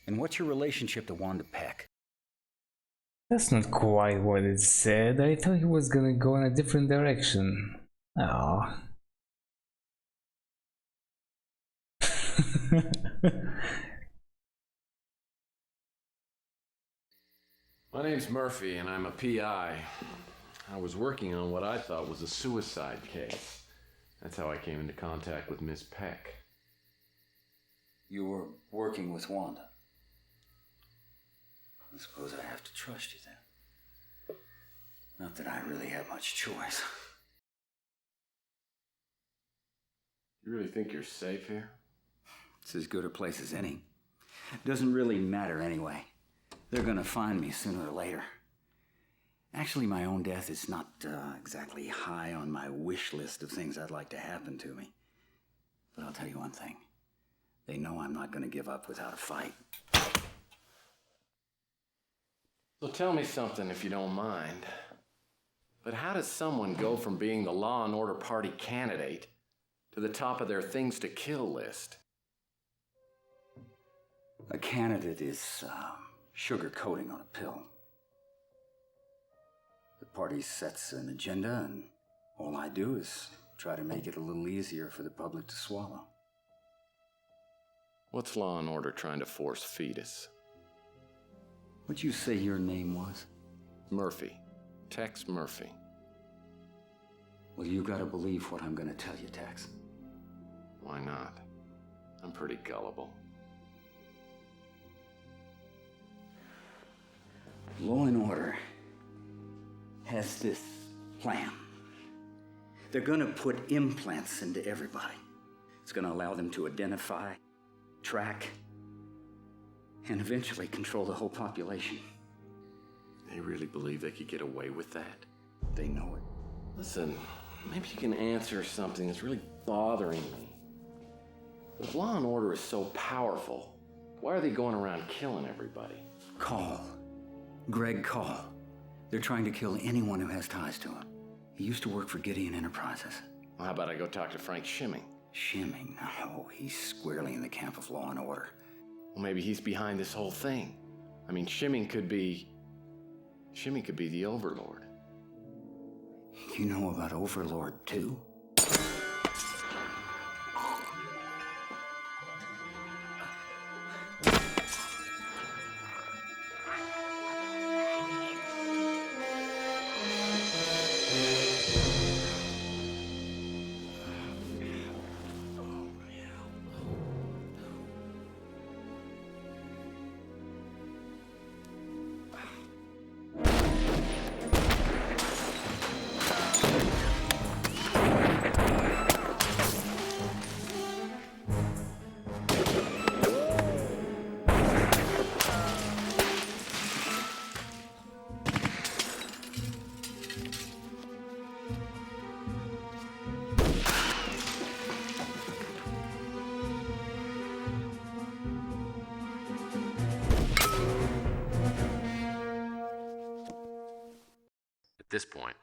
And what's your relationship to Wanda Peck? That's not quite what it said. I thought he was gonna go in a different direction. Oh. My name's Murphy, and I'm a PI. I was working on what I thought was a suicide case. That's how I came into contact with Miss Peck. You were working with Wanda. I suppose I have to trust you then. Not that I really have much choice. You really think you're safe here? It's as good a place as any. Doesn't really matter anyway. They're gonna find me sooner or later. Actually, my own death is not exactly high on my wish list of things I'd like to happen to me. But I'll tell you one thing. They know I'm not gonna give up without a fight. So tell me something if you don't mind. But how does someone go from being the Law and Order Party candidate to the top of their things to kill list? A candidate is sugar coating on a pill. The party sets an agenda, and all I do is try to make it a little easier for the public to swallow. What's Law and Order trying to force feed us? What'd you say your name was? Murphy. Tex Murphy. Well, you gotta believe what I'm gonna tell you, Tex. Why not? I'm pretty gullible. Law and Order has this plan. They're gonna put implants into everybody. It's gonna allow them to identify, track, and eventually control the whole population. They really believe they could get away with that? They know it. Listen, maybe you can answer something that's really bothering me. If Law and Order is so powerful, Why are they going around killing everybody? Call. Greg Call. They're trying to kill anyone who has ties to him. He used to work for Gideon Enterprises. Well, how about I go talk to Frank Schimming? Schimming? No, he's squarely in the camp of law and order. Well, maybe he's behind this whole thing. I mean, Schimming could be the Overlord. You know about Overlord, too? At this point,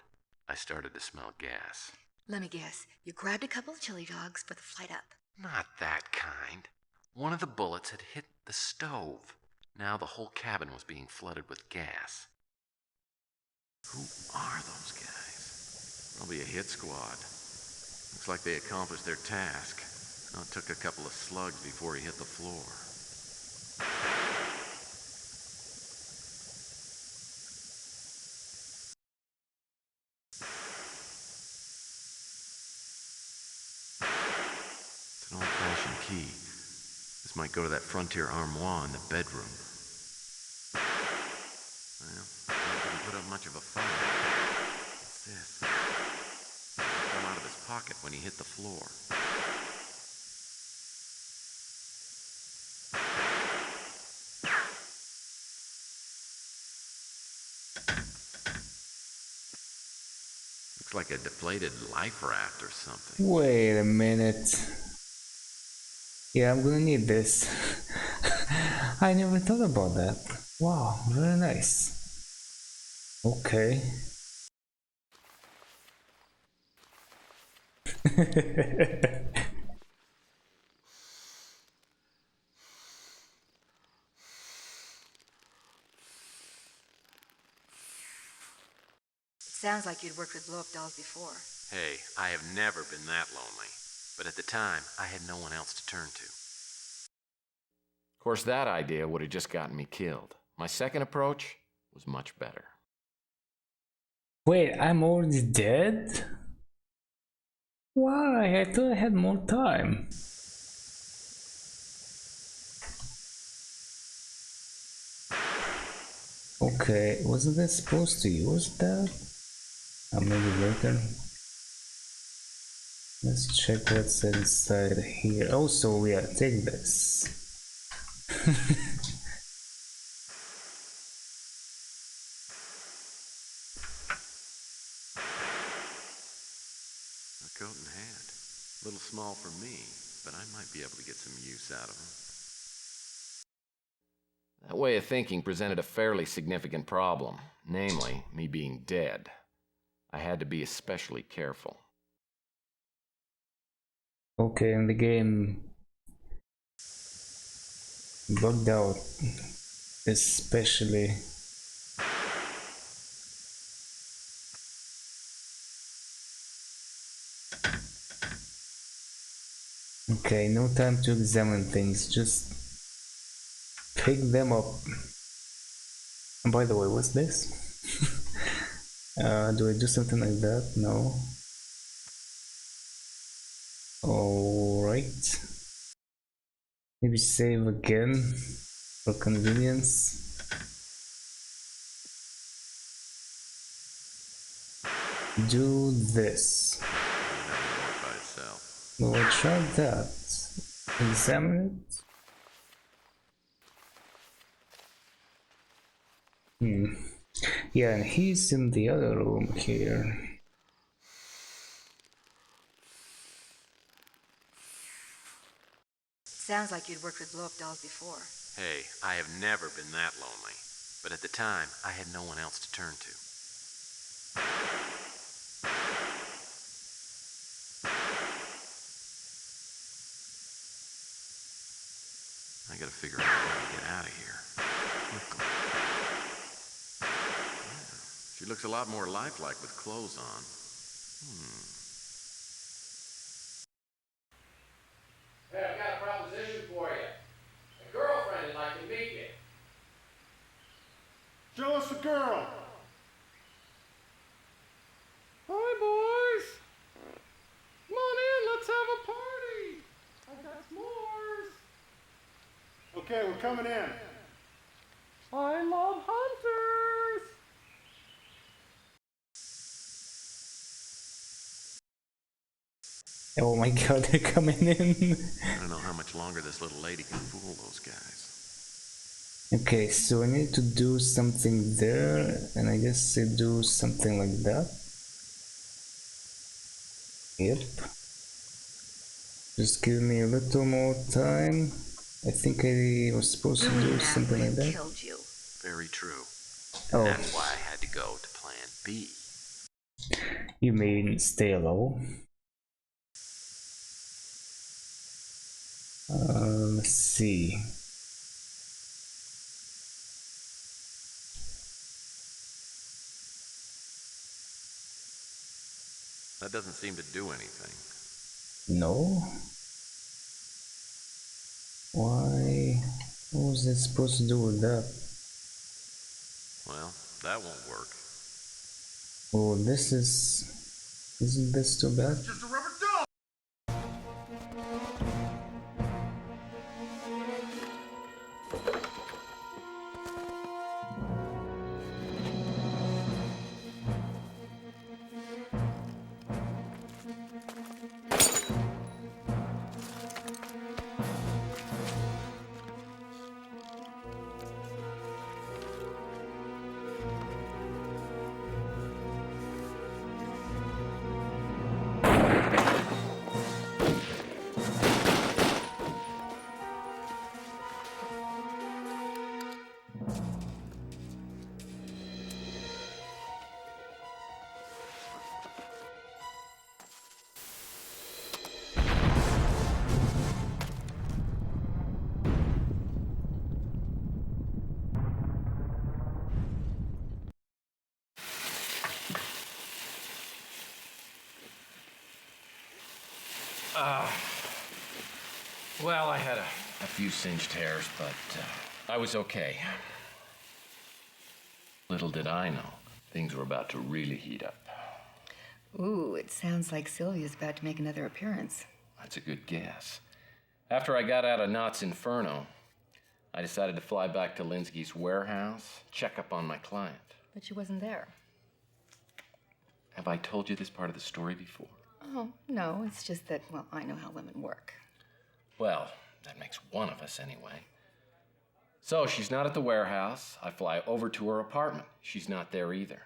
I started to smell gas. Let me guess. You grabbed a couple of chili dogs for the flight up. Not that kind. One of the bullets had hit the stove. Now the whole cabin was being flooded with gas. Who are those guys? Probably a hit squad. Looks like they accomplished their task. Now it took a couple of slugs before he hit the floor. It's an old-fashioned key. This might go to that frontier armoire in the bedroom. Well, he didn't put up much of a fight. What's this? It fell out of his pocket when he hit the floor. Looks like a deflated life raft or something. Wait a minute. Yeah, I'm gonna need this. I never thought about that. Wow, very nice. Okay. Sounds like you'd worked with blow-up dolls before. Hey, I have never been that lonely. But at the time, I had no one else to turn to. Of course, that idea would have just gotten me killed. My second approach was much better. Wait, I'm already dead? Why? I thought I had more time. Okay, wasn't I supposed to use that? Maybe later. Let's check what's inside here. Also, yeah, take this. A coat and hat. A little small for me, but I might be able to get some use out of them. That way of thinking presented a fairly significant problem, namely, me being dead. I had to be especially careful. Okay, and the game bugged out, especially. Okay, no time to examine things, just pick them up. And by the way, what's this? Do I do something like that? No. Alright. Maybe save again for convenience. Do this. By itself. Well, I tried that. Examine it. Yeah, and he's in the other room here. Sounds like you'd worked with blow-up dolls before. Hey, I have never been that lonely. But at the time, I had no one else to turn to. I gotta figure out how to get out of here. Quickly. Yeah, she looks a lot more lifelike with clothes on. Hey, I've got a proposition for you. A girlfriend would like to meet you. Show us the girl. Hi, boys. Come on in, let's have a party. I got s'mores. Okay, we're coming in. I love hunters. Oh my god, they're coming in. I don't know how much longer this little lady can fool those guys. Okay, so I need to do something there, and I guess I do something like that. Yep. Just give me a little more time. I think I was supposed to do something like that. Killed you. Very true. Oh. That's why I had to go to plan B. You mean stay low? Let's see. That doesn't seem to do anything. No? Why? What was I supposed to do with that? Well, that won't work. Oh, this is... Isn't this too bad? Just a rubber dog. Well, I had a few singed hairs, but I was okay. Little did I know, things were about to really heat up. Ooh, it sounds like Sylvia's about to make another appearance. That's a good guess. After I got out of Knott's Inferno, I decided to fly back to Linsky's warehouse, check up on my client. But she wasn't there. Have I told you this part of the story before? Oh, no, it's just that, well, I know how women work. Well, that makes one of us anyway. So she's not at the warehouse. I fly over to her apartment. She's not there either.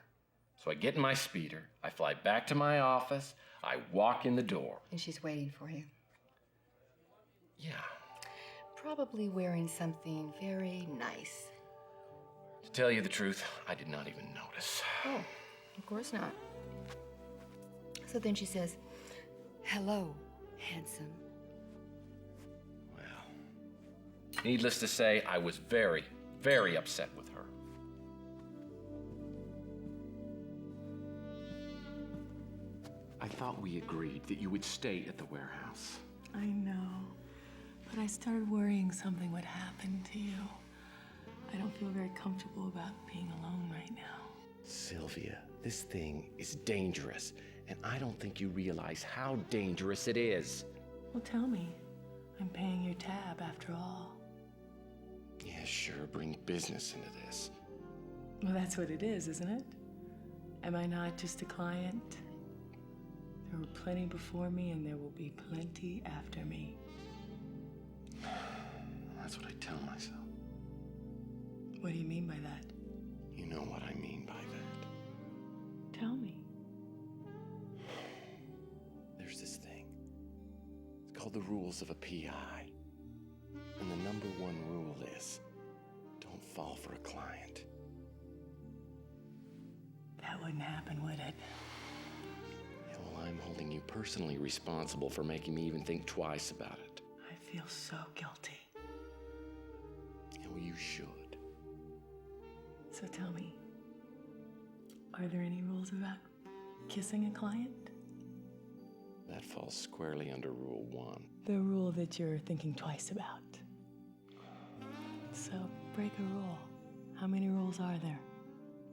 So I get in my speeder. I fly back to my office. I walk in the door. And she's waiting for you. Yeah. Probably wearing something very nice. To tell you the truth, I did not even notice. Oh, of course not. So then she says, "Hello, handsome." Needless to say, I was very, very upset with her. I thought we agreed that you would stay at the warehouse. I know, but I started worrying something would happen to you. I don't feel very comfortable about being alone right now. Sylvia, this thing is dangerous, and I don't think you realize how dangerous it is. Well, tell me. I'm paying your tab after all. Yeah, sure, bring business into this. Well, that's what it is, isn't it? Am I not just a client? There were plenty before me, and there will be plenty after me. That's what I tell myself. What do you mean by that? You know what I mean by that. Tell me. There's this thing. It's called the rules of a PI. And the number one rule rule is, don't fall for a client. That wouldn't happen, would it? Yeah, well, I'm holding you personally responsible for making me even think twice about it. I feel so guilty. Yeah, well, you should. So tell me, are there any rules about kissing a client? That falls squarely under Rule 1. The rule that you're thinking twice about. So, break a rule. How many rules are there?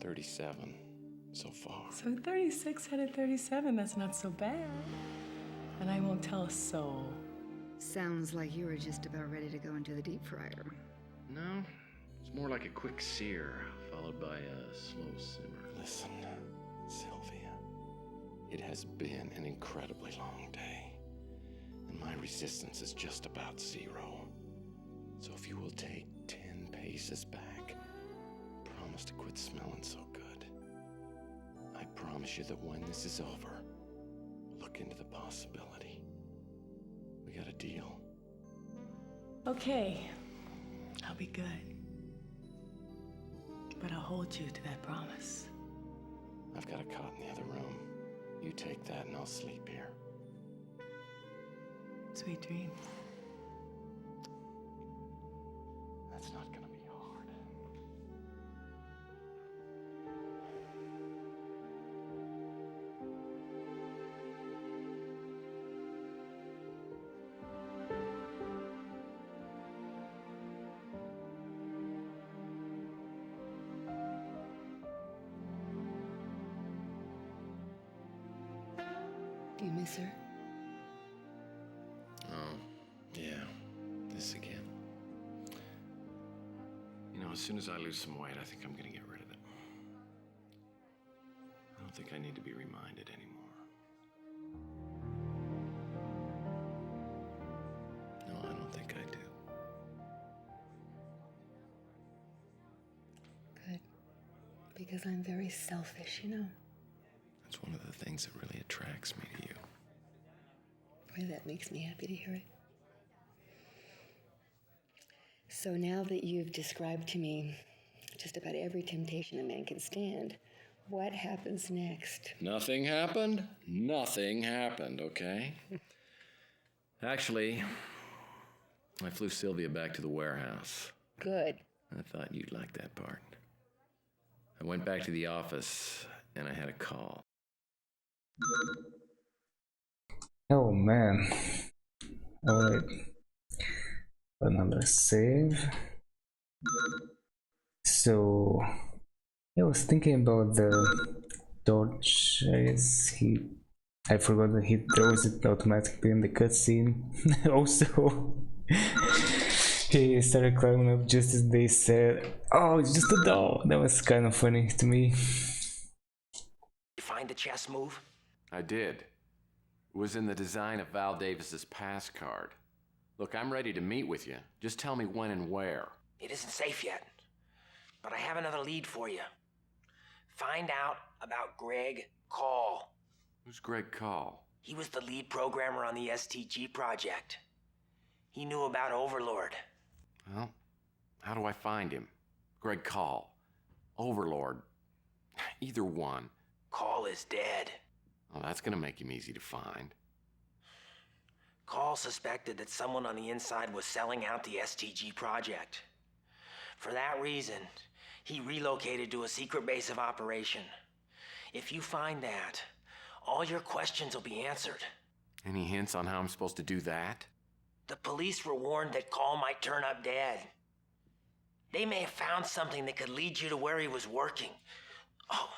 37 so far. So 36 out of 37, that's not so bad. And I won't tell a soul. Sounds like you were just about ready to go into the deep fryer. No, it's more like a quick sear, followed by a slow simmer. Listen, Sylvia, it has been an incredibly long day, and my resistance is just about 0. So if you will take 10 paces back, promise to quit smelling so good. I promise you that when this is over, look into the possibility. We got a deal. Okay, I'll be good. But I'll hold you to that promise. I've got a cot in the other room. You take that and I'll sleep here. Sweet dreams. That's not gonna be hard. Do you miss her? Oh, yeah. This again. You know, as soon as I lose some weight, I think I'm gonna get rid of it. I don't think I need to be reminded anymore. No, I don't think I do. Good. Because I'm very selfish, you know. That's one of the things that really attracts me to you. Boy, that makes me happy to hear it. So now that you've described to me just about every temptation a man can stand, what happens next? Nothing happened? Nothing happened, okay? Actually, I flew Sylvia back to the warehouse. Good. I thought you'd like that part. I went back to the office and I had a call. Oh man. Alright. Another save. So I was thinking about the torch. I forgot that he throws it automatically in the cutscene. Also, he started climbing up just as they said, "Oh, it's just a doll." That was kind of funny to me. You find the chess move? I did. It was in the design of Val Davis's pass card. Look, I'm ready to meet with you. Just tell me when and where. It isn't safe yet, but I have another lead for you. Find out about Greg Call. Who's Greg Call? He was the lead programmer on the STG project. He knew about Overlord. Well, how do I find him? Greg Call. Overlord. Either one. Call is dead. Oh, that's gonna make him easy to find. Call suspected that someone on the inside was selling out the STG project. For that reason, he relocated to a secret base of operation. If you find that, all your questions will be answered. Any hints on how I'm supposed to do that? The police were warned that Call might turn up dead. They may have found something that could lead you to where he was working. Oh,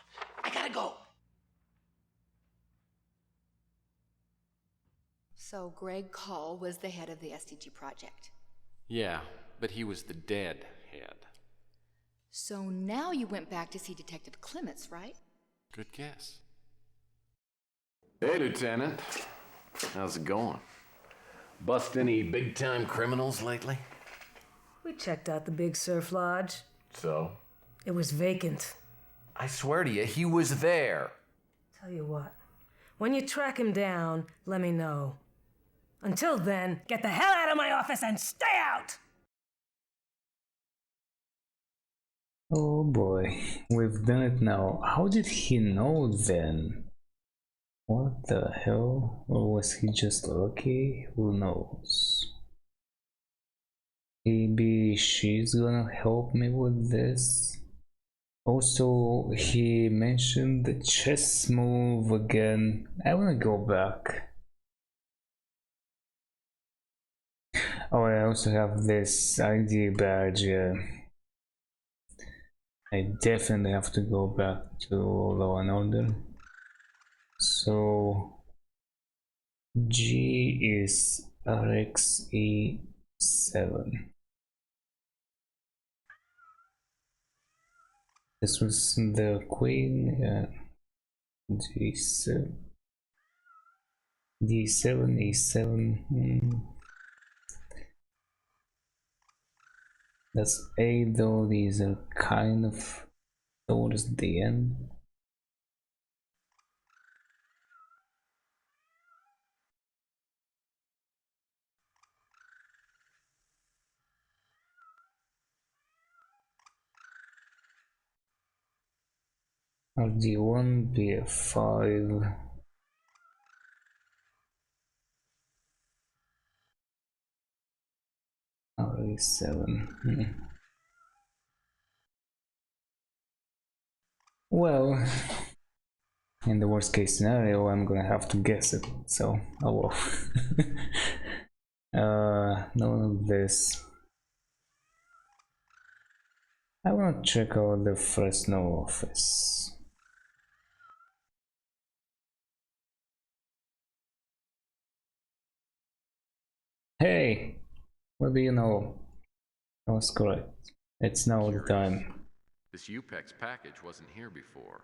I gotta go. So Greg Call was the head of the STG project. Yeah, but he was the dead head. So now you went back to see Detective Clements, right? Good guess. Hey, Lieutenant. How's it going? Bust any big-time criminals lately? We checked out the Big Surf Lodge. So? It was vacant. I swear to you, he was there. Tell you what, when you track him down, let me know. Until then, get the hell out of my office and stay out! Oh boy, we've done it now. How did he know then? What the hell? Or was he just lucky? Who knows? Maybe she's gonna help me with this. Also, he mentioned the chess move again. I wanna go back. Oh, I also have this ID badge. I definitely have to go back to Law and Order. So G is RxE7. This was the Queen. G7. D7, E7. That's A, though these are kind of towards the end. RD1, BF5. RE7. Well, in the worst case scenario, I'm gonna have to guess it, so oh well. None of this. I wanna check out the Fresno office. Hey, what do you know? I was correct. It's now the time. This UPEX package wasn't here before.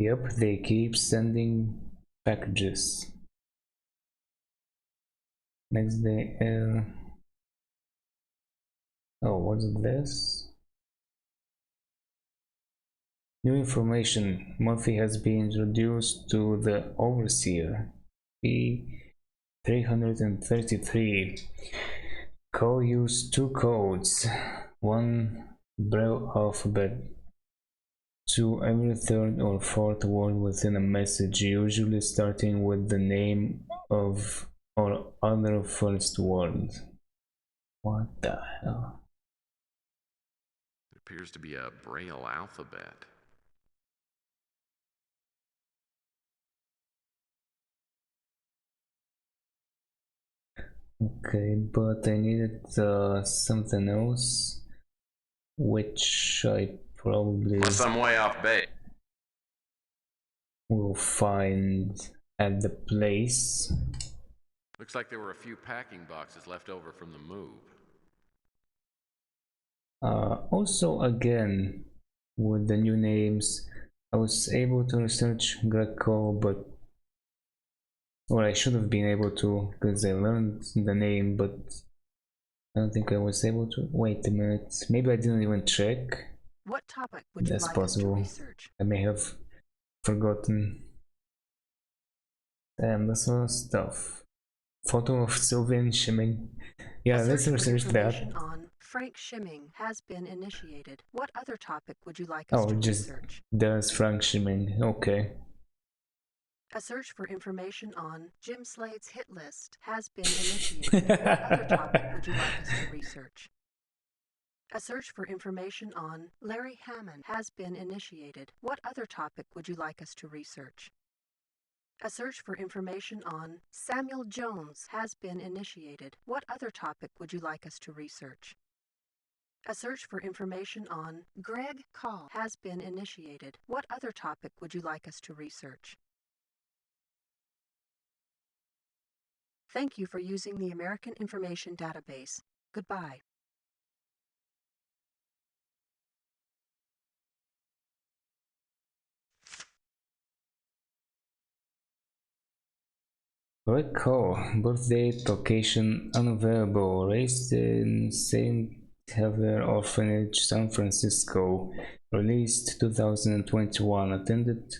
Yep, they keep sending packages. Next day, oh, what's this? New information. Murphy has been introduced to the Overseer. P333. Co use two codes. One Braille alphabet to every third or fourth word within a message, usually starting with the name of or other first word. What the hell? It appears to be a Braille alphabet. Okay, but I needed something else, which I probably Unless I'm way off base. will find at the place. Looks like there were a few packing boxes left over from the move. Also, again, with the new names, I was able to research Greco, but or I should have been able to because I learned the name, but I don't think I was able to. Wait a minute, maybe I didn't even check. What topic would That's you like possible. us to research? I may have forgotten. Damn, that's a lot of stuff. Photo of Sylvain Shimming. Yeah, let's research that. On Frank Shimming has been initiated. What other topic would you like us to Just research? there's Frank Shimming. Okay. A search for information on Jim Slade's hit list has been initiated. What other topic would you like us to research? A search for information on Larry Hammond has been initiated. What other topic would you like us to research? A search for information on Samuel Jones has been initiated. What other topic would you like us to research? A search for information on Greg Call has been initiated. What other topic would you like us to research? Thank you for using the American Information Database. Goodbye. Greg Cole, birth date, location unavailable, raised in St. Xavier Orphanage, San Francisco, released 2021, attended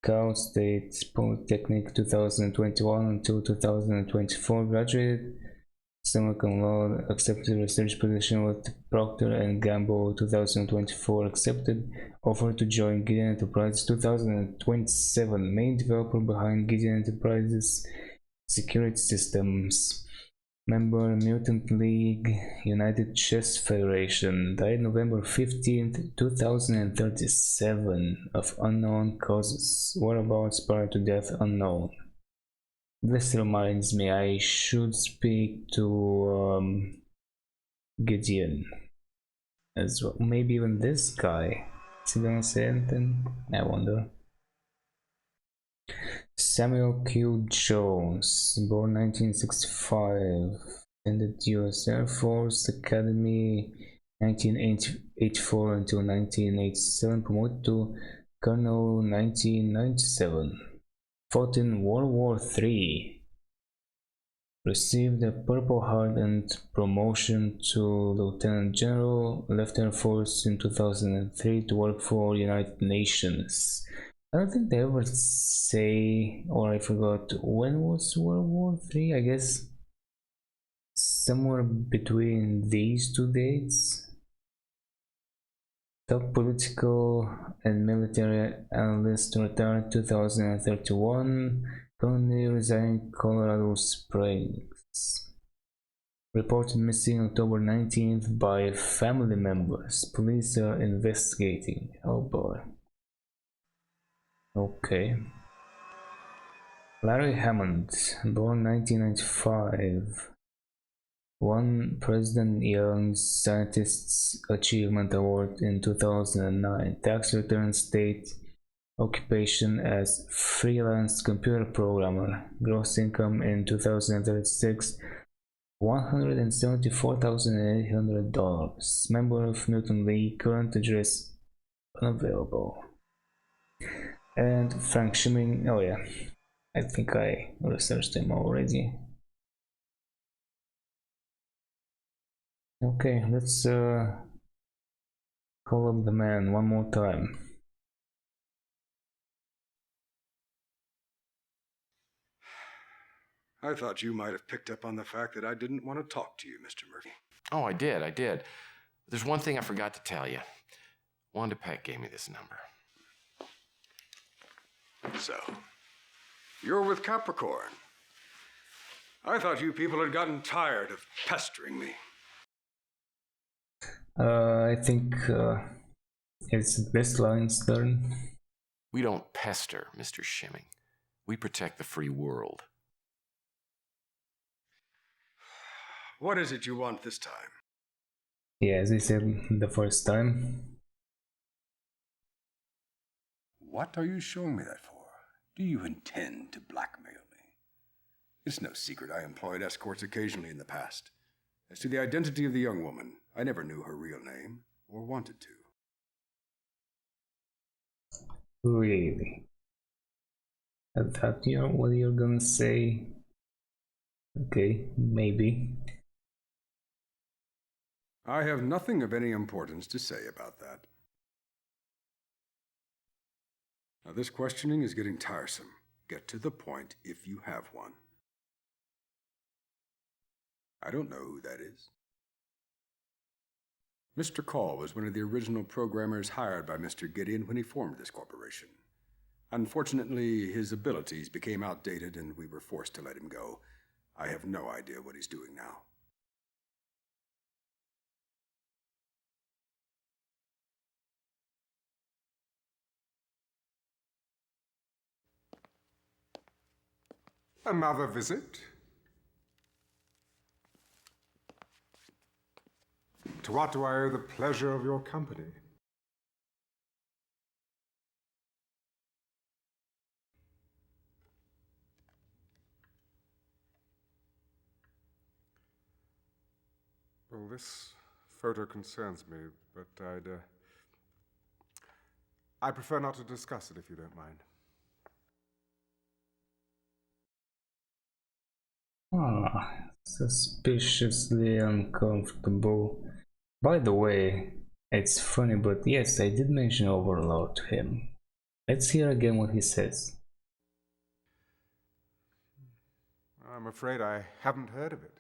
Cal State Polytechnic 2021 until 2024, graduated Silicon Law accepted research position with Procter and Gamble 2024 accepted offer to join Gideon Enterprises 2027 main developer behind Gideon Enterprises security systems. Member Mutant League United Chess Federation died November 15th 2037 of unknown causes. Whereabouts prior to death unknown. This reminds me, I should speak to Gideon as well. Maybe even this guy. Is he gonna say anything? I wonder. Samuel Q. Jones, born 1965, attended U.S. Air Force Academy 1984 until 1987, promoted to Colonel 1997. Fought in World War III, received a Purple Heart and promotion to Lieutenant General, left Air Force in 2003 to work for United Nations. I don't think they ever say, or I forgot, when was World War III? I guess somewhere between these two dates. Top political and military analyst, retired 2031, currently residing in Colorado Springs. Reported missing October 19th by family members. Police are investigating. Oh boy. Okay. Larry Hammond, born 1995. Won President Young's Scientist's Achievement Award in 2009. Tax return state occupation as freelance computer programmer. Gross income in 2036 $174,800. Member of Newton League. Current address unavailable. And Frank Schimming. Oh yeah, I think I researched him already. Okay, let's call up the man one more time. I thought you might have picked up on the fact that I didn't want to talk to you, Mr. Murphy. Oh, I did. There's one thing I forgot to tell you. Wanda Peck gave me this number. So, you're with Capricorn. I thought you people had gotten tired of pestering me. I think it's this line's turn. We don't pester, Mr. Schimming. We protect the free world. What is it you want this time? Yeah, as I said the first time. What are you showing me that for? Do you intend to blackmail me? It's no secret I employed escorts occasionally in the past. As to the identity of the young woman, I never knew her real name, or wanted to. Really? I thought what you're gonna say. Okay, maybe. I have nothing of any importance to say about that. Now, this questioning is getting tiresome. Get to the point if you have one. I don't know who that is. Mr. Call was one of the original programmers hired by Mr. Gideon when he formed this corporation. Unfortunately, his abilities became outdated and we were forced to let him go. I have no idea what he's doing now. Another visit? To what do I owe the pleasure of your company? Well, this photo concerns me, but I prefer not to discuss it if you don't mind. Suspiciously uncomfortable. By the way, it's funny, but yes, I did mention Overlord to him. Let's hear again what he says. I'm afraid I haven't heard of it.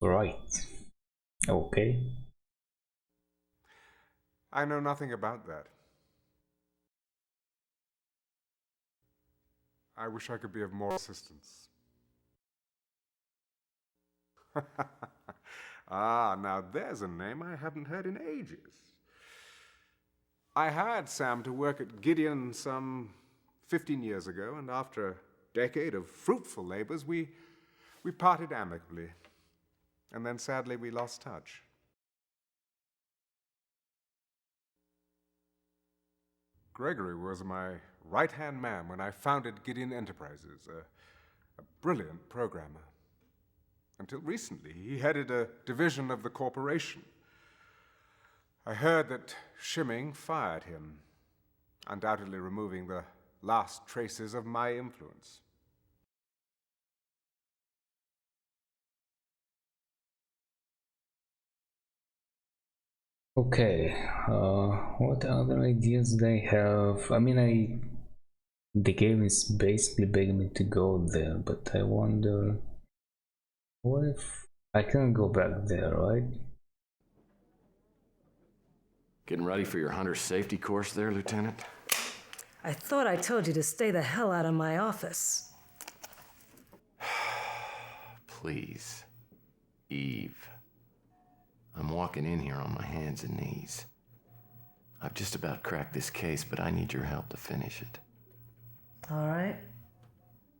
Right. Okay. I know nothing about that. I wish I could be of more assistance. Ah, now there's a name I haven't heard in ages. I hired Sam to work at Gideon some 15 years ago, and after a decade of fruitful labors, we parted amicably. And then sadly, we lost touch. Gregory was my right-hand man when I founded Gideon Enterprises, a brilliant programmer. Until recently, he headed a division of the corporation. I heard that Cymon fired him, undoubtedly removing the last traces of my influence. Okay, what other ideas do they have? I mean, the game is basically begging me to go there, but I wonder, what if I can go back there, right? Getting ready for your hunter safety course there, Lieutenant? I thought I told you to stay the hell out of my office. Please. Eve. I'm walking in here on my hands and knees. I've just about cracked this case, but I need your help to finish it. All right,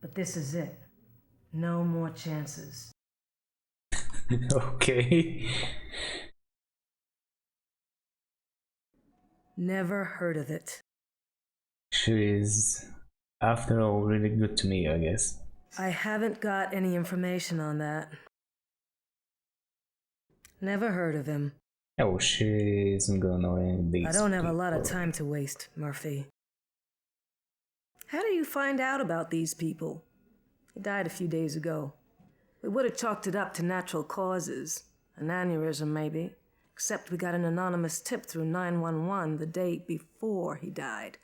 but this is it. No more chances. Okay. Never heard of it. She is, after all, really good to me, I guess. I haven't got any information on that. Never heard of him. Oh, she isn't gonna know any of these I don't have a lot of people. time to waste, Murphy. How do you find out about these people? He died a few days ago. We would have chalked it up to natural causes. An aneurysm, maybe. Except we got an anonymous tip through 911 the day before he died.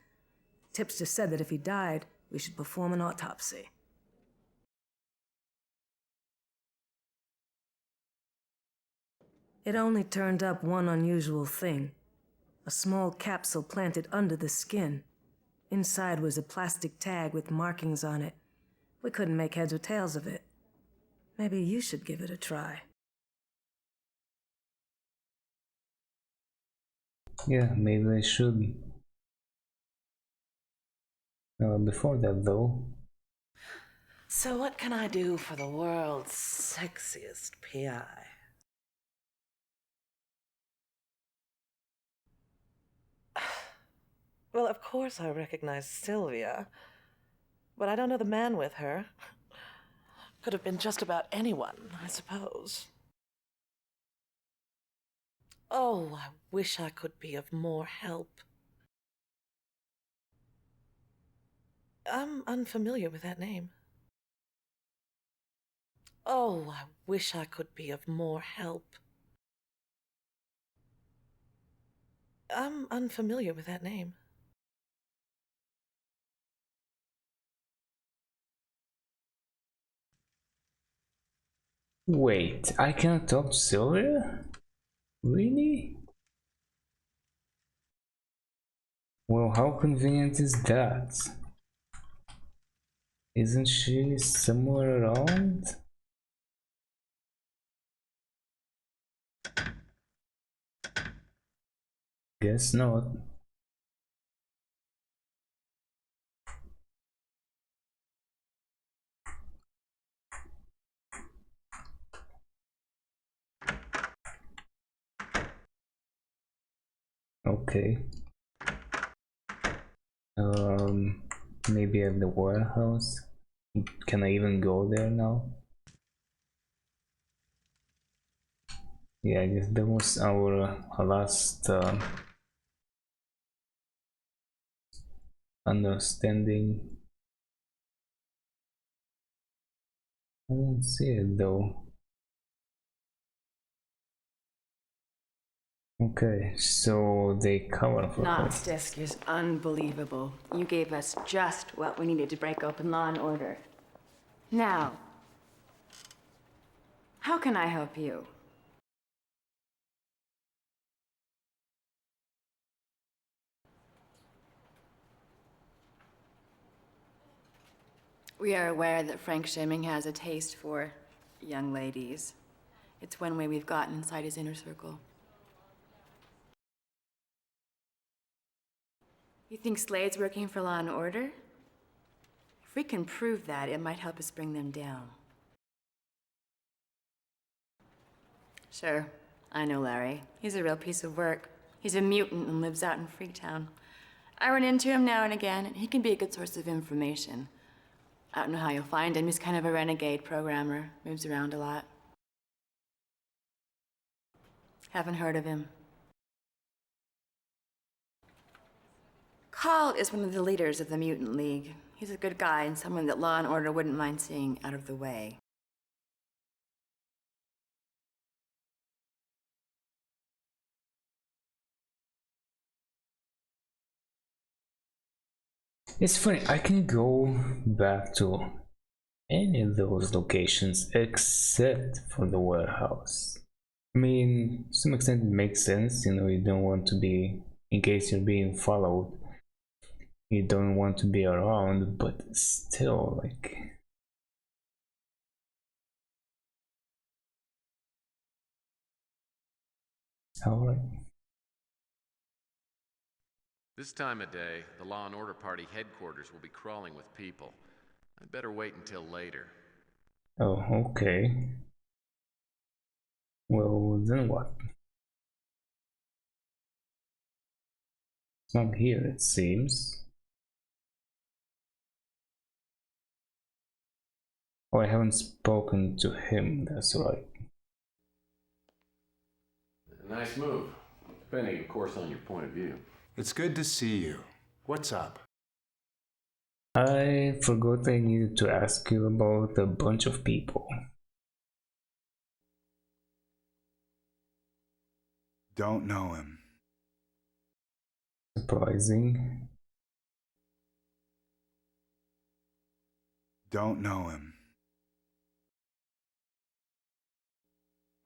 Tipster said that if he died, we should perform an autopsy. It only turned up one unusual thing. A small capsule planted under the skin. Inside was a plastic tag with markings on it. We couldn't make heads or tails of it. Maybe you should give it a try. Yeah, maybe I should. Before that, though. So what can I do for the world's sexiest PI? Well, of course I recognize Sylvia, but I don't know the man with her. Could have been just about anyone, I suppose. Oh, I wish I could be of more help. I'm unfamiliar with that name. Oh, I wish I could be of more help. I'm unfamiliar with that name. Wait, I can't talk to Sylvia? Really? Well, how convenient is that? Isn't she somewhere around? Guess not. Okay. Maybe at the warehouse. Can I even go there now? Yeah, I guess that was our last understanding. I don't see it though. Okay, so they cover for her. Knott's disc is unbelievable. You gave us just what we needed to break open law and order. Now, How can I help you? We are aware that Frank Cymon has a taste for young ladies. It's one way we've gotten inside his inner circle. You think Slade's working for Law and Order? If we can prove that, it might help us bring them down. Sure, I know Larry. He's a real piece of work. He's a mutant and lives out in Freetown. I run into him now and again, and he can be a good source of information. I don't know how you'll find him. He's kind of a renegade programmer, moves around a lot. Haven't heard of him. Carl is one of the leaders of the Mutant League. He's a good guy and someone that Law and Order wouldn't mind seeing out of the way. It's funny, I can go back to any of those locations except for the warehouse. I mean, to some extent it makes sense, you know, you don't want to be, in case you're being followed, you don't want to be around, but still, like... Alright. This time of day, the Law and Order Party headquarters will be crawling with people. I'd better wait until later. Oh, okay. Well, then what? It's not here, it seems. Oh, I haven't spoken to him, that's right. Nice move. Depending, of course, on your point of view. It's good to see you. What's up? I forgot I needed to ask you about a bunch of people. Don't know him. Surprising. Don't know him.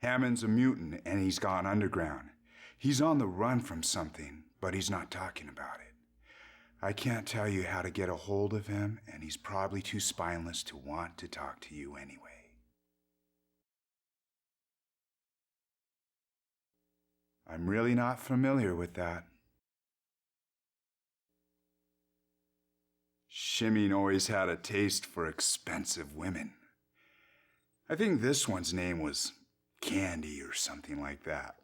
Hammond's a mutant and he's gone underground. He's on the run from something, but he's not talking about it. I can't tell you how to get a hold of him, and he's probably too spineless to want to talk to you anyway. I'm really not familiar with that. Cymon always had a taste for expensive women. I think this one's name was Candy or something like that.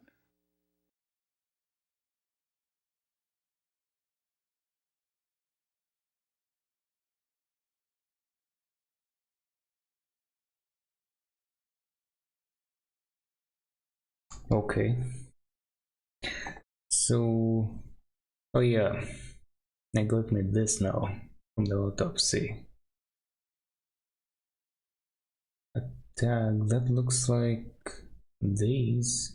Okay. So, oh yeah, I got me this now from the autopsy. A tag that looks like these.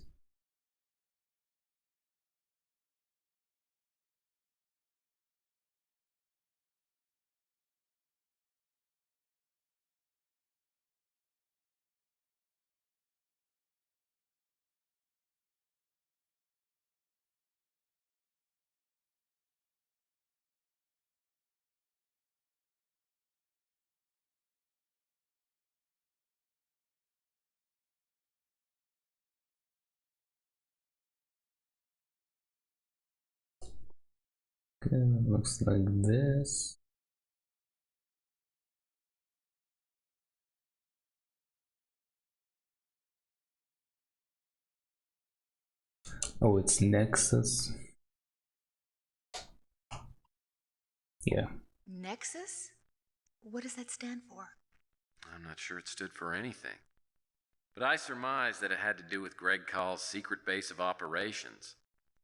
Okay, it looks like this. Oh, it's Nexus. Yeah. Nexus? What does that stand for? I'm not sure it stood for anything. But I surmised that it had to do with Greg Call's secret base of operations.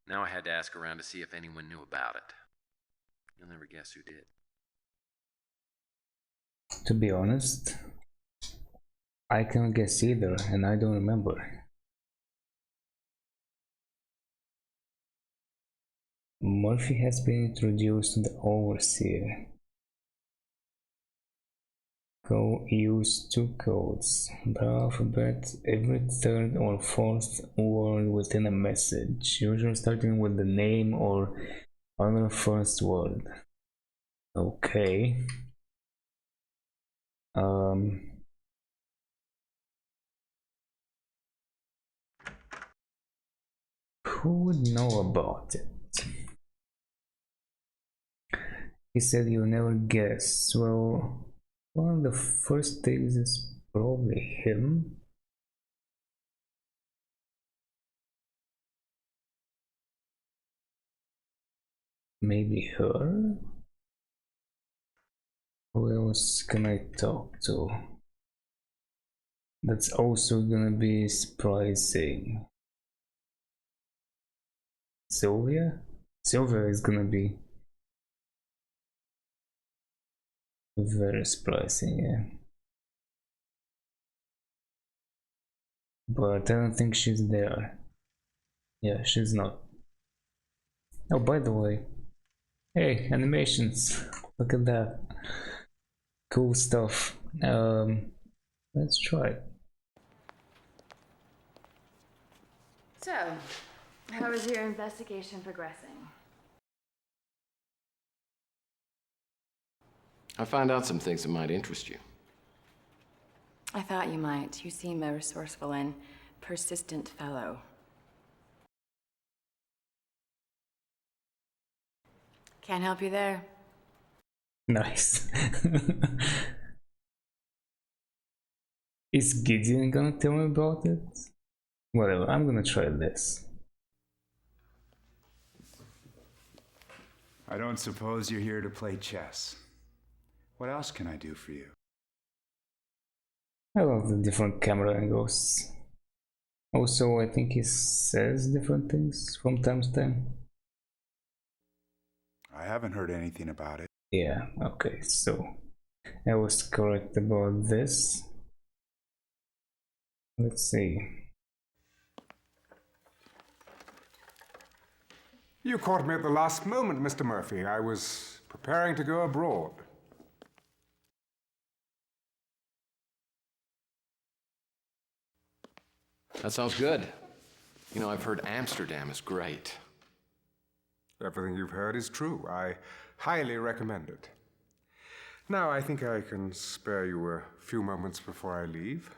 Now I had to ask around to see if anyone knew about it. You'll never guess who did. To be honest, I can't guess either, and I don't remember. Murphy has been introduced to the Overseer. use two codes per alphabet every third or fourth word within a message, usually starting with the name or other first word. Okay. Who would know about it? He said you'll never guess. Well, one of the first things is probably him. Maybe her? Who else can I talk to? That's also gonna be surprising. Sylvia? Sylvia is gonna be very surprising, yeah. But I don't think she's there. Yeah, she's not. Oh, by the way. Hey, animations. Look at that. Cool stuff. Let's try it. So, how is your investigation progressing? I found out some things that might interest you. I thought you might. You seem a resourceful and persistent fellow. Can't help you there. Nice. Is Gideon gonna tell me about it? Whatever, I'm gonna try this. I don't suppose you're here to play chess. What else can I do for you? I love the different camera angles. Also, I think he says different things from time to time. I haven't heard anything about it. Yeah, okay, so I was correct about this. Let's see. You caught me at the last moment, Mr. Murphy. I was preparing to go abroad. That sounds good. You know, I've heard Amsterdam is great. Everything you've heard is true. I highly recommend it. Now, I think I can spare you a few moments before I leave.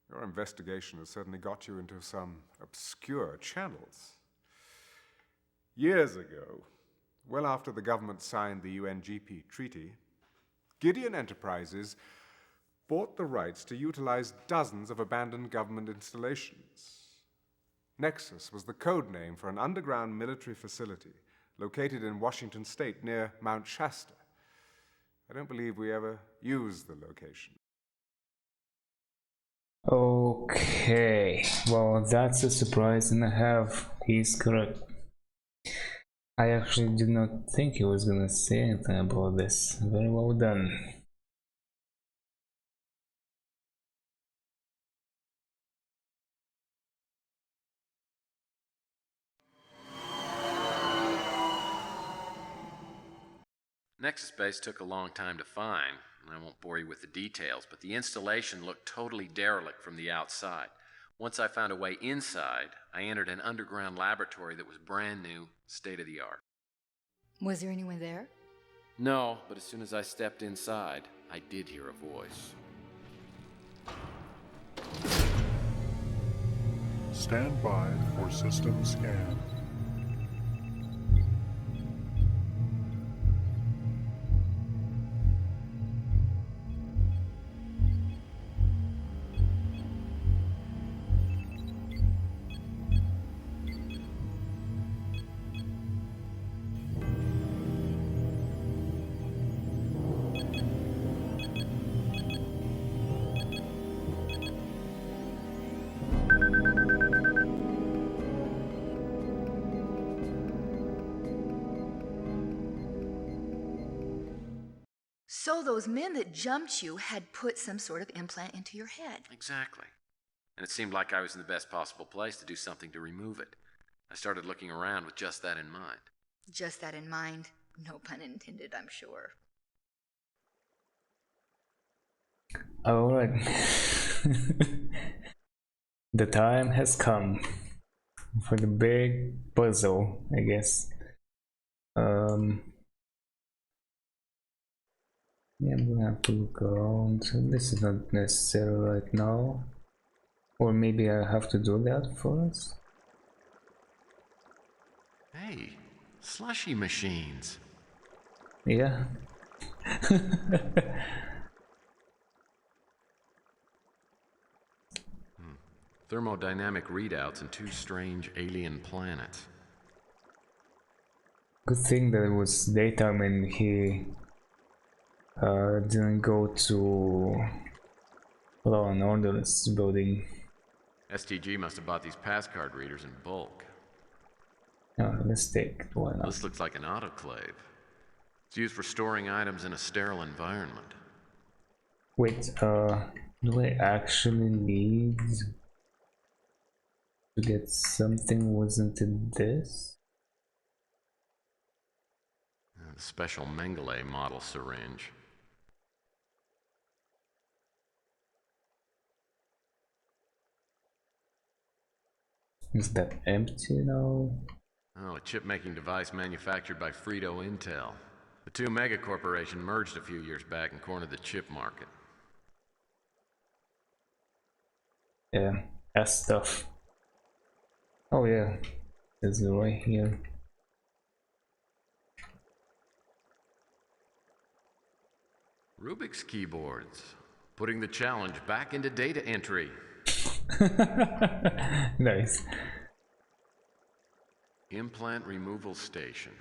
Your investigation has certainly got you into some obscure channels. Years ago, well after the government signed the UNGP treaty, Gideon Enterprises bought the rights to utilize dozens of abandoned government installations. Nexus was the code name for an underground military facility located in Washington State near Mount Shasta. I don't believe we ever used the location. Okay, well, that's a surprise and a half. He's correct. I actually did not think he was gonna say anything about this. Very well done. Nexus Base took a long time to find, and I won't bore you with the details, but the installation looked totally derelict from the outside. Once I found a way inside, I entered an underground laboratory that was brand new, state-of-the-art. Was there anyone there? No, but as soon as I stepped inside, I did hear a voice. Stand by for system scan. So those men that jumped you had put some sort of implant into your head. Exactly. And it seemed like I was in the best possible place to do something to remove it. I started looking around with just that in mind. Just that in mind. No pun intended, I'm sure. Alright. The time has come for the big puzzle, I guess. Yeah, I'm gonna have to look around. This is not necessary right now. Or maybe I have to do that for us? Hey, slushy machines. Yeah. Thermodynamic readouts in two strange alien planets. Good thing that it was daytime and he didn't go to Law and Order's building. STG must have bought these pass card readers in bulk. Let's take it, why not? This looks like an autoclave. It's used for storing items in a sterile environment. Wait, do I actually need to get something? Wasn't it this? The special Mengele model syringe. Is that empty now? Oh, a chip-making device manufactured by Frito Intel. The two megacorporation merged a few years back and cornered the chip market. Yeah, S stuff. Oh yeah, it's right here. Rubik's keyboards. Putting the challenge back into data entry. Nice. Implant removal station.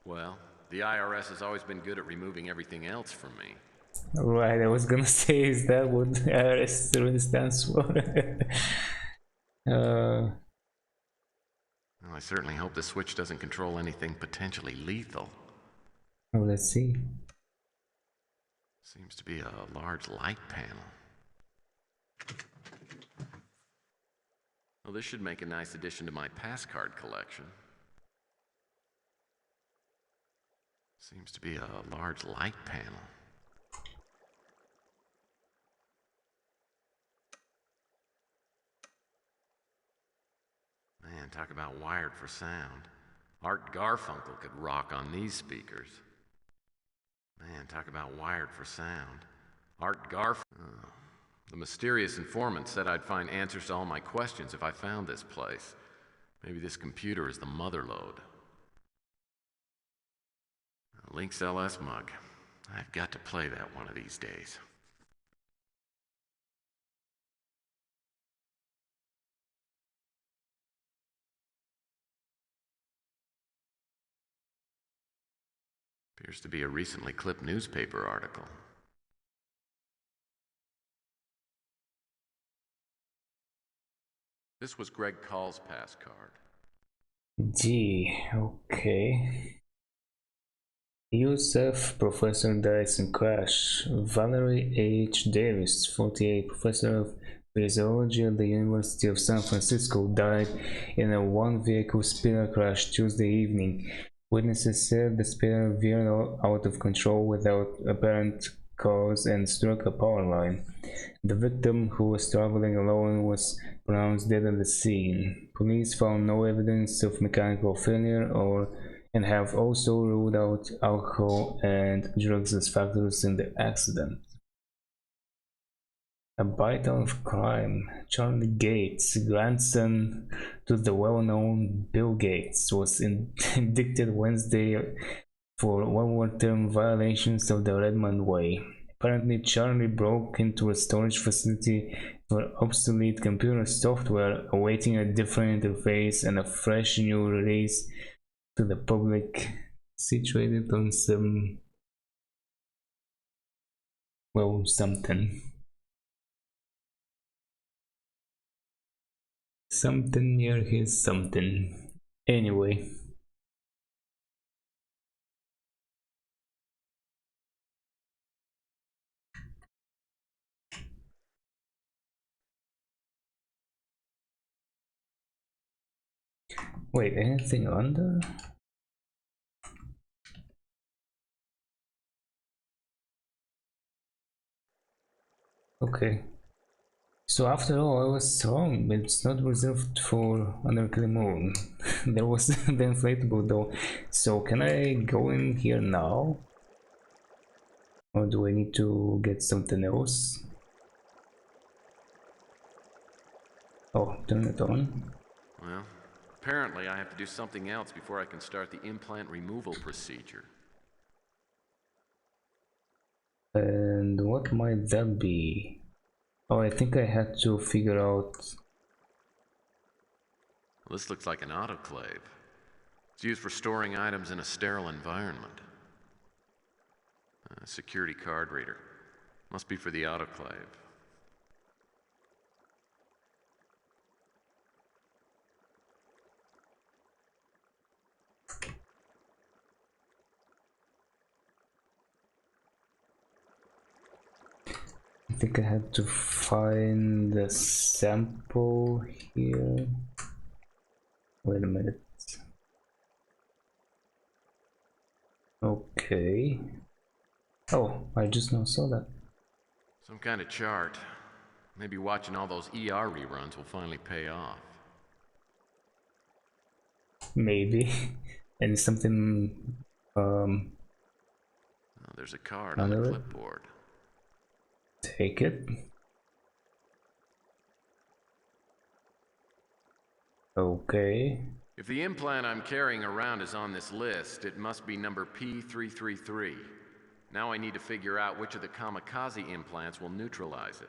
Well, the IRS has always been good at removing everything else from me. Right, I was gonna say, is that what IRS really stands for? Well, I certainly hope the switch doesn't control anything potentially lethal. Oh, let's see. Seems to be a large light panel. Well, this should make a nice addition to my pass card collection. Seems to be a large light panel. Man, talk about wired for sound. Art Garfunkel could rock on these speakers. Man, talk about wired for sound. Art Garfunkel. Oh. The mysterious informant said I'd find answers to all my questions if I found this place. Maybe this computer is the motherlode. Link's LS mug. I've got to play that one of these days. Appears to be a recently clipped newspaper article. This was Greg Call's pass card. Gee, okay. Yusuf, Professor dies in crash. Valerie H. Davis, 48, Professor of Physiology at the University of San Francisco, died in a one-vehicle speeder crash Tuesday evening. Witnesses said the speeder veered out of control without apparent cause and struck a power line. The victim, who was traveling alone, was pronounced dead at the scene. Police found no evidence of mechanical failure and have also ruled out alcohol and drugs as factors in the accident. A bite of crime. Charlie Gates, grandson to the well-known Bill Gates, was indicted Wednesday for one-term violations of the Redmond Way. Apparently, Charlie broke into a storage facility for obsolete computer software, awaiting a different interface and a fresh new release to the public, situated on some, well, something near his something. Anyway, wait, anything under? Okay. So after all, I was wrong. It's not reserved for under Cymon. There was the inflatable though. So can I go in here now? Or do I need to get something else? Oh, turn it on. Well, apparently I have to do something else before I can start the implant removal procedure. And what might that be? Oh, I think I had to figure out. Well, this looks like an autoclave. It's used for storing items in a sterile environment. A security card reader. Must be for the autoclave. I think I had to find the sample here. Wait a minute. Okay. Oh, I just now saw that. Some kind of chart. Maybe watching all those ER reruns will finally pay off. Maybe. And something Oh, there's a card on the under it. clipboard. Take it. Okay. If the implant I'm carrying around is on this list, it must be number P333. Now I need to figure out which of the kamikaze implants will neutralize it.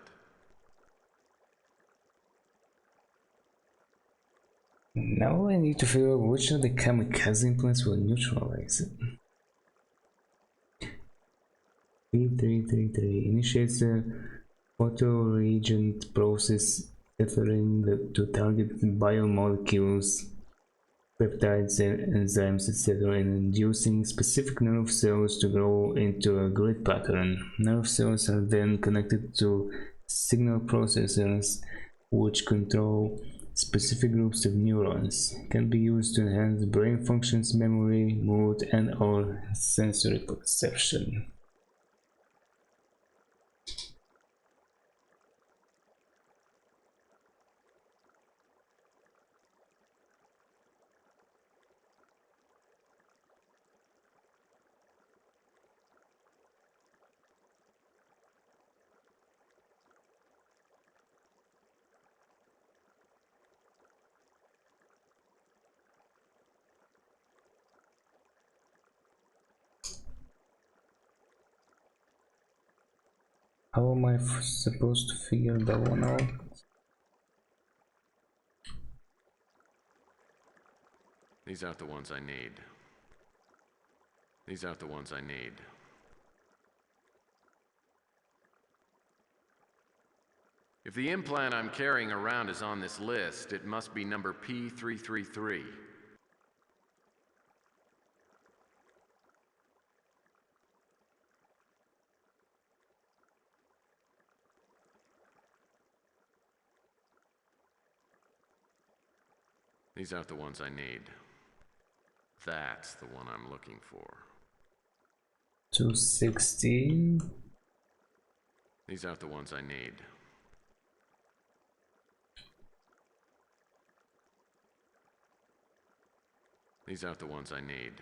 Now I need to figure out which of the kamikaze implants will neutralize it. P333 initiates a photoreagent process referring to target biomolecules, peptides, enzymes, etc., and inducing specific nerve cells to grow into a grid pattern. Nerve cells are then connected to signal processors, which control specific groups of neurons. Can be used to enhance brain functions, memory, mood, and/or sensory perception. How am I supposed to figure that one out? These aren't the ones I need. These aren't the ones I need. If the implant I'm carrying around is on this list, it must be number P333. These aren't the ones I need. That's the one I'm looking for. 216. These aren't the ones I need. These aren't the ones I need.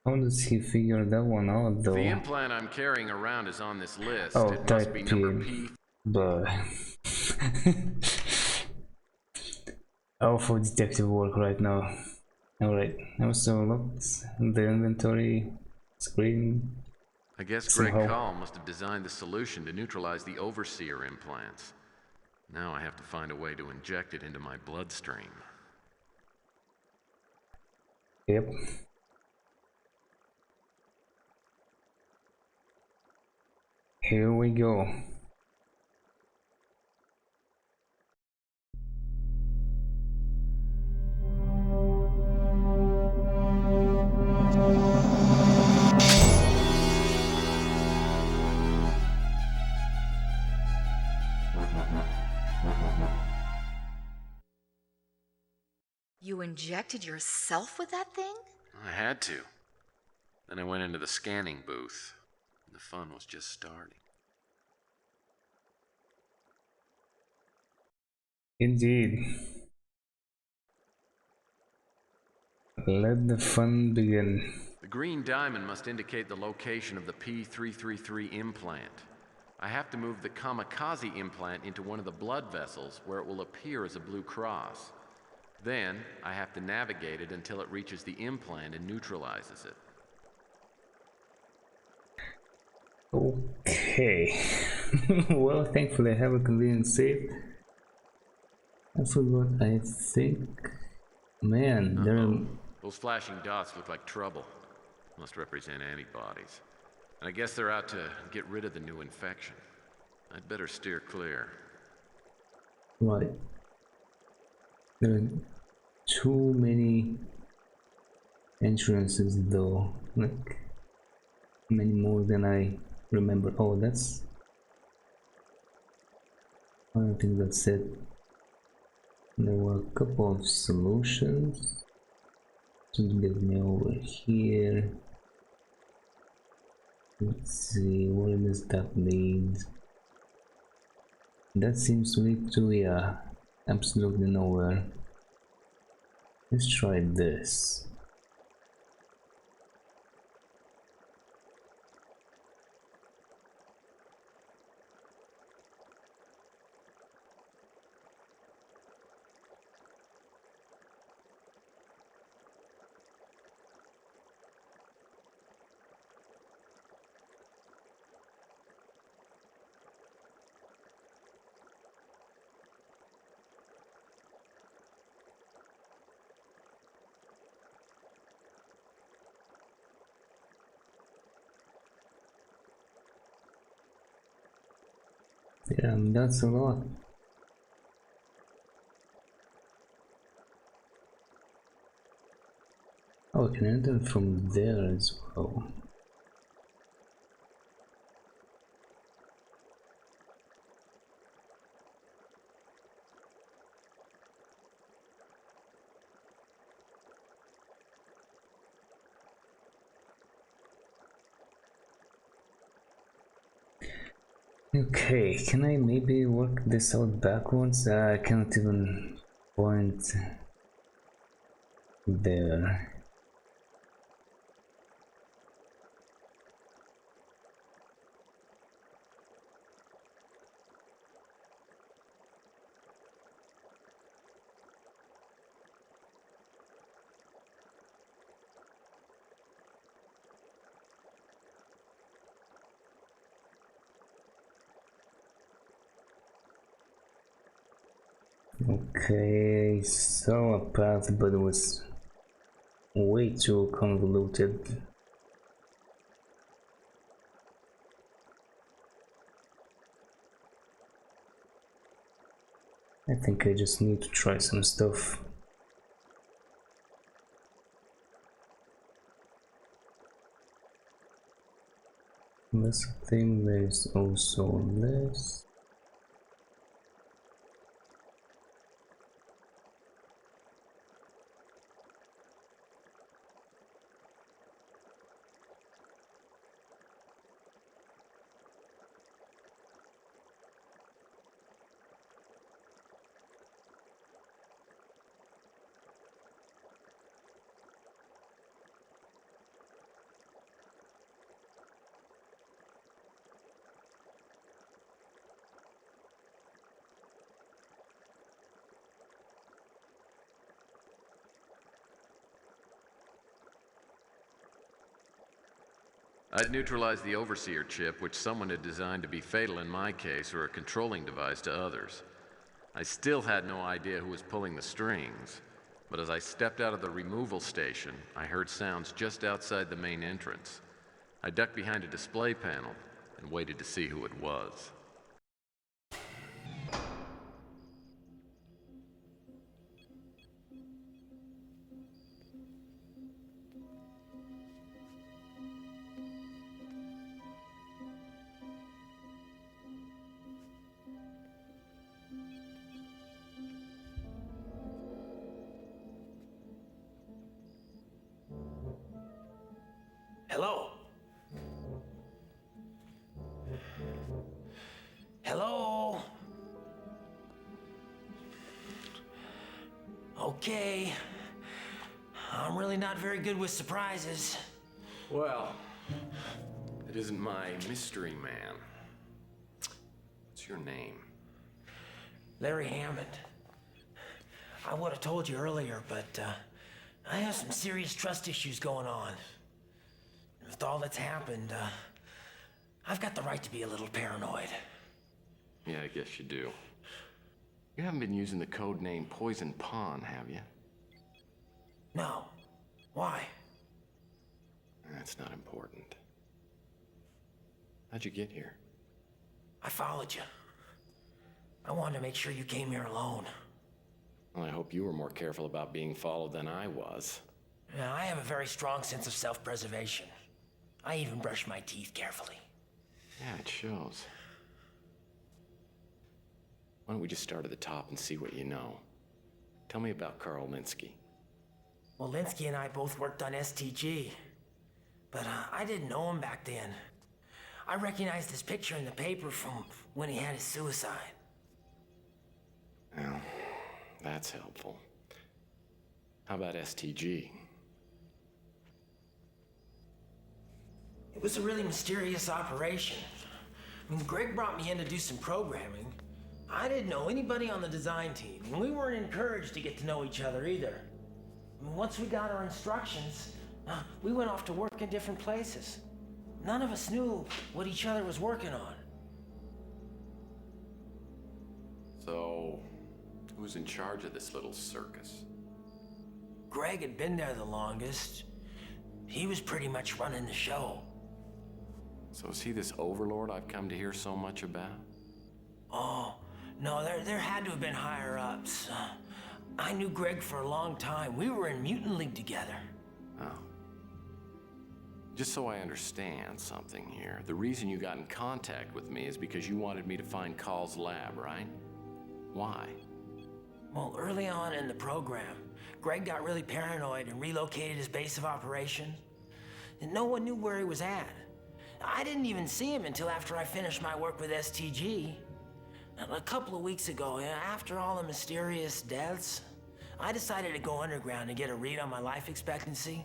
How does he figure that one out though? If the implant I'm carrying around is on this list, Oh, it must type be number P. P. But all for detective work right now. Alright, also looked the inventory screen. I guess Greg Call must have designed the solution to neutralize the overseer implants. Now I have to find a way to inject it into my bloodstream. Yep. Here we go. You injected yourself with that thing? I had to. Then I went into the scanning booth. And the fun was just starting. Indeed. Let the fun begin. The green diamond must indicate the location of the P333 implant. I have to move the kamikaze implant into one of the blood vessels where it will appear as a blue cross. Then, I have to navigate it until it reaches the implant and neutralizes it. Okay. Well, thankfully I have a convenient save. I forgot, I think... Man, there are... Those flashing dots look like trouble. Must represent antibodies. And I guess they're out to get rid of the new infection. I'd better steer clear. Right. There are too many entrances though. Like, many more than I remember. Oh, that's... I don't think that's it. There were a couple of solutions to get me over here. Let's see, where does that lead? That seems to lead to, yeah, absolutely nowhere. Let's try this. Yeah, that's a lot. Oh, I can enter from there as well. Okay, can I maybe work this out backwards? I cannot even point there. Okay, saw a path, but it was way too convoluted. I think I just need to try some stuff. This thing, there's also this. I'd neutralized the Overseer chip, which someone had designed to be fatal in my case, or a controlling device to others. I still had no idea who was pulling the strings, but as I stepped out of the removal station, I heard sounds just outside the main entrance. I ducked behind a display panel and waited to see who it was. Hello? Hello? Okay. I'm really not very good with surprises. Well, it isn't my mystery man. What's your name? Larry Hammond. I would have told you earlier, but I have some serious trust issues going on. With all that's happened, I've got the right to be a little paranoid. Yeah, I guess you do. You haven't been using the code name Poison Pawn, have you? No. Why? That's not important. How'd you get here? I followed you. I wanted to make sure you came here alone. Well, I hope you were more careful about being followed than I was. Now, I have a very strong sense of self-preservation. I even brush my teeth carefully. Yeah, it shows. Why don't we just start at the top and see what you know? Tell me about Carl Linsky. Well, Linsky and I both worked on STG. But I didn't know him back then. I recognized his picture in the paper from when he had his suicide. Well, that's helpful. How about STG? It was a really mysterious operation. When Greg brought me in to do some programming, I didn't know anybody on the design team, and we weren't encouraged to get to know each other either. Once we got our instructions, we went off to work in different places. None of us knew what each other was working on. So, who's in charge of this little circus? Greg had been there the longest. He was pretty much running the show. So is he this overlord I've come to hear so much about? Oh, no, there had to have been higher-ups. I knew Greg for a long time. We were in Mutant League together. Oh. Just so I understand something here, the reason you got in contact with me is because you wanted me to find Carl's lab, right? Why? Well, early on in the program, Greg got really paranoid and relocated his base of operations. And no one knew where he was at. I didn't even see him until after I finished my work with STG. And a couple of weeks ago, after all the mysterious deaths, I decided to go underground and get a read on my life expectancy.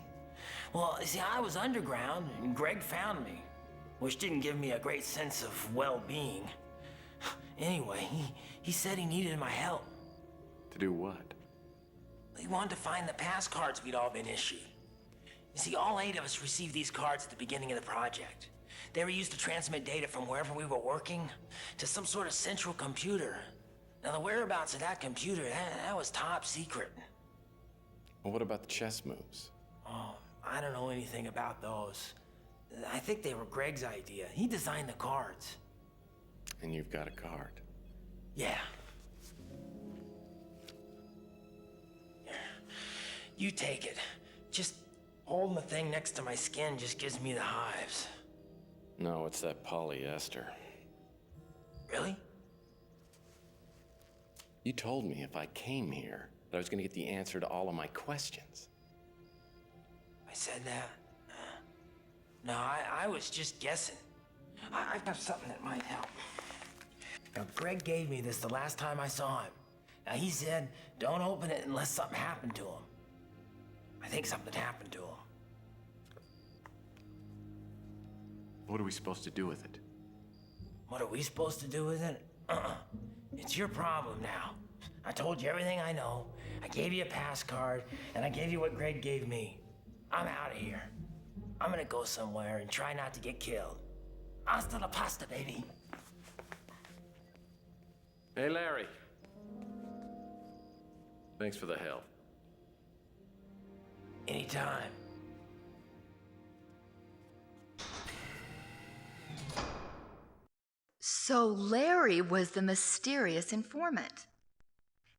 Well, you see, I was underground, and Greg found me, which didn't give me a great sense of well-being. Anyway, he said he needed my help. To do what? He wanted to find the pass cards we'd all been issued. You see, all 8 of us received these cards at the beginning of the project. They were used to transmit data from wherever we were working to some sort of central computer. Now, the whereabouts of that computer, that was top secret. Well, what about the chess moves? Oh, I don't know anything about those. I think they were Greg's idea. He designed the cards. And you've got a card. Yeah. Here. You take it. Just holding the thing next to my skin just gives me the hives. No, it's that polyester. Really? You told me if I came here that I was going to get the answer to all of my questions. I said that? No, I was just guessing. I've got something that might help. Now, Greg gave me this the last time I saw him. Now, he said, don't open it unless something happened to him. I think something happened to him. What are we supposed to do with it? What are we supposed to do with it? It's your problem now. I told you everything I know. I gave you a pass card, and I gave you what Greg gave me. I'm out of here. I'm gonna go somewhere and try not to get killed. Hasta la pasta, baby. Hey, Larry. Thanks for the help. Anytime. So Larry was the mysterious informant.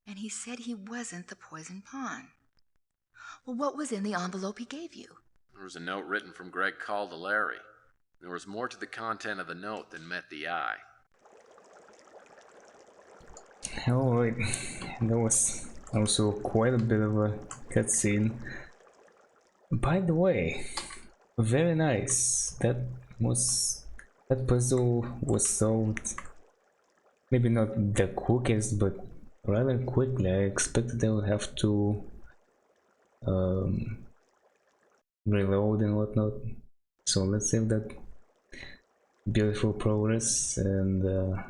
And he said he wasn't the poison pawn. Well, what was in the envelope he gave you? There was a note written from Greg Call to Larry. There was more to the content of the note than met the eye. Alright, there was also quite a bit of a cutscene. By the way, very nice. That puzzle was solved. Maybe not the quickest, but rather quickly. I expected I would have to reload and whatnot. So let's save that beautiful progress and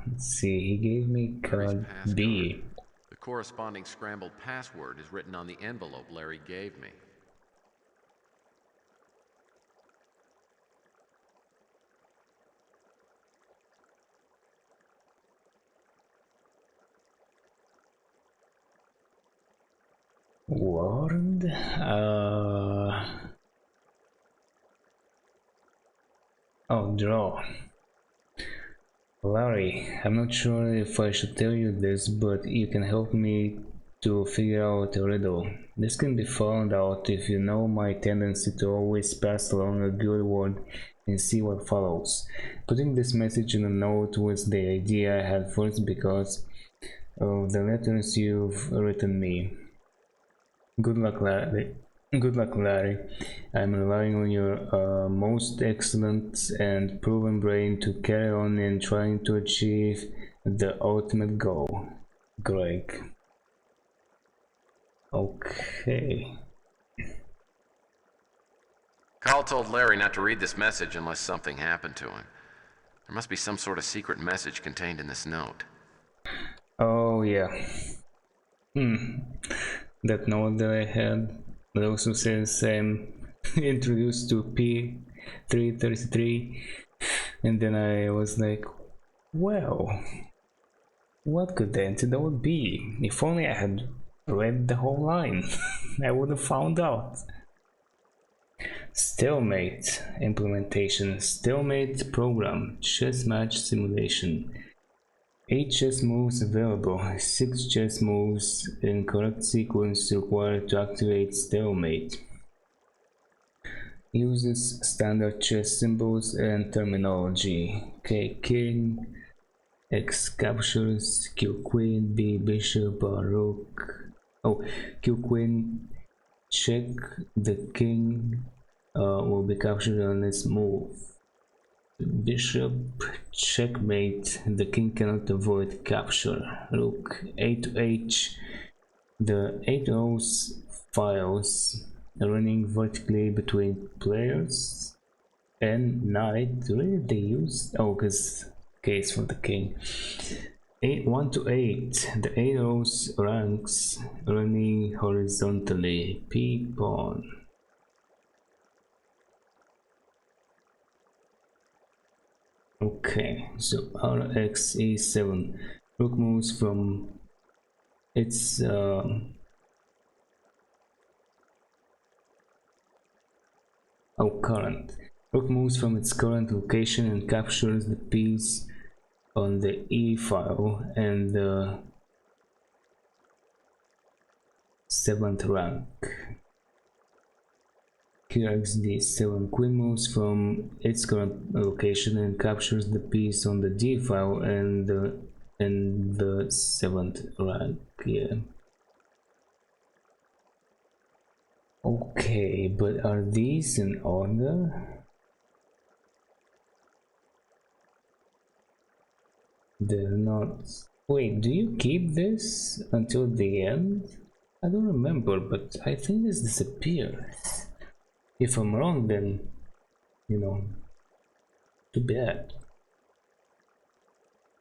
let's see, he gave me card B. The corresponding scrambled password is written on the envelope Larry gave me. Warned? Oh, draw. Larry, I'm not sure if I should tell you this, but you can help me to figure out a riddle. This can be found out if you know my tendency to always pass along a good word and see what follows. Putting this message in a note was the idea I had first because of the letters you've written me. Good luck, Larry. Good luck, Larry. I'm relying on your most excellent and proven brain to carry on in trying to achieve the ultimate goal. Greg. Okay. Carl told Larry not to read this message unless something happened to him. There must be some sort of secret message contained in this note. Oh, yeah. That note that I had that also says I'm introduced to P333, and then I was like, well, what could the antidote be? If only I had read the whole line, I would have found out. Stalemate implementation, stalemate program, chess match simulation. 8 chess moves available, 6 chess moves in correct sequence required to activate stalemate. Uses standard chess symbols and terminology. Okay, king, X captures, Q queen, B bishop, or rook. Oh, Q queen, check, the king will be captured on this move. Bishop, checkmate, the king cannot avoid capture. Rook, A to H, the 8 rows files running vertically between players. And knight, really they use, oh, because case for the king. 1 to 8, the 8 rows ranks running horizontally. P pawn. Okay, so Rx E7. Rook moves from its current. Rook moves from its current location and captures the piece on the E file and the 7th rank. Here XD7 queen moves from its current location and captures the piece on the D file and the 7th rank. Yeah. Okay, but are these in order? They're not. Wait, do you keep this until the end? I don't remember, but I think this disappears. If I'm wrong, then, you know, too bad.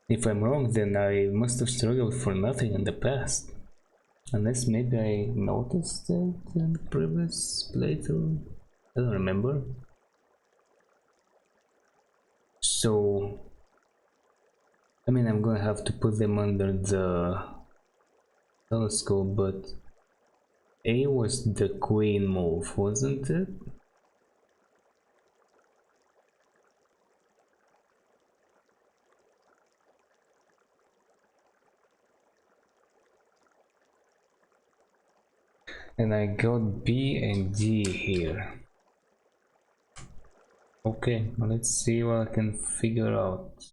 If I'm wrong, then I must have struggled for nothing in the past. Unless maybe I noticed it in the previous playthrough. I don't remember. So, I mean, I'm gonna have to put them under the telescope, but A was the queen move, wasn't it? And I got B and D here. Okay, let's see what I can figure out.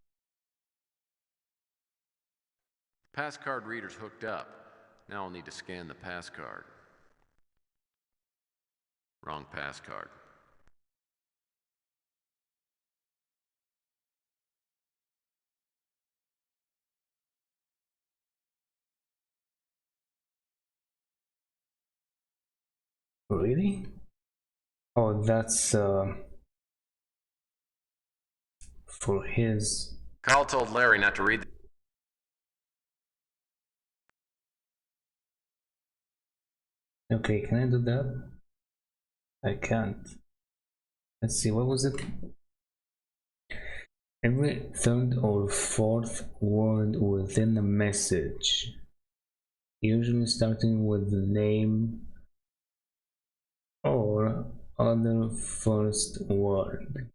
Pass card reader's hooked up. Now I'll need to scan the pass card. Wrong pass card. Really? Oh, that's for his. Carl told Larry not to read. Okay, can I do that? I can't. Let's see, what was it? Every third or fourth word within a message, usually starting with the name or other first word.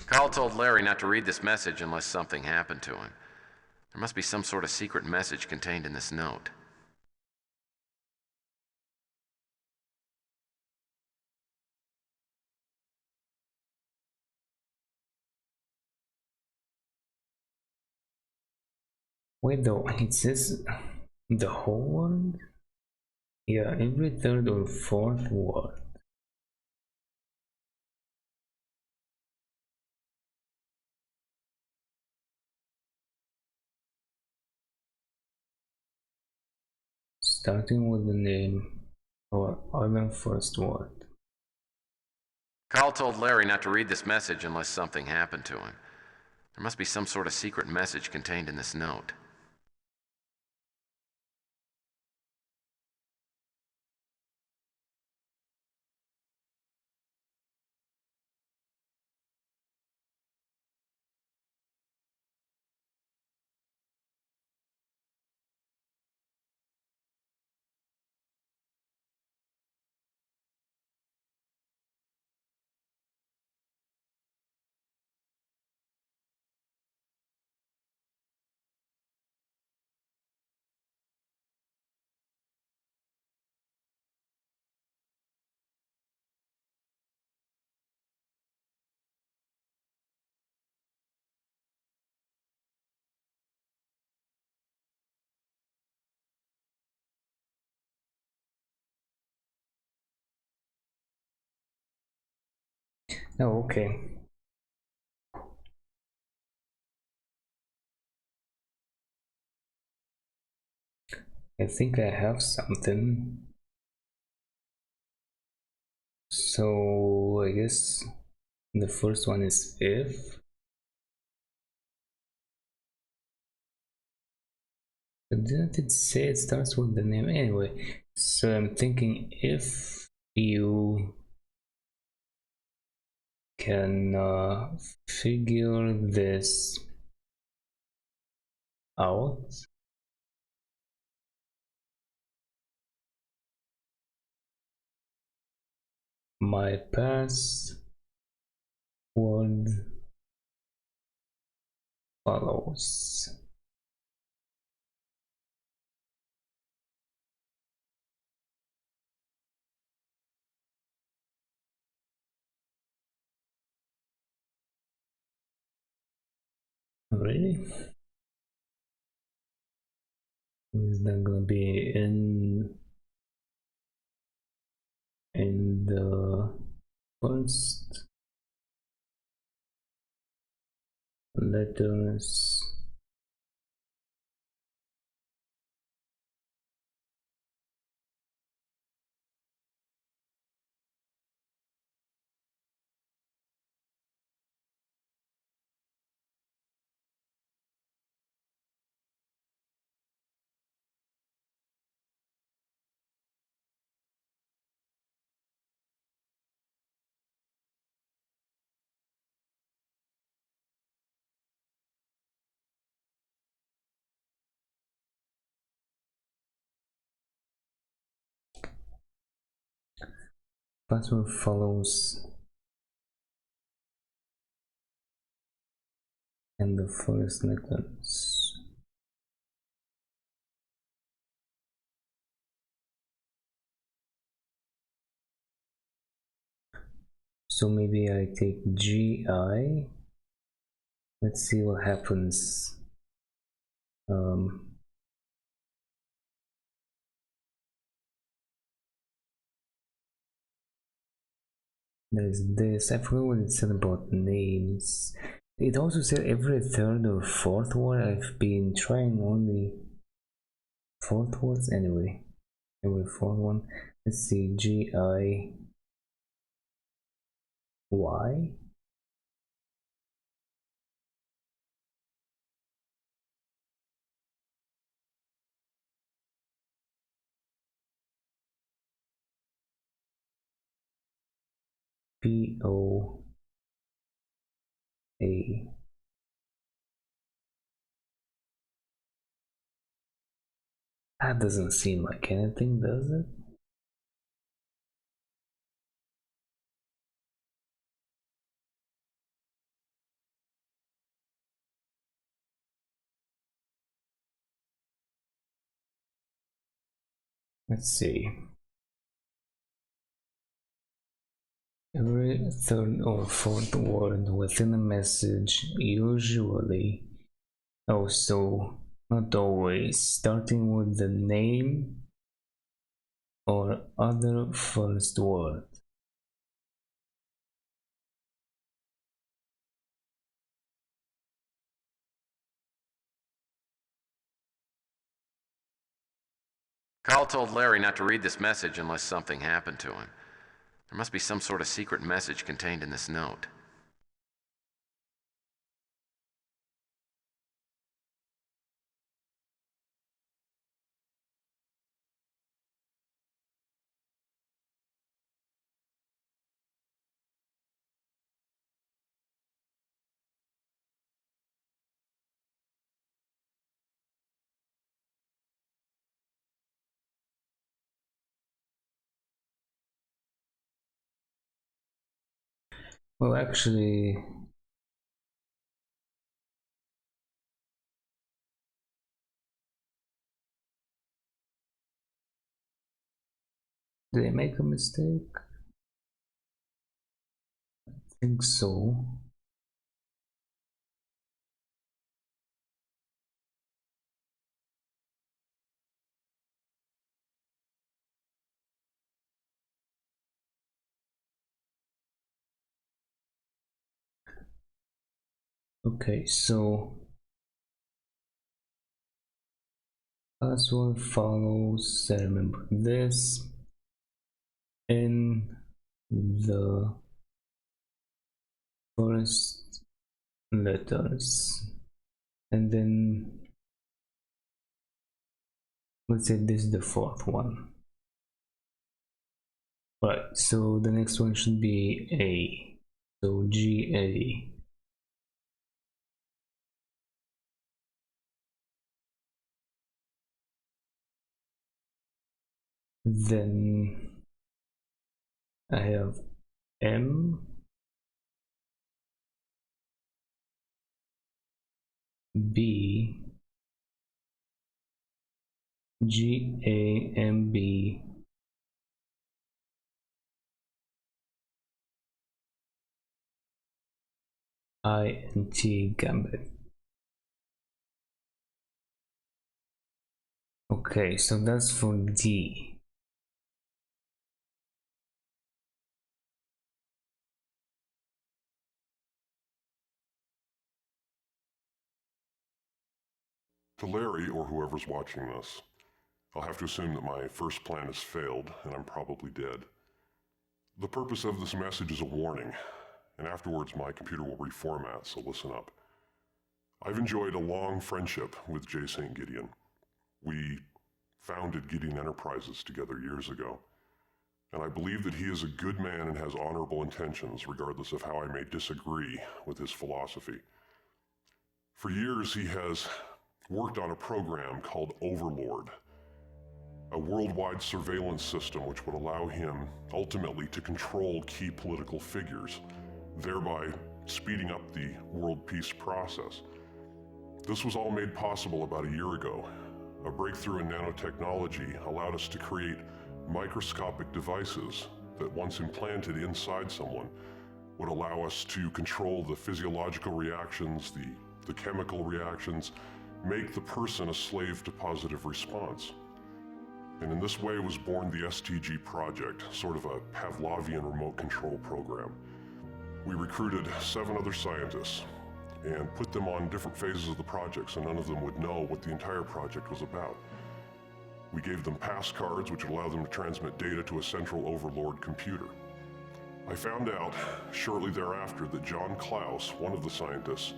Carl told Larry not to read this message unless something happened to him. There must be some sort of secret message contained in this note. Wait though, it says the whole word? Yeah, every third or fourth word. Starting with the name or other first word. Carl told Larry not to read this message unless something happened to him. There must be some sort of secret message contained in this note. Oh, okay. I think I have something. So I guess the first one is if. But didn't it say it starts with the name? Anyway, so I'm thinking if you can figure this out, my password follows. Really? Is that gonna be in the first letters? Password follows and the first letters. So maybe I take GI. Let's see what happens. There's this. I forgot what it said about names. It also said every third or fourth word. I've been trying only fourth words anyway. Every fourth one. Let's see. GIY. POA. That doesn't seem like anything, does it? Let's see. Every third or fourth word within a message usually, oh, so not always, starting with the name or other first word. Carl told Larry not to read this message unless something happened to him. There must be some sort of secret message contained in this note. Well, actually, did I make a mistake? I think so. Okay, so password follows. I remember this in the first letters, and then let's say this is the fourth one. Right, so the next one should be A. So GA. Then I have M, B, GAMB, INT gambit. Okay, so that's for D. To Larry, or whoever's watching this, I'll have to assume that my first plan has failed, and I'm probably dead. The purpose of this message is a warning, and afterwards my computer will reformat, so listen up. I've enjoyed a long friendship with J. St. Gideon. We founded Gideon Enterprises together years ago, and I believe that he is a good man and has honorable intentions, regardless of how I may disagree with his philosophy. For years, he has worked on a program called Overlord, a worldwide surveillance system which would allow him ultimately to control key political figures, thereby speeding up the world peace process. This was all made possible about a year ago. A breakthrough in nanotechnology allowed us to create microscopic devices that, once implanted inside someone, would allow us to control the physiological reactions, the chemical reactions, make the person a slave to positive response. And in this way was born the STG project, sort of a Pavlovian remote control program. We recruited 7 other scientists and put them on different phases of the project so none of them would know what the entire project was about. We gave them pass cards, which would allow them to transmit data to a central overlord computer. I found out shortly thereafter that John Klaus, one of the scientists,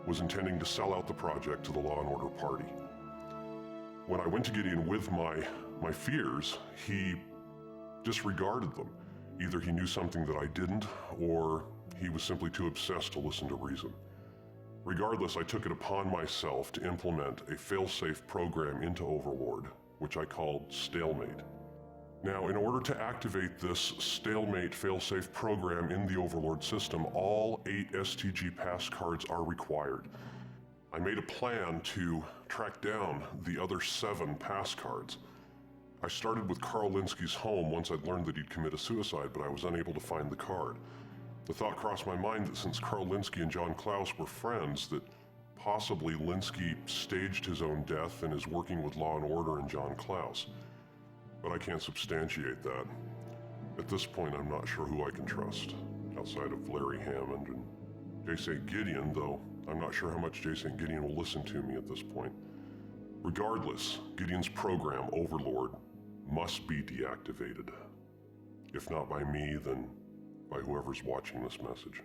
was intending to sell out the project to the Law and Order Party. When I went to Gideon with my fears, he disregarded them. Either he knew something that I didn't, or he was simply too obsessed to listen to reason. Regardless, I took it upon myself to implement a fail-safe program into Overlord, which I called Stalemate. Now, in order to activate this Stalemate fail-safe program in the Overlord system, all 8 STG pass cards are required. I made a plan to track down the other 7 pass cards. I started with Carl Linsky's home once I'd learned that he'd committed suicide, but I was unable to find the card. The thought crossed my mind that since Carl Linsky and John Klaus were friends, that possibly Linsky staged his own death and is working with Law and Order and John Klaus. But I can't substantiate that. At this point, I'm not sure who I can trust, outside of Larry Hammond and J. St. Gideon, though I'm not sure how much J. St. Gideon will listen to me at this point. Regardless, Gideon's program, Overlord, must be deactivated. If not by me, then by whoever's watching this message.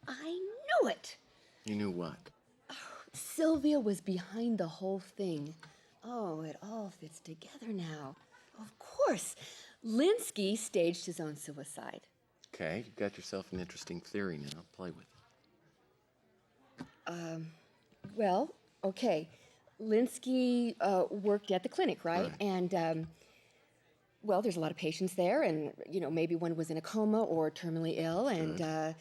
I knew it! You knew what? Sylvia was behind the whole thing. Oh, it all fits together now. Of course, Linsky staged his own suicide. Okay, you got yourself an interesting theory now. Play with it. Well, okay. Linsky worked at the clinic, right? And, well, there's a lot of patients there, and, you know, maybe one was in a coma or terminally ill, and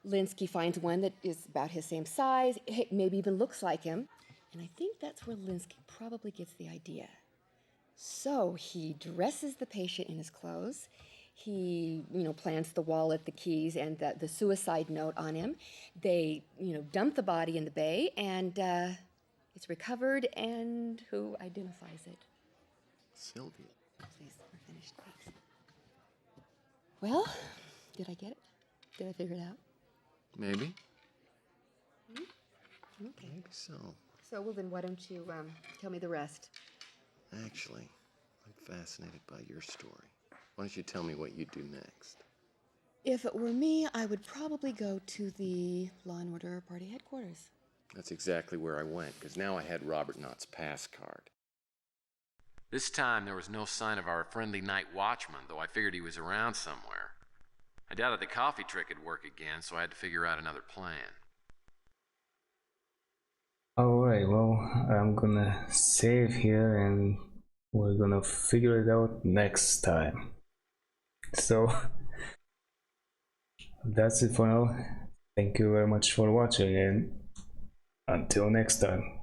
Linsky finds one that is about his same size, maybe even looks like him. And I think that's where Linsky probably gets the idea. So he dresses the patient in his clothes. He, you know, plants the wallet, the keys, and the suicide note on him. They, you know, dump the body in the bay, and it's recovered, and who identifies it? Sylvia. Please, we're finished, please. Well, did I get it? Did I figure it out? Maybe. Okay. Maybe so. So, well, then why don't you tell me the rest? Actually, I'm fascinated by your story. Why don't you tell me what you'd do next? If it were me, I would probably go to the Law and Order Party headquarters. That's exactly where I went, because now I had Robert Knott's pass card. This time, there was no sign of our friendly night watchman, though I figured he was around somewhere. I doubted the coffee trick would work again, so I had to figure out another plan. Alright, well, I'm gonna save here and we're gonna figure it out next time. So, that's it for now. Thank you very much for watching, and until next time.